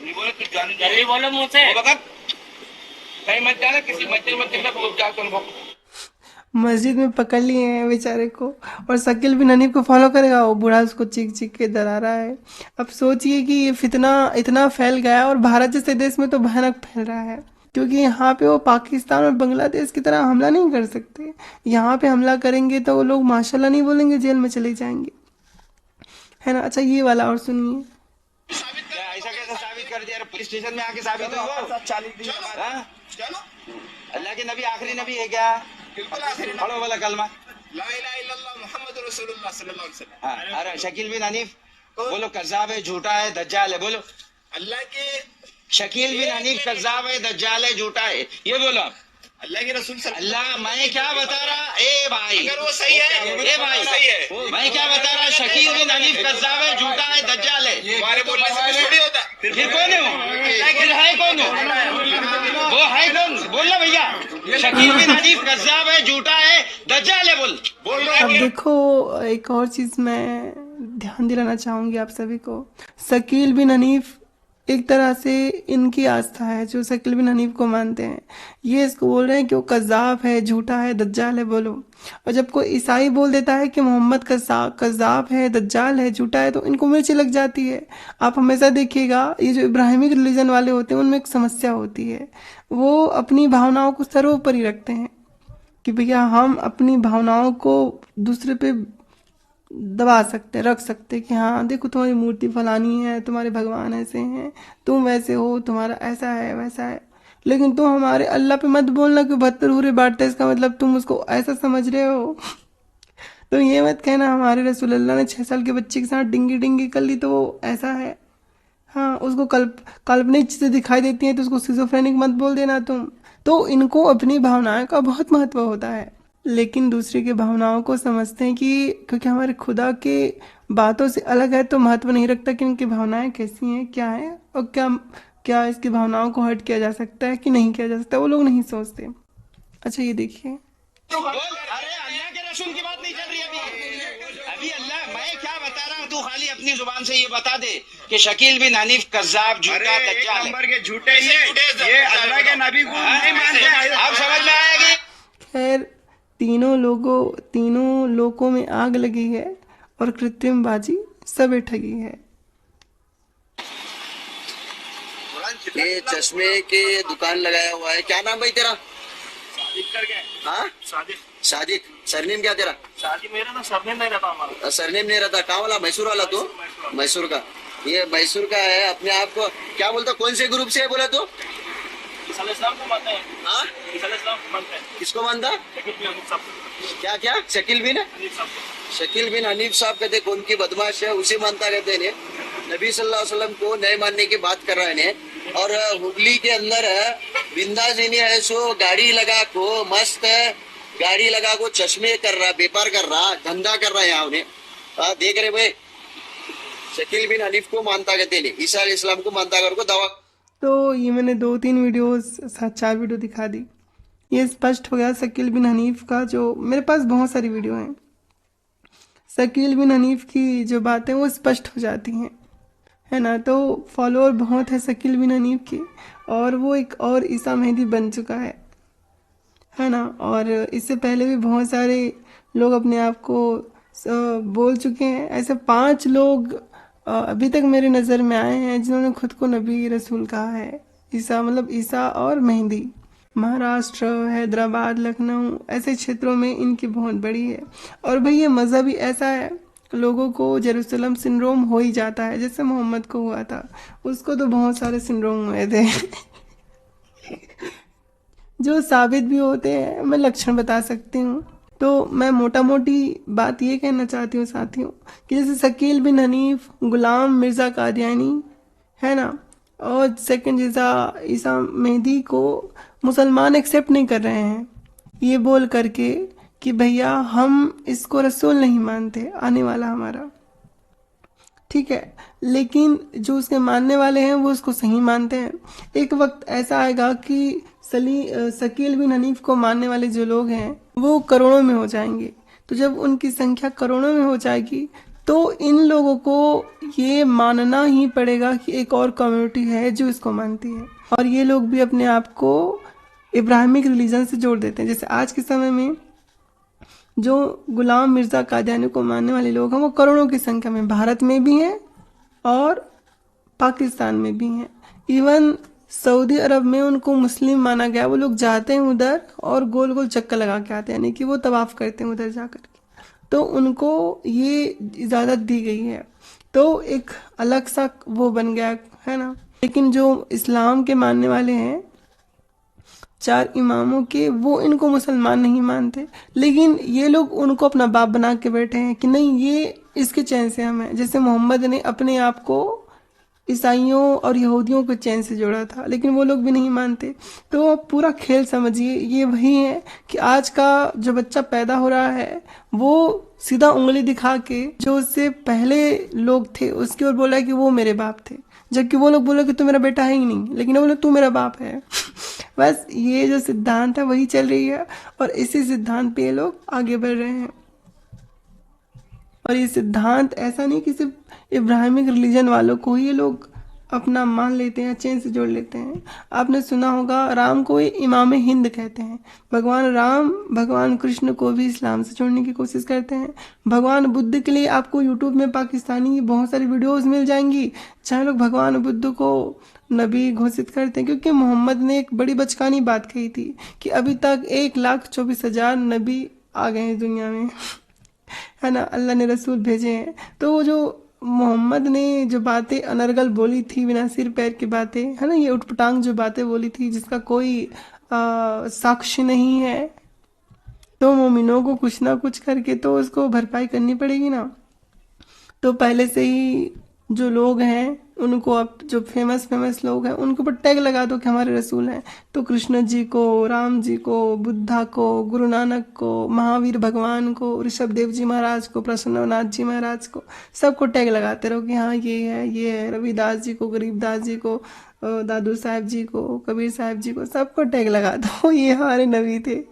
नहीं बोले कुछ जाने, जल्दी बोलो मुझसे, कहीं मत जाना, किसी मस्जिद में कितना मस्जिद में पकड़ लिए हैं बेचारे को, और शकील बिन हनीफ को फॉलो करेगा, वो बूढ़ा उसको चीख चीख के डरा रहा है। अब सोचिए कि ये फितना इतना फैल गया, और भारत जैसे देश में तो भयानक फैल रहा है, क्योंकि यहाँ पे वो पाकिस्तान और बांग्लादेश की तरह हमला नहीं कर सकते। यहाँ पे हमला करेंगे तो वो लोग माशाल्लाह नहीं बोलेंगे, जेल में चले जाएंगे, है ना। अच्छा ये वाला और सुनिए। ऐसा कैसे साबित कर दिया? पुलिस स्टेशन में आके साबित हुआ। 40 दिन के बाद अल्लाह के नबी आखिरी नबी है क्या? पढ़ो वाला कलमा, ला इलाहा इल्लल्लाह मुहम्मदुर रसूलुल्लाह सल्लल्लाहु अलैहि वसल्लम। अरे शकील बिन हनीफ बोलो, कज़्ज़ाब है, झूठा है, दज्जाल है, बोलो। अल्लाह के शकील बिन हनीफ कज़्ज़ाब है, दज्जाल है, झूठा है, ये बोलो। अल्लाह के रसूल अल्लाह, मैं क्या बता रहा, ए भाई अगर वो सही है, ए भाई सही है, मैं क्या बता रहा, शकील बिन हनीफ कज़्ज़ाब है, झूठा है, दज्जाल है, हमारे बोलने से कुछ थोड़ी होता। फिर कौन है वो? फिर है कौन वो है कौन? बोलना भैया, शकील बिन हनीफ कज़्ज़ाब है, झूठा है, दज्जाल है, बोल। अब देखो एक और चीज़ मैं ध्यान दिलाना चाहूँगी आप सभी को। शकील बिन हनीफ एक तरह से इनकी आस्था है, जो शकील बिन हनीफ को मानते हैं, ये इसको बोल रहे हैं कि वो कज़्ज़ाब है, झूठा है, दज्जाल है, बोलो। और जब कोई ईसाई बोल देता है कि मोहम्मद कज़्ज़ाब है, दज्जाल है, झूठा है, तो इनको मिर्ची लग जाती है। आप हमेशा देखिएगा, ये जो इब्राहिमिक रिलीजन वाले होते हैं उनमें एक समस्या होती है, वो अपनी भावनाओं को सर्वोपरि रखते हैं कि भैया हम अपनी भावनाओं को दूसरे पे दबा सकते, रख सकते कि हाँ देखो तुम्हारी मूर्ति फलानी है, तुम्हारे भगवान ऐसे हैं, तुम वैसे हो, तुम्हारा ऐसा है वैसा है, लेकिन तुम हमारे अल्लाह पे मत बोलना कि 72 हूरे बांटते, इसका मतलब तुम उसको ऐसा समझ रहे हो। तो ये मत कहना हमारे रसूलुल्लाह ने 6 साल के बच्चे के साथ डिंगी डिंगी कर ली तो वो ऐसा है। हाँ, उसको काल्पनिक चीज़ें दिखाई देती हैं तो उसको सिजोफ्रेनिक मत बोल देना तुम। तो इनको अपनी भावनाओं का बहुत महत्व होता है, लेकिन दूसरे की भावनाओं को समझते हैं कि क्योंकि हमारे खुदा के बातों से अलग है तो महत्व नहीं रखता कि इनकी भावनाएं कैसी हैं, क्या है, और क्या इसकी भावनाओं को हर्ट किया जा सकता है कि नहीं किया जा सकता, वो लोग नहीं सोचते। अच्छा ये देखिए, अरे अल्लाह के रसूल की बात नहीं चल रही अभी अल्लाह, मैं क्या बता रहा हूँ, तू खाली अपनी जुबान से ये बता दे कि शकील बिन हनीफ कज़्ज़ाब, झूठा, दज्जाल नंबर के झूठे ये अल्लाह के नबी को नहीं मानते। आप समझ में आएगी। खैर तीनों लोकों में आग लगी है और कृत्रिम बाजी सब ठगी है। ये चश्मे के दुकान लगाया हुआ है, क्या नाम भाई तेरा? हाँ साजिद। सरनेम क्या तेरा? मेरा ना सरनेम नहीं रहता हमारा। सरनेम नहीं रहता, कहाँ वाला? मैसूर वाला? तो मैसूर का, ये मैसूर का है। अपने आप को क्या बोलता, कौन से ग्रुप से है बोला तो? इस्लाम को मानते हैं। हाँ, इस्लाम को मानते हैं। किसको मानता? क्या शकील बिन हनीफ साहब कहते कौन की बदमाश है उसे मानता कहते हैं। नबी सल्लल्लाहु अलैहि वसल्लम को नहीं मानने की बात कर रहे हैं। और हुगली के अंदर बिंदास है सो गाड़ी लगा को मस्त गाड़ी लगा को चश्मे कर रहा, व्यापार कर रहा, धंधा कर रहा है यहाँ उन्हें। देख रहे भाई, शकील बिन हनीफ को मानता कहते नहीं, ईसा अलैहिस्सलाम को मानता कर को दावा। तो ये मैंने 2-3 वीडियोस 7-4 वीडियो दिखा दी, ये स्पष्ट हो गया शकील बिन हनीफ का। जो मेरे पास बहुत सारी वीडियो हैं, शकील बिन हनीफ की जो बातें वो स्पष्ट हो जाती हैं, है ना। तो फॉलोअर बहुत है शकील बिन हनीफ के, और वो एक और ईसा मेहदी बन चुका है ना। और इससे पहले भी बहुत सारे लोग अपने आप को बोल चुके हैं। ऐसे 5 लोग अभी तक मेरे नज़र में आए हैं जिन्होंने खुद को नबी रसूल कहा है। ईसा मतलब ईसा और मेहदी। महाराष्ट्र, हैदराबाद, लखनऊ ऐसे क्षेत्रों में इनकी बहुत बड़ी है। और भाई ये मज़हब ही ऐसा है, लोगों को जेरूसलम सिंड्रोम हो ही जाता है, जैसे मोहम्मद को हुआ था, उसको तो बहुत सारे सिंड्रोम हुए थे जो साबित भी होते हैं। मैं लक्षण बता सकती हूँ। तो मैं मोटा मोटी बात ये कहना चाहती हूँ साथियों कि जैसे शकील बिन हनीफ, गुलाम मिर्ज़ा कादियानी, है ना, और सेकंड ईसा मेहदी को मुसलमान एक्सेप्ट नहीं कर रहे हैं, ये बोल करके कि भैया हम इसको रसूल नहीं मानते, आने वाला हमारा, ठीक है। लेकिन जो उसके मानने वाले हैं वो उसको सही मानते हैं। एक वक्त ऐसा आएगा कि शकील बिन हनीफ को मानने वाले जो लोग हैं वो करोड़ों में हो जाएंगे। तो जब उनकी संख्या करोड़ों में हो जाएगी तो इन लोगों को ये मानना ही पड़ेगा कि एक और कम्युनिटी है जो इसको मानती है। और ये लोग भी अपने आप को इब्राहिमिक रिलीजन से जोड़ देते हैं। जैसे आज के समय में जो गुलाम मिर्ज़ा कादियानी को मानने वाले लोग हैं वो करोड़ों की संख्या में भारत में भी हैं और पाकिस्तान में भी हैं। इवन सऊदी अरब में उनको मुस्लिम माना गया। वो लोग जाते हैं उधर और गोल गोल चक्कर लगा के आते हैं, यानी कि वो तवाफ़ करते हैं उधर जाकर के, तो उनको ये इजाज़त दी गई है। तो एक अलग सा वो बन गया है ना। लेकिन जो इस्लाम के मानने वाले हैं 4 इमामों के, वो इनको मुसलमान नहीं मानते, लेकिन ये लोग उनको अपना बाप बना के बैठे हैं कि नहीं ये इसके चैन से हम हैं। जैसे मोहम्मद ने अपने आप को ईसाइयों और यहूदियों के चैन से जोड़ा था, लेकिन वो लोग भी नहीं मानते। तो आप पूरा खेल समझिए, ये वही है कि आज का जो बच्चा पैदा हो रहा है वो सीधा उंगली दिखा के जो उससे पहले लोग थे उसकी ओर बोला कि वो मेरे बाप थे, जबकि वो लोग बोले कि तू मेरा बेटा है ही नहीं, लेकिन वो बोले तू मेरा बाप है। बस ये जो सिद्धांत है वही चल रही है और इसी सिद्धांत पे ये लोग आगे बढ़ रहे हैं। और ये सिद्धांत ऐसा नहीं कि सिर्फ इब्राहिमिक रिलीजन वालों को ही ये लोग अपना मान लेते हैं, चैन से जोड़ लेते हैं। आपने सुना होगा राम को इमाम हिंद कहते हैं। भगवान राम भगवान कृष्ण को भी इस्लाम से जोड़ने की कोशिश करते हैं। भगवान बुद्ध के लिए आपको यूट्यूब में पाकिस्तानी बहुत सारी वीडियोस मिल जाएंगी जहाँ लोग भगवान बुद्ध को नबी घोषित करते हैं, क्योंकि मोहम्मद ने एक बड़ी बचकानी बात कही थी कि अभी तक 1,24,000 नबी आ गए हैं दुनिया में, है ना, अल्लाह ने रसूल भेजे हैं। तो वो जो मोहम्मद ने जो बातें अनर्गल बोली थी, बिना सिर पैर की बातें, है ना, ये उटपटांग जो बातें बोली थी जिसका कोई साक्ष्य नहीं है, तो मोमिनों को कुछ ना कुछ करके तो उसको भरपाई करनी पड़ेगी ना। तो पहले से ही जो लोग हैं उनको, अब जो फेमस लोग हैं उनके ऊपर टैग लगा दो कि हमारे रसूल हैं। तो कृष्ण जी को, राम जी को, बुद्धा को, गुरु नानक को, महावीर भगवान को, ऋषभ देव जी महाराज को, प्रसन्ननाथ जी महाराज को, सबको टैग लगाते रहो कि हाँ ये है। रविदास जी को, गरीबदास जी को, दादू साहब जी को, कबीर साहब जी को, सबको टैग लगा दो ये हमारे नबी थे।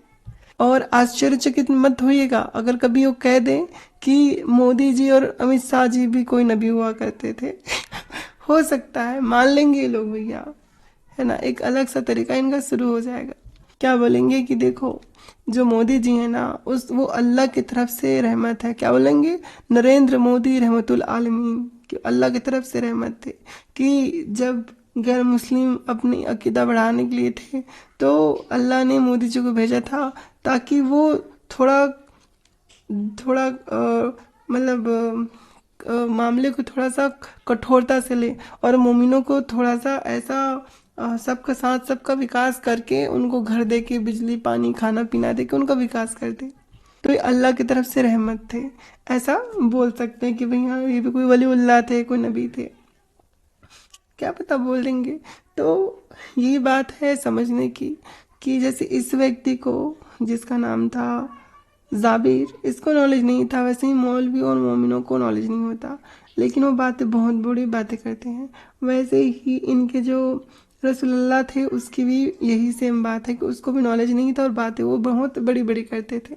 और आश्चर्यचकित मत होइएगा अगर कभी वो कह दें कि मोदी जी और अमित शाह जी भी कोई नबी हुआ करते थे। हो सकता है, मान लेंगे ये लोग भैया, है ना, एक अलग सा तरीका इनका शुरू हो जाएगा। क्या बोलेंगे कि देखो जो मोदी जी है ना वो अल्लाह की तरफ से रहमत है। क्या बोलेंगे? नरेंद्र मोदी रहमतुल आलमीन, कि अल्लाह की तरफ से रहमत थे कि जब गैर मुस्लिम अपनी अकीदा बढ़ाने के लिए थे तो अल्लाह ने मोदी जी को भेजा था ताकि वो थोड़ा मतलब मामले को थोड़ा सा कठोरता से ले और मोमिनों को थोड़ा सा ऐसा सबका साथ सबका विकास करके उनको घर दे के, बिजली पानी खाना पीना दे के उनका विकास कर दे। तो ये अल्लाह की तरफ से रहमत थे, ऐसा बोल सकते हैं कि भैया ये भी कोई वलीउल्लाह थे, कोई नबी थे, क्या पता बोल देंगे। तो यही बात है समझने की कि जैसे इस व्यक्ति को जिसका नाम था जाबिर, इसको नॉलेज नहीं था, वैसे ही मौलवी और मोमिनों को नॉलेज नहीं होता, लेकिन वो बातें बहुत बड़ी बातें करते हैं। वैसे ही इनके जो रसूलुल्लाह थे उसकी भी यही सेम बात है कि उसको भी नॉलेज नहीं था और बातें वो बहुत बड़ी बड़ी करते थे।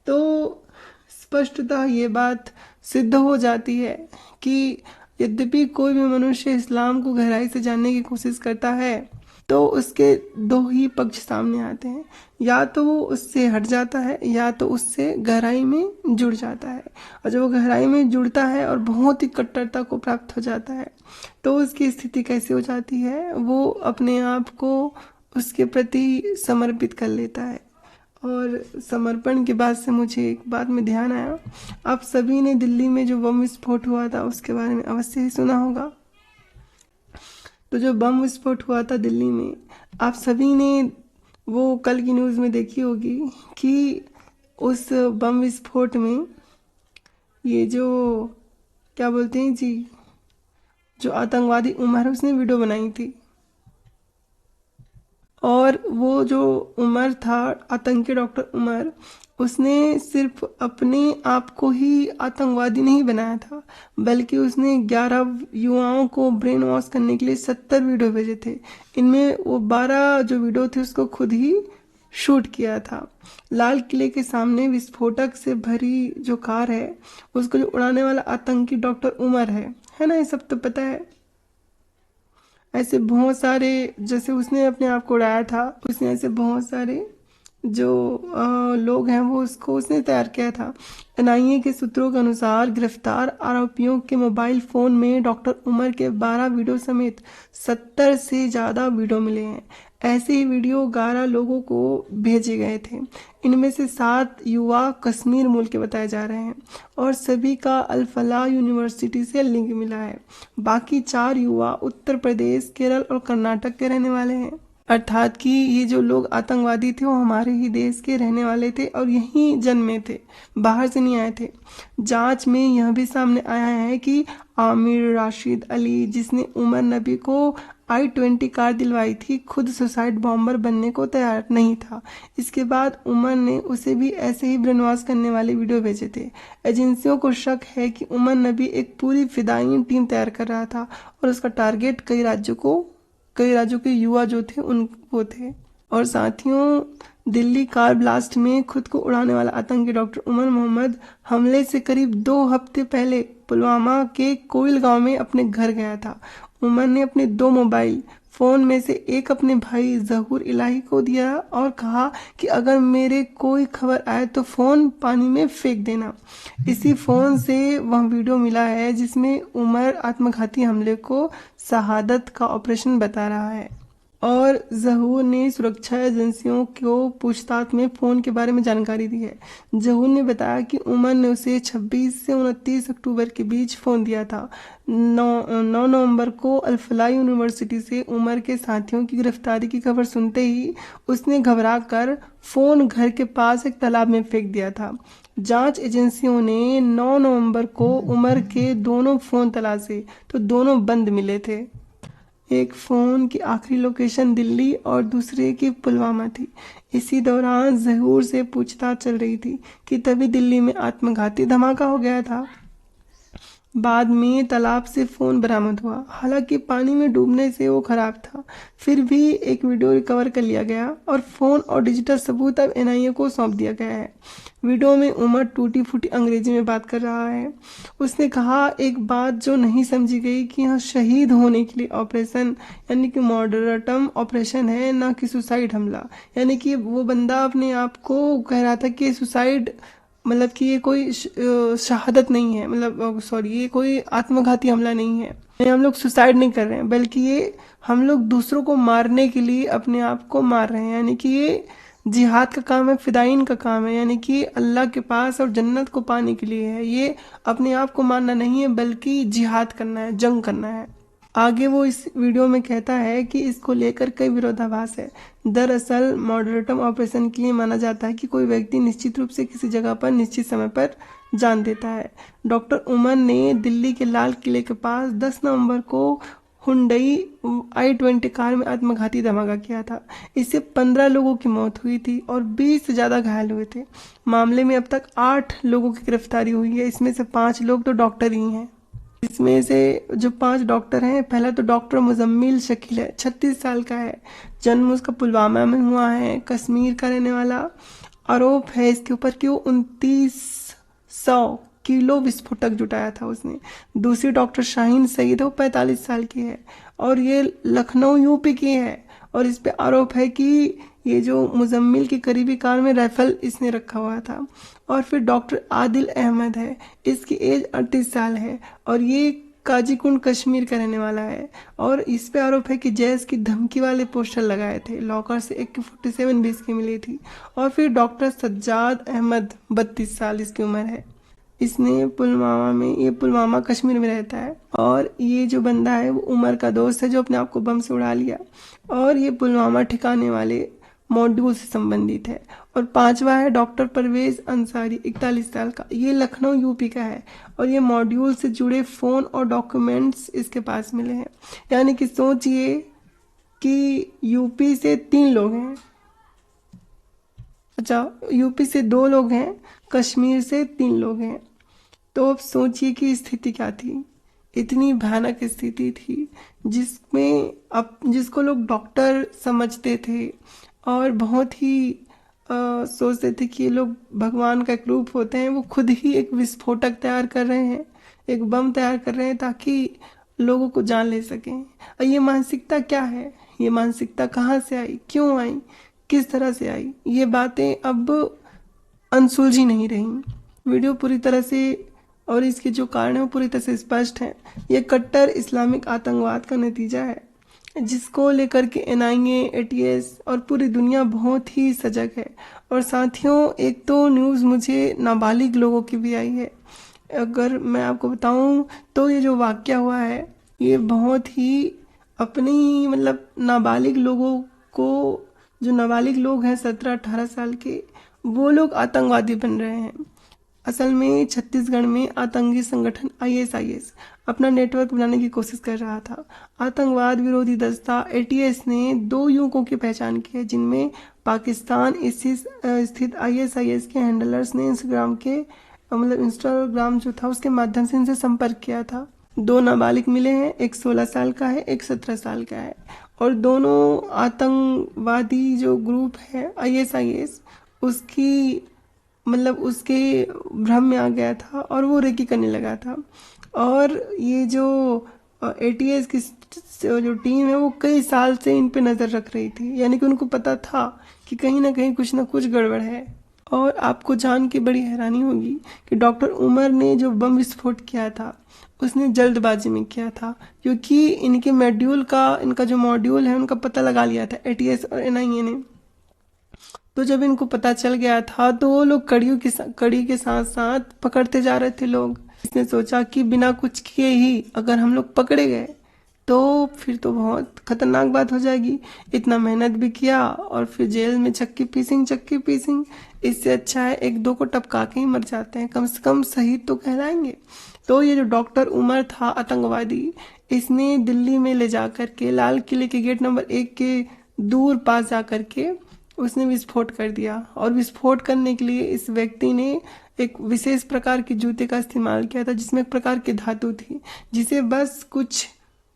तो स्पष्टतः ये बात सिद्ध हो जाती है कि यद्यपि कोई भी मनुष्य इस्लाम को गहराई से जानने की कोशिश करता है तो उसके दो ही पक्ष सामने आते हैं, या तो वो उससे हट जाता है या तो उससे गहराई में जुड़ जाता है। और जब वो गहराई में जुड़ता है और बहुत ही कट्टरता को प्राप्त हो जाता है तो उसकी स्थिति कैसी हो जाती है, वो अपने आप को उसके प्रति समर्पित कर लेता है। और समर्पण के बाद से मुझे एक बात में ध्यान आया, आप सभी ने दिल्ली में जो बम विस्फोट हुआ था उसके बारे में अवश्य ही सुना होगा। तो जो बम विस्फोट हुआ था दिल्ली में, आप सभी ने वो कल की न्यूज़ में देखी होगी कि उस बम विस्फोट में ये जो क्या बोलते हैं जी, जो आतंकवादी उमर है उसने वीडियो बनाई थी। और वो जो उमर था, आतंकी डॉक्टर उमर, उसने सिर्फ अपने आप को ही आतंकवादी नहीं बनाया था, बल्कि उसने 11 युवाओं को ब्रेन वॉश करने के लिए 70 वीडियो भेजे थे। इनमें वो 12 जो वीडियो थे उसको खुद ही शूट किया था। लाल किले के सामने विस्फोटक से भरी जो कार है उसको जो उड़ाने वाला आतंकी डॉक्टर उमर है ना, ये सब तो पता है। ऐसे बहुत सारे, जैसे उसने अपने आप को उड़ाया था, उसने ऐसे बहुत सारे जो लोग हैं वो उसने तैयार किया था। एनआईए के सूत्रों के अनुसार गिरफ्तार आरोपियों के मोबाइल फ़ोन में डॉक्टर उमर के 12 वीडियो समेत 70 से ज़्यादा वीडियो मिले हैं। ऐसे ही वीडियो 11 लोगों को भेजे गए थे। इनमें से 7 युवा कश्मीर मूल के बताए जा रहे हैं और सभी का अल फलाह यूनिवर्सिटी से लिंक मिला है। बाकी 4 युवा उत्तर प्रदेश, केरल और कर्नाटक के रहने वाले हैं। अर्थात कि ये जो लोग आतंकवादी थे वो हमारे ही देश के रहने वाले थे और यहीं जन्मे थे, बाहर से नहीं आए थे। जांच में यह भी सामने आया है कि आमिर राशिद अली, जिसने उमर नबी को i20 कार दिलवाई थी, खुद सुसाइड बॉम्बर बनने को तैयार नहीं था। इसके बाद उमर ने उसे भी ऐसे ही ब्रेनवॉश करने वाले वीडियो भेजे थे। एजेंसियों को शक है कि उमर नबी एक पूरी फिदायीन टीम तैयार कर रहा था और उसका टारगेट कई राज्यों के युवा जो थे वो थे। और साथियों, दिल्ली कार ब्लास्ट में खुद को उड़ाने वाला आतंकी डॉक्टर उमर मोहम्मद हमले से करीब 2 हफ्ते पहले पुलवामा के कोइल गांव में अपने घर गया था। उमर ने अपने 2 मोबाइल फ़ोन में से एक अपने भाई जहूर इलाही को दिया और कहा कि अगर मेरे कोई खबर आए तो फ़ोन पानी में फेंक देना। इसी फ़ोन से वह वीडियो मिला है जिसमें उमर आत्मघाती हमले को शहादत का ऑपरेशन बता रहा है। और जहूर ने सुरक्षा एजेंसियों को पूछताछ में फ़ोन के बारे में जानकारी दी है। जहूर ने बताया कि उमर ने उसे 26 से 29 अक्टूबर के बीच फ़ोन दिया था। 9 नवंबर को अल फलाह यूनिवर्सिटी से उमर के साथियों की गिरफ्तारी की खबर सुनते ही उसने घबराकर फ़ोन घर के पास एक तालाब में फेंक दिया था। जांच एजेंसियों ने 9 नवंबर को उमर के दोनों फ़ोन तलाशे तो दोनों बंद मिले थे। एक फ़ोन की आखिरी लोकेशन दिल्ली और दूसरे की पुलवामा थी। इसी दौरान जहूर से पूछताछ चल रही थी कि तभी दिल्ली में आत्मघाती धमाका हो गया था। बाद में तालाब से फ़ोन बरामद हुआ। हालांकि पानी में डूबने से वो खराब था, फिर भी एक वीडियो रिकवर कर लिया गया और फ़ोन और डिजिटल सबूत अब एनआईए को सौंप दिया गया है। वीडियो में उमर टूटी फूटी अंग्रेजी में बात कर रहा है। उसने कहा एक बात जो नहीं समझी गई कि यहाँ शहीद होने के लिए ऑपरेशन यानी कि मॉडरेटम ऑपरेशन है, ना कि सुसाइड हमला। यानी कि वो बंदा अपने आप को कह रहा था कि सुसाइड मतलब कि ये कोई शहादत नहीं है, मतलब सॉरी, ये कोई आत्मघाती हमला नहीं है। हम लोग सुसाइड नहीं कर रहे हैं, बल्कि ये हम लोग दूसरों को मारने के लिए अपने आप को मार रहे हैं। यानी कि ये जिहाद का काम है, फिदायीन का काम है, यानी कि अल्लाह के पास और जन्नत को पाने के लिए है। ये अपने आप को मारना नहीं है, बल्कि जिहाद करना है, जंग करना है। आगे वो इस वीडियो में कहता है कि इसको लेकर कई विरोधाभास है। दरअसल मॉडरेटम ऑपरेशन के लिए माना जाता है कि कोई व्यक्ति निश्चित रूप से किसी जगह पर निश्चित समय पर जान देता है। डॉक्टर उमर ने दिल्ली के लाल किले के पास 10 नवंबर को हुंडई i20 कार में आत्मघाती धमाका किया था। इससे 15 लोगों की मौत हुई थी और 20 से ज़्यादा घायल हुए थे। मामले में अब तक 8 लोगों की गिरफ्तारी हुई है। इसमें से 5 लोग तो डॉक्टर ही हैं। इसमें से जो 5 डॉक्टर हैं, पहला तो डॉक्टर मुजम्मिल शकील है, 36 साल का है, जन्म उसका पुलवामा में हुआ है, कश्मीर का रहने वाला। आरोप है इसके ऊपर कि वो 2900 किलो विस्फोटक जुटाया था उसने। दूसरी डॉक्टर शाहीन सईद है, वो 45 साल की है और ये लखनऊ यूपी की है। और इस पे आरोप है कि ये जो मुजम्मिल की करीबी कार में राइफल इसने रखा हुआ था। और फिर डॉक्टर आदिल अहमद है, इसकी एज 38 साल है और ये काजीकुंड कश्मीर का रहने वाला है। और इस पे आरोप है कि जैश की धमकी वाले पोस्टर लगाए थे। लॉकर से AK-47 भी इसकी मिली थी। और फिर डॉक्टर सज्जाद अहमद, 32 साल इसकी उम्र है। इसने पुलवामा कश्मीर में रहता है। और ये जो बंदा है वो उमर का दोस्त है जो अपने आप को बम से उड़ा लिया। और ये पुलवामा ठिकाने वाले मॉड्यूल से संबंधित है। और 5वां है डॉक्टर परवेज अंसारी, 41 साल का, ये लखनऊ यूपी का है और ये मॉड्यूल से जुड़े फ़ोन और डॉक्यूमेंट्स इसके पास मिले हैं। यानी कि सोचिए कि यूपी से 3 लोग हैं, अच्छा यूपी से 2 लोग हैं, कश्मीर से 3 लोग हैं। तो अब सोचिए कि स्थिति क्या थी। इतनी भयानक स्थिति थी जिसको लोग डॉक्टर समझते थे और बहुत ही सोचते थे कि ये लोग भगवान का एक रूप होते हैं। वो खुद ही एक विस्फोटक तैयार कर रहे हैं, एक बम तैयार कर रहे हैं ताकि लोगों को जान ले सकें। और ये मानसिकता क्या है, ये मानसिकता कहाँ से आई, क्यों आई, किस तरह से आई, ये बातें अब अनसुलझी नहीं रही। वीडियो पूरी तरह से और इसके जो कारण है वो पूरी तरह से स्पष्ट हैं। ये कट्टर इस्लामिक आतंकवाद का नतीजा है जिसको लेकर के NIA, ATS और पूरी दुनिया बहुत ही सजग है। और साथियों, एक तो न्यूज़ मुझे नाबालिग लोगों की भी आई है। अगर मैं आपको बताऊं तो ये जो वाक़या हुआ है ये बहुत ही अपनी मतलब नाबालिग लोगों को, जो नाबालिग लोग हैं 17-18 साल के, वो लोग आतंकवादी बन रहे हैं। असल में छत्तीसगढ़ में आतंकी संगठन ISIS अपना नेटवर्क बनाने की कोशिश कर रहा था। आतंकवाद विरोधी दस्ता ATS ने 2 युवकों की पहचान की है जिनमें पाकिस्तान स्थित ISIS के हैंडलर्स ने इंस्टाग्राम जो था उसके माध्यम से इनसे संपर्क किया था। 2 नाबालिग मिले हैं, एक 16 साल का है, एक 17 साल का है। और दोनों आतंकवादी जो ग्रुप है ISIS उसकी उसके भ्रम में आ गया था और वो रेकी करने लगा था। और ये जो ATS की जो टीम है वो कई साल से इन पे नज़र रख रही थी, यानी कि उनको पता था कि कहीं ना कहीं कुछ ना कुछ गड़बड़ है। और आपको जान के बड़ी हैरानी होगी कि डॉक्टर उमर ने जो बम विस्फोट किया था उसने जल्दबाजी में किया था, क्योंकि इनका जो मॉड्यूल है उनका पता लगा लिया था ATS और NIA ने। तो जब इनको पता चल गया था तो वो लोग कड़ी के साथ साथ पकड़ते जा रहे थे लोग। इसने सोचा कि बिना कुछ किए ही अगर हम लोग पकड़े गए तो फिर तो बहुत खतरनाक बात हो जाएगी। इतना मेहनत भी किया और फिर जेल में चक्की पीसिंग, इससे अच्छा है 1-2 को टपका के ही मर जाते हैं, कम से कम शहीद तो कहलाएंगे। तो ये जो डॉक्टर उमर था आतंकवादी, इसने दिल्ली में ले जा करके लाल किले के गेट नंबर 1 के दूर पास जा करके उसने विस्फोट कर दिया। और विस्फोट करने के लिए इस व्यक्ति ने एक विशेष प्रकार के जूते का इस्तेमाल किया था जिसमें एक प्रकार की धातु थी, जिसे बस कुछ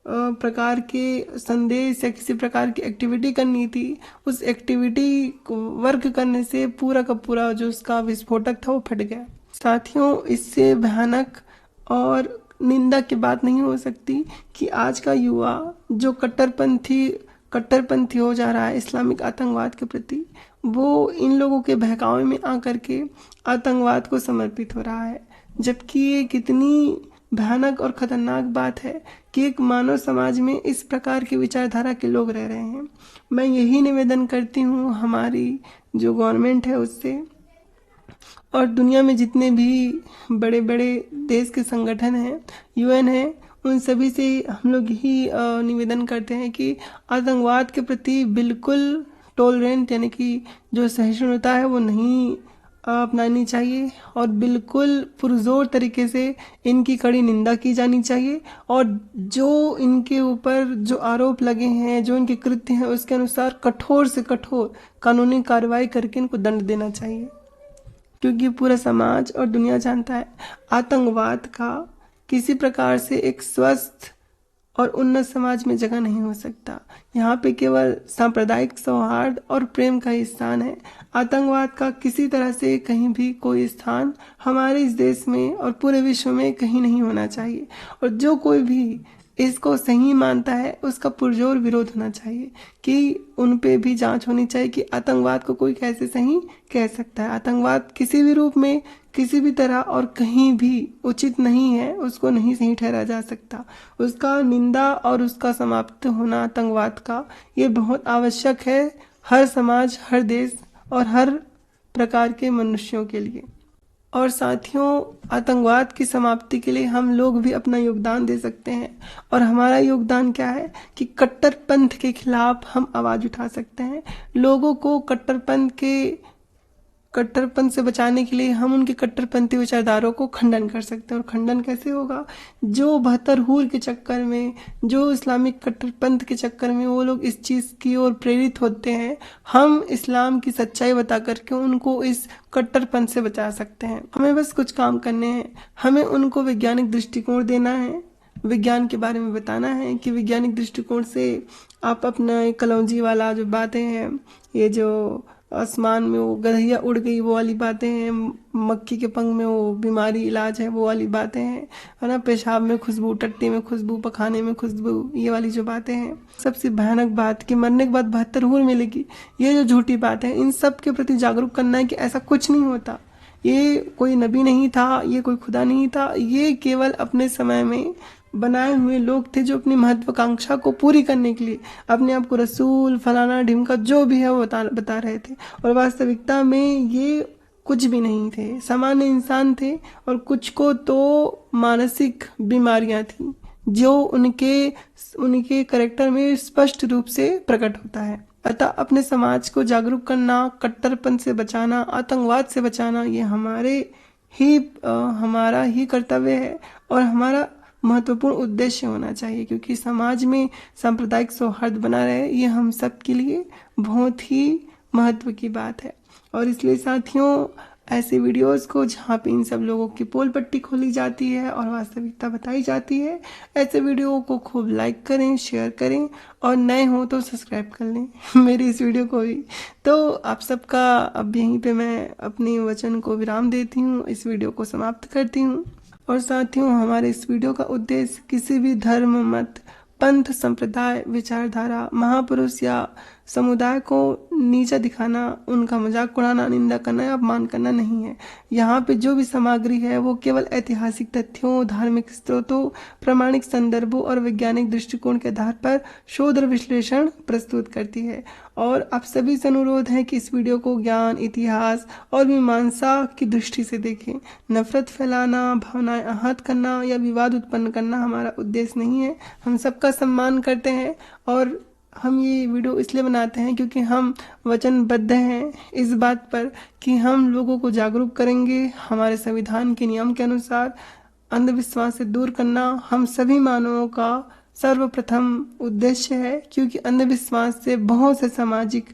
प्रकार के संदेश या किसी प्रकार की एक्टिविटी करनी थी। उस एक्टिविटी को वर्क करने से पूरा का पूरा जो उसका विस्फोटक था वो फट गया। साथियों, इससे भयानक और निंदा की बात नहीं हो सकती कि आज का युवा जो कट्टरपंथी हो जा रहा है इस्लामिक आतंकवाद के प्रति, वो इन लोगों के बहकावे में आकर के आतंकवाद को समर्पित हो रहा है। जबकि ये कितनी भयानक और खतरनाक बात है कि एक मानव समाज में इस प्रकार की विचारधारा के लोग रह रहे हैं। मैं यही निवेदन करती हूँ हमारी जो गवर्नमेंट है उससे, और दुनिया में जितने भी बड़े बड़े देश के संगठन हैं, UN है, उन सभी से हम लोग यही निवेदन करते हैं कि आतंकवाद के प्रति बिल्कुल टॉलरेंट यानी कि जो सहिष्णुता है वो नहीं अपनानी चाहिए और बिल्कुल पुरजोर तरीके से इनकी कड़ी निंदा की जानी चाहिए। और जो इनके ऊपर जो आरोप लगे हैं, जो इनके कृत्य हैं, उसके अनुसार कठोर से कठोर कानूनी कार्रवाई करके इनको दंड देना चाहिए, क्योंकि पूरा समाज और दुनिया जानता है आतंकवाद का किसी प्रकार से एक स्वस्थ और उन्नत समाज में जगह नहीं हो सकता। यहाँ पे केवल सांप्रदायिक सौहार्द और प्रेम का ही स्थान है। आतंकवाद का किसी तरह से कहीं भी कोई स्थान हमारे इस देश में और पूरे विश्व में कहीं नहीं होना चाहिए। और जो कोई भी इसको सही मानता है उसका पुरजोर विरोध होना चाहिए कि उन पे भी जांच होनी चाहिए कि आतंकवाद को कोई कैसे सही कह सकता है। आतंकवाद किसी भी रूप में, किसी भी तरह और कहीं भी उचित नहीं है, उसको नहीं सही ठहरा जा सकता। उसका निंदा और उसका समाप्त होना आतंकवाद का ये बहुत आवश्यक है हर समाज, हर देश और हर प्रकार के मनुष्यों के लिए। और साथियों, आतंकवाद की समाप्ति के लिए हम लोग भी अपना योगदान दे सकते हैं। और हमारा योगदान क्या है कि कट्टरपंथ के खिलाफ हम आवाज़ उठा सकते हैं। लोगों को कट्टरपंथ से बचाने के लिए हम उनके कट्टरपंथी विचारधारों को खंडन कर सकते हैं। और खंडन कैसे होगा? जो बहत्तरहूर के चक्कर में, जो इस्लामिक कट्टरपंथ के चक्कर में वो लोग इस चीज़ की ओर प्रेरित होते हैं, हम इस्लाम की सच्चाई बता करके उनको इस कट्टरपंथ से बचा सकते हैं। हमें बस कुछ काम करने हैं। हमें उनको वैज्ञानिक दृष्टिकोण देना है, विज्ञान के बारे में बताना है कि वैज्ञानिक दृष्टिकोण से आप अपना कलौंजी वाला जो बातें हैं, ये जो आसमान में वो गधैया उड़ गई वो वाली बातें हैं, मक्खी के पंख में वो बीमारी इलाज है वो वाली बातें हैं, है ना, पेशाब में खुशबू, टट्टी में खुशबू, पखाने में खुशबू, ये वाली जो बातें हैं। सबसे भयानक बात कि मरने के बाद 72 हूर मिलेगी, ये जो झूठी बात है, इन सब के प्रति जागरूक करना है कि ऐसा कुछ नहीं होता। ये कोई नबी नहीं था, ये कोई खुदा नहीं था, ये केवल अपने समय में बनाए हुए लोग थे जो अपनी महत्वाकांक्षा को पूरी करने के लिए अपने आप को रसूल फलाना ढिमका जो भी है वो बता रहे थे, और वास्तविकता में ये कुछ भी नहीं थे, सामान्य इंसान थे, और कुछ को तो मानसिक बीमारियां थी जो उनके कैरेक्टर में स्पष्ट रूप से प्रकट होता है। अतः अपने समाज को जागरूक करना, कट्टरपन से बचाना, आतंकवाद से बचाना, ये हमारा ही कर्तव्य है और हमारा महत्वपूर्ण उद्देश्य होना चाहिए, क्योंकि समाज में सांप्रदायिक सौहार्द बना रहे ये हम सब के लिए बहुत ही महत्व की बात है। और इसलिए साथियों, ऐसे वीडियोस को जहाँ पे इन सब लोगों की पोल पट्टी खोली जाती है और वास्तविकता बताई जाती है, ऐसे वीडियो को खूब लाइक करें, शेयर करें, और नए हो तो सब्सक्राइब कर लें मेरी इस वीडियो को भी। तो आप सबका अब यहीं पे मैं अपने वचन को विराम देती हूँ, इस वीडियो को समाप्त करती हूँ। और साथियों, हमारे इस वीडियो का उद्देश्य किसी भी धर्म, मत, पंथ, संप्रदाय, विचारधारा, महापुरुष या समुदाय को नीचा दिखाना, उनका मजाक उड़ाना, निंदा करना या अपमान करना नहीं है। यहाँ पे जो भी सामग्री है वो केवल ऐतिहासिक तथ्यों, धार्मिक स्रोतों, प्रामाणिक संदर्भों और वैज्ञानिक दृष्टिकोण के आधार पर शोध और विश्लेषण प्रस्तुत करती है। और आप सभी से अनुरोध है कि इस वीडियो को ज्ञान, इतिहास और मीमांसा की दृष्टि से देखें। नफरत फैलाना, भावनाएं आहत करना या विवाद उत्पन्न करना हमारा उद्देश्य नहीं है। हम सबका सम्मान करते हैं और हम ये वीडियो इसलिए बनाते हैं क्योंकि हम वचनबद्ध हैं इस बात पर कि हम लोगों को जागरूक करेंगे। हमारे संविधान के नियम के अनुसार अंधविश्वास से दूर करना हम सभी मानवों का सर्वप्रथम उद्देश्य है, क्योंकि अंधविश्वास से बहुत से सामाजिक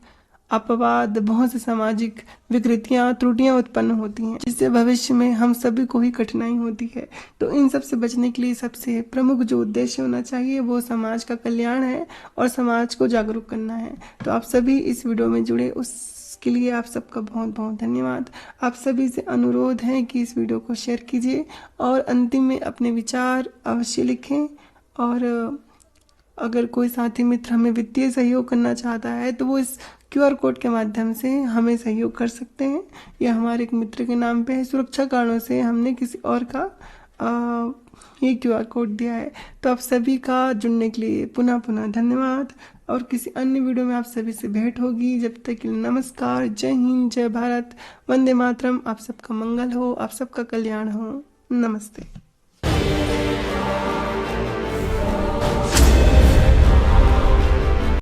अपवाद, बहुत से सामाजिक विकृतियां, त्रुटियां उत्पन्न होती हैं, जिससे भविष्य में हम सभी को ही कठिनाई होती है। तो इन सब से बचने के लिए सबसे प्रमुख जो उद्देश्य होना चाहिए वो समाज का कल्याण है और समाज को जागरूक करना है। तो आप सभी इस वीडियो में जुड़े उसके लिए आप सबका बहुत बहुत धन्यवाद। आप सभी से अनुरोध है कि इस वीडियो को शेयर कीजिए और अंतिम में अपने विचार अवश्य लिखें। और अगर कोई साथी मित्र हमें वित्तीय सहयोग करना चाहता है तो वो इस QR कोड के माध्यम से हमें सहयोग कर सकते हैं। यह हमारे एक मित्र के नाम पे है, सुरक्षा कारणों से हमने किसी और का ये QR कोड दिया है। तो आप सभी का जुड़ने के लिए पुनः धन्यवाद, और किसी अन्य वीडियो में आप सभी से भेंट होगी। जब तक के लिए नमस्कार, जय हिंद, जय भारत, वंदे मातरम। आप सबका मंगल हो, आप सबका कल्याण हो। नमस्ते।